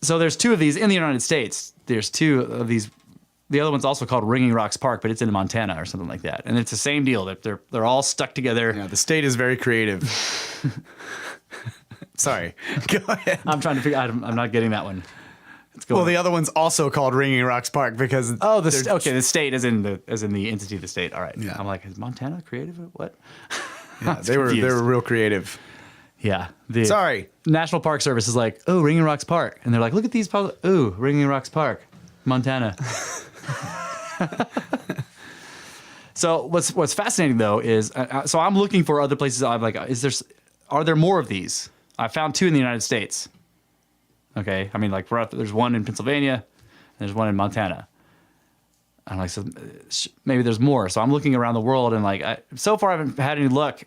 so there's two of these in the United States. There's two of these. The other one's also called Ringing Rocks Park, but it's in Montana or something like that. And it's the same deal. They're all stuck together. Yeah, the state is very creative. Sorry. Go ahead. I'm trying to figure. I'm not getting that one. Well, the other one's also called Ringing Rocks Park because the state is in the entity of the state. All right. Yeah. I'm like, is Montana creative? What? yeah, they were real creative. Yeah. Sorry. National Park Service is like, oh, Ringing Rocks Park, and they're like, look at these. Ooh, Ringing Rocks Park, Montana. So what's fascinating though is so I'm looking for other places. I'm like, are there more of these? I found two in the United States. Okay, I mean, like there's one in Pennsylvania, and there's one in Montana. I'm like, so maybe there's more. So I'm looking around the world, and like, so far I haven't had any luck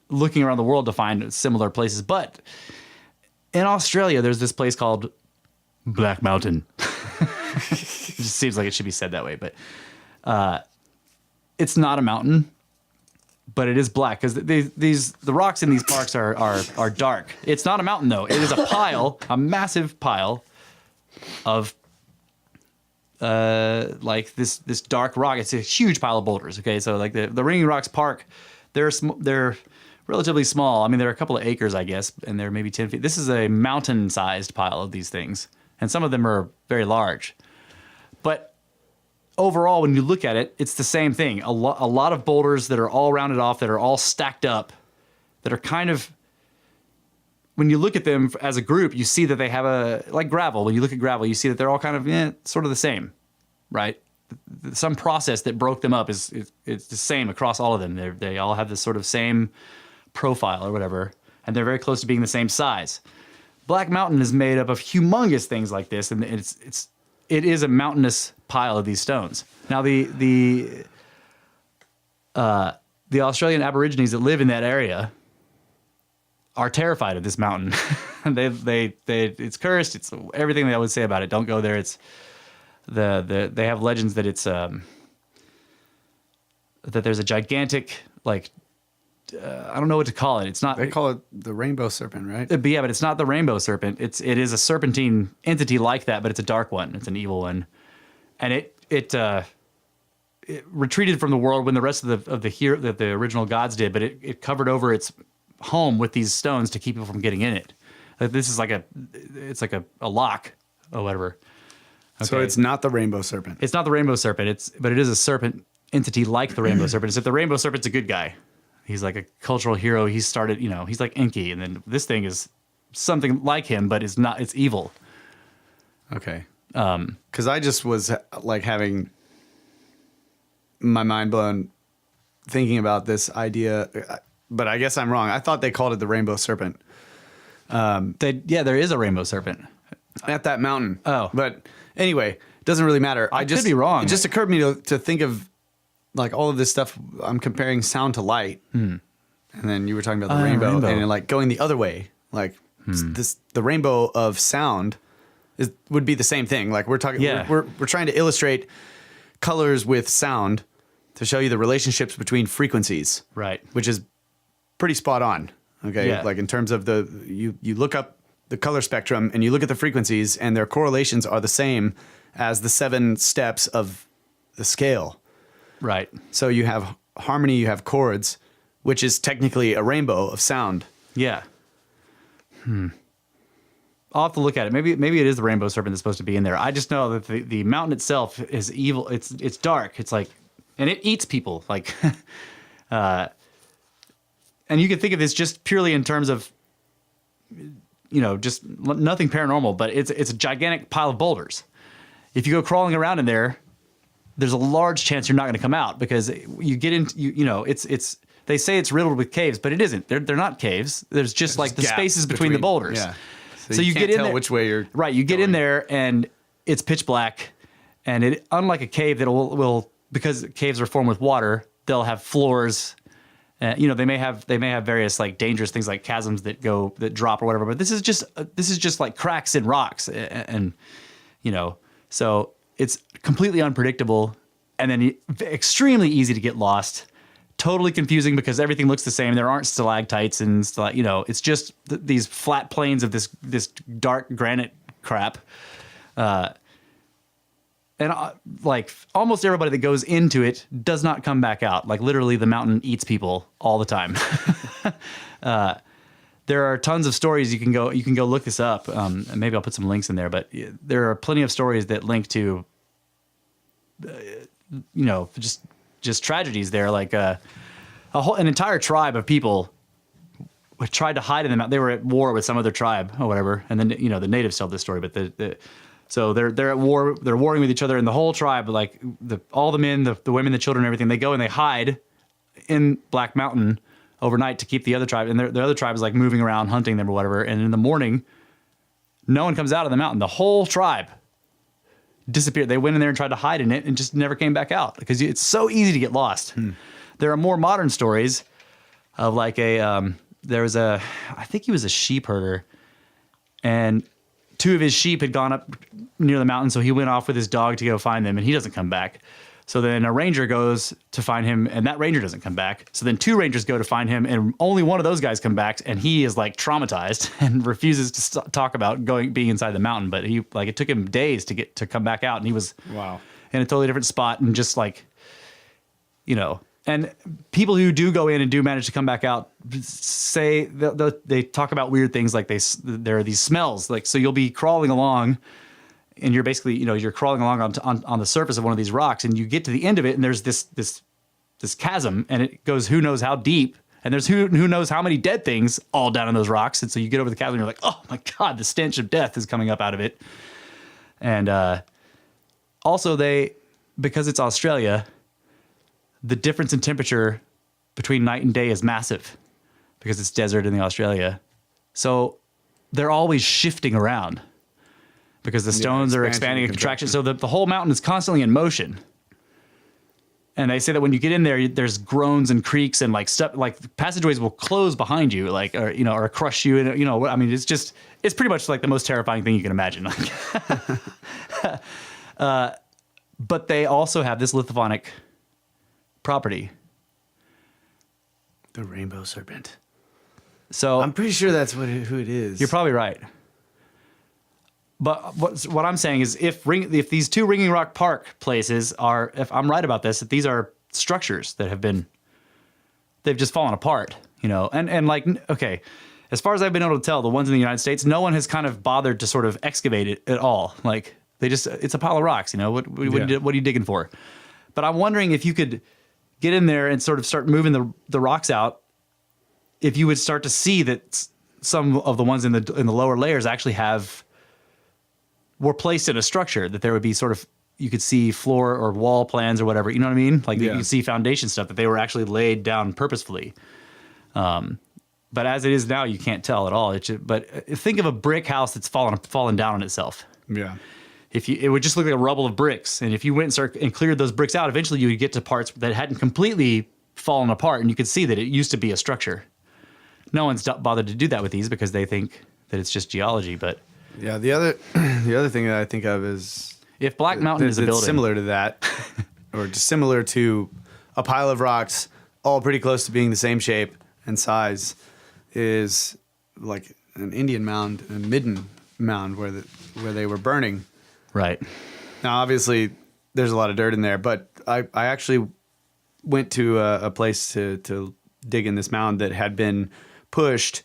looking around the world to find similar places. But in Australia, there's this place called Black Mountain. It just seems like it should be said that way, but it's not a mountain. But it is black because the rocks in these parks are dark. It's not a mountain though. It is a pile, a massive pile of like this dark rock. It's a huge pile of boulders. Okay, so like the Ringing Rocks Park, they're relatively small. I mean, they're a couple of acres, I guess, and they're maybe 10 feet. This is a mountain-sized pile of these things, and some of them are very large. But overall, when you look at it, it's the same thing. A lot of boulders that are all rounded off, that are all stacked up, that are kind of, when you look at them as a group, you see that they have like gravel. When you look at gravel, you see that they're all kind of sort of the same, right? Some process that broke them up it's the same across all of them. They all have this sort of same profile or whatever, and they're very close to being the same size. Black Mountain is made up of humongous things like this, and it is a mountainous pile of these stones. Now the Australian Aborigines that live in that area are terrified of this mountain. It's cursed. It's everything they always say about it. Don't go there. It's they have legends that it's that there's a gigantic like I don't know what to call it. It's not. They call it the rainbow serpent, right? But yeah, but it's not the rainbow serpent. It is a serpentine entity like that, but it's a dark one. It's an evil one, and it retreated from the world when the rest of the original gods did. But it covered over its home with these stones to keep people from getting in it. This is like a lock or whatever. Okay. So it's not the rainbow serpent. It's not the rainbow serpent. But it is a serpent entity like the rainbow serpent. Except the rainbow serpent's a good guy. He's like a cultural hero. He started, he's like Enki, and then this thing is something like him, but it's not. It's evil. Okay. Because I just was like having my mind blown thinking about this idea, but I guess I'm wrong. I thought they called it the rainbow serpent. There is a rainbow serpent at that mountain. Oh, but anyway, it doesn't really matter. I could be wrong. It just occurred to me to think of like all of this stuff. I'm comparing sound to light, and then you were talking about the rainbow, and like going the other way, like the rainbow of sound would be the same thing. Like we're talking, we're trying to illustrate colors with sound to show you the relationships between frequencies, right? Which is pretty spot on. Okay, Yeah. like in terms of you look up the color spectrum and you look at the frequencies, and their correlations are the same as the 7 steps of the scale. Right. So you have harmony, you have chords, which is technically a rainbow of sound. Yeah. I'll have to look at it. Maybe it is the rainbow serpent that's supposed to be in there. I just know that the mountain itself is evil. It's dark. It's like, and it eats people. Like, and you can think of this just purely in terms of, just nothing paranormal, but it's a gigantic pile of boulders. If you go crawling around in there, there's a large chance you're not going to come out, because you get into, it's they say it's riddled with caves, but it isn't. They're not caves. There's just like the spaces between the boulders. Yeah. So you can't get in tell there, which way you're right. You get in there and it's pitch black, and it, unlike a cave that will because caves are formed with water, they'll have floors. They may have various like dangerous things like chasms that drop or whatever. But this is just like cracks in rocks, and so it's completely unpredictable, and then extremely easy to get lost. Totally confusing because everything looks the same. There aren't stalactites and it's just these flat plains of this dark granite crap. And like almost everybody that goes into it does not come back out. Like literally the mountain eats people all the time. There are tons of stories. You can go look this up. And maybe I'll put some links in there, but there are plenty of stories that link to, just tragedies there. Like an entire tribe of people tried to hide in the mountain. They were at war with some other tribe or whatever. And then, the natives tell this story, but so they're at war, they're warring with each other, and the whole tribe, like all the men, the women, the children, everything, they go and they hide in Black Mountain overnight to keep the other tribe. And the other tribe is like moving around, hunting them or whatever. And in the morning, no one comes out of the mountain. The whole tribe disappeared. They went in there and tried to hide in it and just never came back out because it's so easy to get lost. There are more modern stories of like I think he was a sheep herder, and 2 of his sheep had gone up near the mountain, so he went off with his dog to go find them, and he doesn't come back. So then a ranger goes to find him, and that ranger doesn't come back. So then 2 rangers go to find him, and only one of those guys come back, and he is like traumatized and refuses to talk about being inside the mountain. But it took him days to come back out, and he was in a totally different spot, and just like, and people who do go in and do manage to come back out say they talk about weird things, like there are these smells, like, so you'll be crawling along, and you're basically, you're crawling along on the surface of one of these rocks, and you get to the end of it, and there's this chasm, and it goes who knows how deep, and there's who knows how many dead things all down in those rocks, and so you get over the chasm, and you're like, oh my God, the stench of death is coming up out of it. And also because it's Australia, the difference in temperature between night and day is massive because it's desert in Australia. So they're always shifting around because the stones are expanding and contraction. So the whole mountain is constantly in motion. And they say that when you get in there, there's groans and creaks and like stuff, like passageways will close behind you, like, or crush you. And, it's pretty much like the most terrifying thing you can imagine. But they also have this lithophonic property, the rainbow serpent. So I'm pretty sure that's who it is. You're probably right. But what I'm saying is, if these 2 Ringing Rock Park places are, if I'm right about this, that these are structures that they've just fallen apart, and like, okay, as far as I've been able to tell, the ones in the United States, no one has kind of bothered to sort of excavate it at all. Like it's a pile of rocks, what are you digging for? But I'm wondering if you could get in there and sort of start moving the rocks out, if you would start to see that some of the ones in the lower layers actually were placed in a structure, that there would be sort of, you could see floor or wall plans or whatever, you know what I mean? Like you could see foundation stuff, that they were actually laid down purposefully. But as it is now, you can't tell at all. But think of a brick house that's fallen down on itself. Yeah. It would just look like a rubble of bricks. And if you went and cleared those bricks out, eventually you would get to parts that hadn't completely fallen apart, and you could see that it used to be a structure. No one's bothered to do that with these because they think that it's just geology. But yeah, the other thing that I think of is, if Black Mountain is a building similar to that, or just similar to a pile of rocks, all pretty close to being the same shape and size, is like an Indian mound, a midden mound where they were burning. Right. Now, obviously, there's a lot of dirt in there, but I actually went to a place to dig in this mound that had been pushed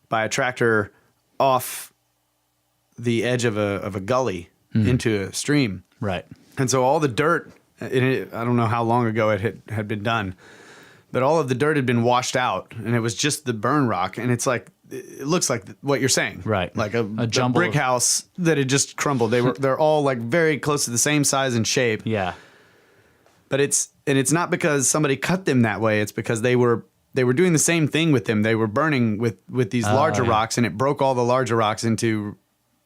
by a tractor off the edge of a gully into a stream. Right. And so all the dirt, I don't know how long ago it had been done, but all of the dirt had been washed out, and it was just the burn rock. And it's like, it looks like what you're saying, right? Like a jumble brick house that had just crumbled. They're all like very close to the same size and shape. Yeah. But it's not because somebody cut them that way. It's because they were doing the same thing with them. They were burning with these larger rocks, and it broke all the larger rocks into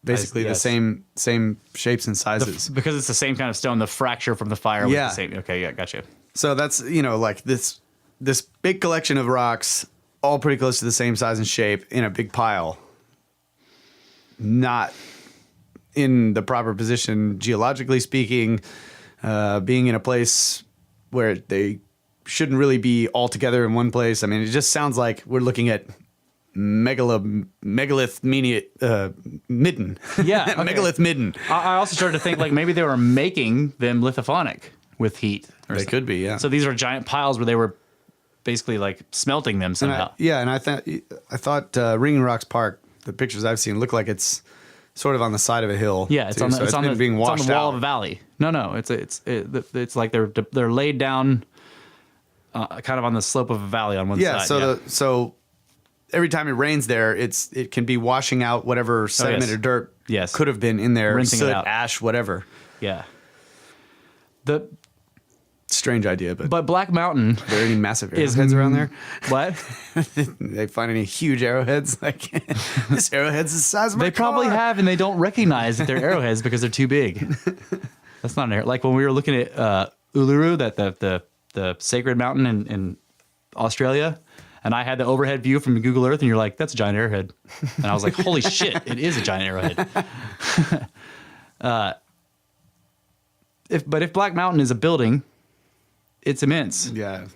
basically the same shapes and sizes. Because it's the same kind of stone, the fracture from the fire was the same. Okay, yeah, gotcha. So that's, like this big collection of rocks, all pretty close to the same size and shape in a big pile. Not in the proper position, geologically speaking, being in a place where they shouldn't really be all together in one place. I mean, it just sounds like we're looking at megalith midden. Yeah. Okay. Megalith midden. I also started to think like maybe they were making them lithophonic with heat. They could be, yeah. So these are giant piles where they were basically like smelting them somehow. And I thought Ringing Rocks Park, the pictures I've seen look like it's sort of on the side of a hill. Yeah, it's on the wall of a valley. No, it's like they're laid down kind of on the slope of a valley on one side. Yeah, so every time it rains there, it can be washing out whatever sediment or dirt could have been in there, rinsing soot, it out. ash, whatever. Yeah. Strange idea, but Black Mountain. Are there any massive arrowheads around there? What? They find any huge arrowheads? Like this arrowhead's the size of my They probably car. have, and they don't recognize that they're arrowheads because they're too big. That's not an arrow. Like when we were looking at Uluru, that the sacred mountain in Australia, and I had the overhead view from Google Earth, and you're like, "That's a giant arrowhead," and I was like, "Holy shit, it is a giant arrowhead." If Black Mountain is a building, it's immense. Yeah,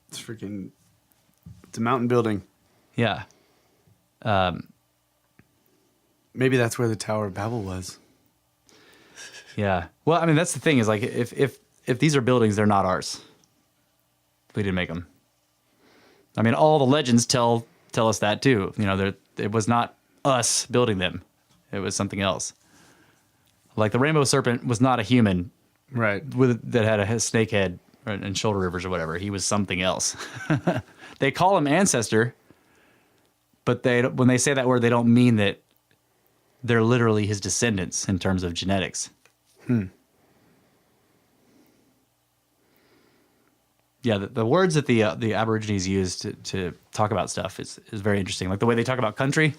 it's a mountain building. Yeah. Maybe that's where the Tower of Babel was. Yeah. Well, I mean, that's the thing is like if these are buildings, they're not ours. We didn't make them. I mean, all the legends tell us that too. It was not us building them. It was something else. Like the rainbow serpent was not a human, right? That had a snake head and shoulder rivers or whatever. He was something else. They call him ancestor, but when they say that word, they don't mean that they're literally his descendants in terms of genetics. Yeah, the words that the Aborigines use to talk about stuff is very interesting. Like the way they talk about country.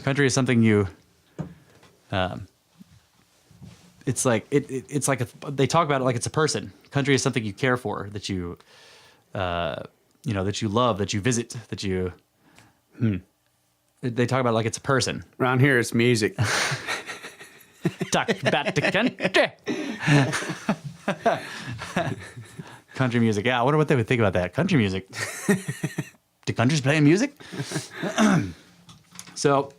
Country is something you. It's like they talk about it like it's a person. Country is something you care for, that you, that you love, that you visit, that you. They talk about it like it's a person. Around here, it's music. Talk about the country. Country music. Yeah, I wonder what they would think about that. Country music. Do countries playing music? So,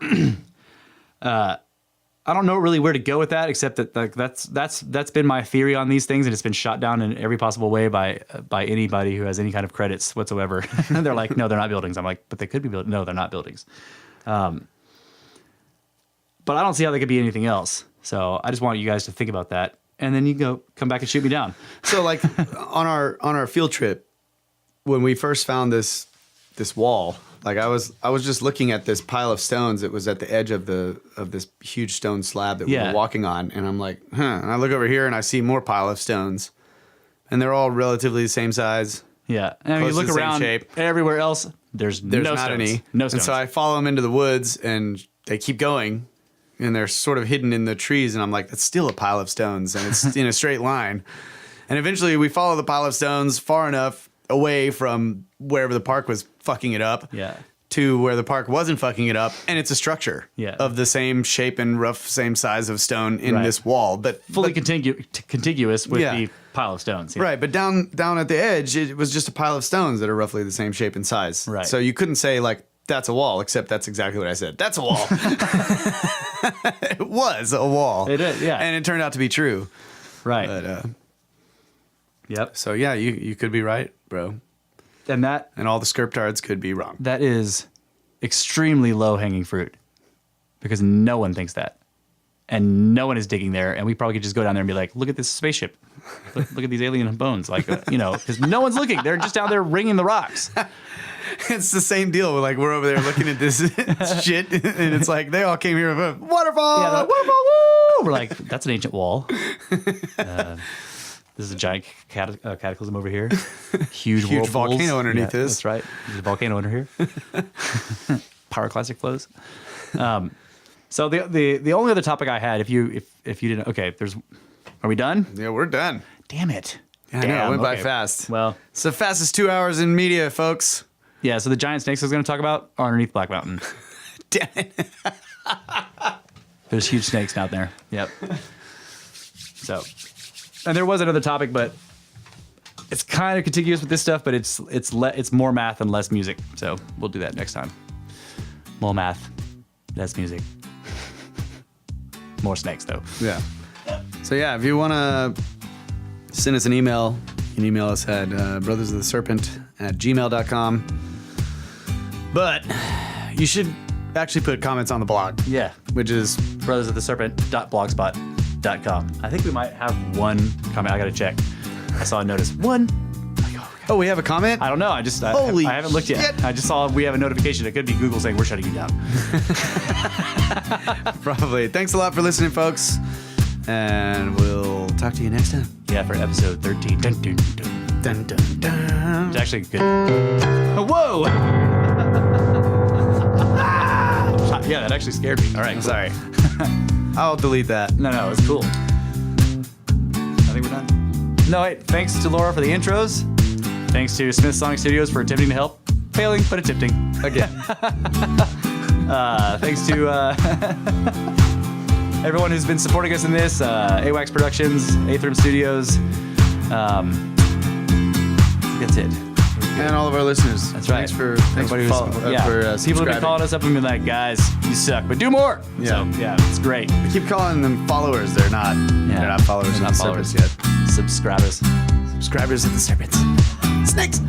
I don't know really where to go with that, except that like that's been my theory on these things, and it's been shot down in every possible way by anybody who has any kind of credits whatsoever. They're like, no, they're not buildings. I'm like, but they could be buildings. No, they're not buildings. But I don't see how they could be anything else. So I just want you guys to think about that, and then you can come back and shoot me down. So like on our field trip, when we first found this wall, like I was just looking at this pile of stones. It was at the edge of this huge stone slab that we were walking on, and I'm like, And I look over here and I see more pile of stones, and they're all relatively the same size. Yeah, and you look around everywhere else. There's no not stones. any. No stones. And so I follow them into the woods, and they keep going, and they're sort of hidden in the trees. And I'm like, that's still a pile of stones, and it's in a straight line. And eventually, we follow the pile of stones far enough away from wherever the park was fucking it up, to where the park wasn't fucking it up, and it's a structure of the same shape and rough same size of stone in this wall, but fully contiguous with the pile of stones. Yeah. Right, but down at the edge, it was just a pile of stones that are roughly the same shape and size. Right. So you couldn't say like that's a wall, except that's exactly what I said. That's a wall. It was a wall. It did, yeah. And it turned out to be true. Right. But, Yep. so yeah, you could be right, bro. And all the scriptards could be wrong. that is extremely low hanging fruit because no one thinks that. And no one is digging there. And we probably could just go down there and be like, look at this spaceship. Look at these alien bones. Like, because no one's looking. They're just down there ringing the rocks. It's the same deal. Like we're over there looking at this shit, and it's like they all came here with a waterfall. Yeah, waterfall, woo! We're like, that's an ancient wall. This is a giant cataclysm over here. Huge whirlpools. volcano underneath this. That's right. There's a volcano under here. Pyroclastic flows. So the only other topic I had, if you didn't, okay, are we done? Yeah, we're done. Damn it. Yeah, I know, it went by fast. Well, it's the fastest 2 hours in media, folks. yeah. So the giant snakes I was going to talk about are underneath Black Mountain. Damn it. There's huge snakes down there. Yep. So, and there was another topic, but it's kind of contiguous with this stuff, but it's more math and less music. So we'll do that next time. More math, less music. More snakes, though. Yeah. So yeah, if you want to send us an email, you can email us at brothersoftheserpent@gmail.com. But you should actually put comments on the blog. Yeah. Which is brothersoftheserpent.blogspot.com. I think we might have one comment. I got to check. I saw a notice. One. Oh, we have a comment? I don't know. I haven't looked yet. shit. I just saw we have a notification. It could be Google saying we're shutting you down. Probably. Thanks a lot for listening, folks. And we'll talk to you next time. Yeah, for episode 13. Dun, dun, dun. Dun, dun, dun. It's actually good. Oh, whoa! Yeah, that actually scared me. All right, I'm cool. sorry. I'll delete that. No, it was cool. I think we're done. No, wait. Thanks to Laura for the intros. Thanks to Smith Sonic Studios for attempting to help. Failing, but attempting. Again. Thanks to everyone who's been supporting us in this. AWACS Productions, Aethrum Studios. That's it. And all of our listeners. That's right. Thanks for Everybody who's- follow, yeah. for People have been subscribing. calling us up and been like, guys, you suck, but do more. Yeah. So, yeah, it's great. We keep calling them followers. They're not. They're not followers They're of not the followers Serpents yet. Subscribers. Subscribers of the Serpents. Snakes.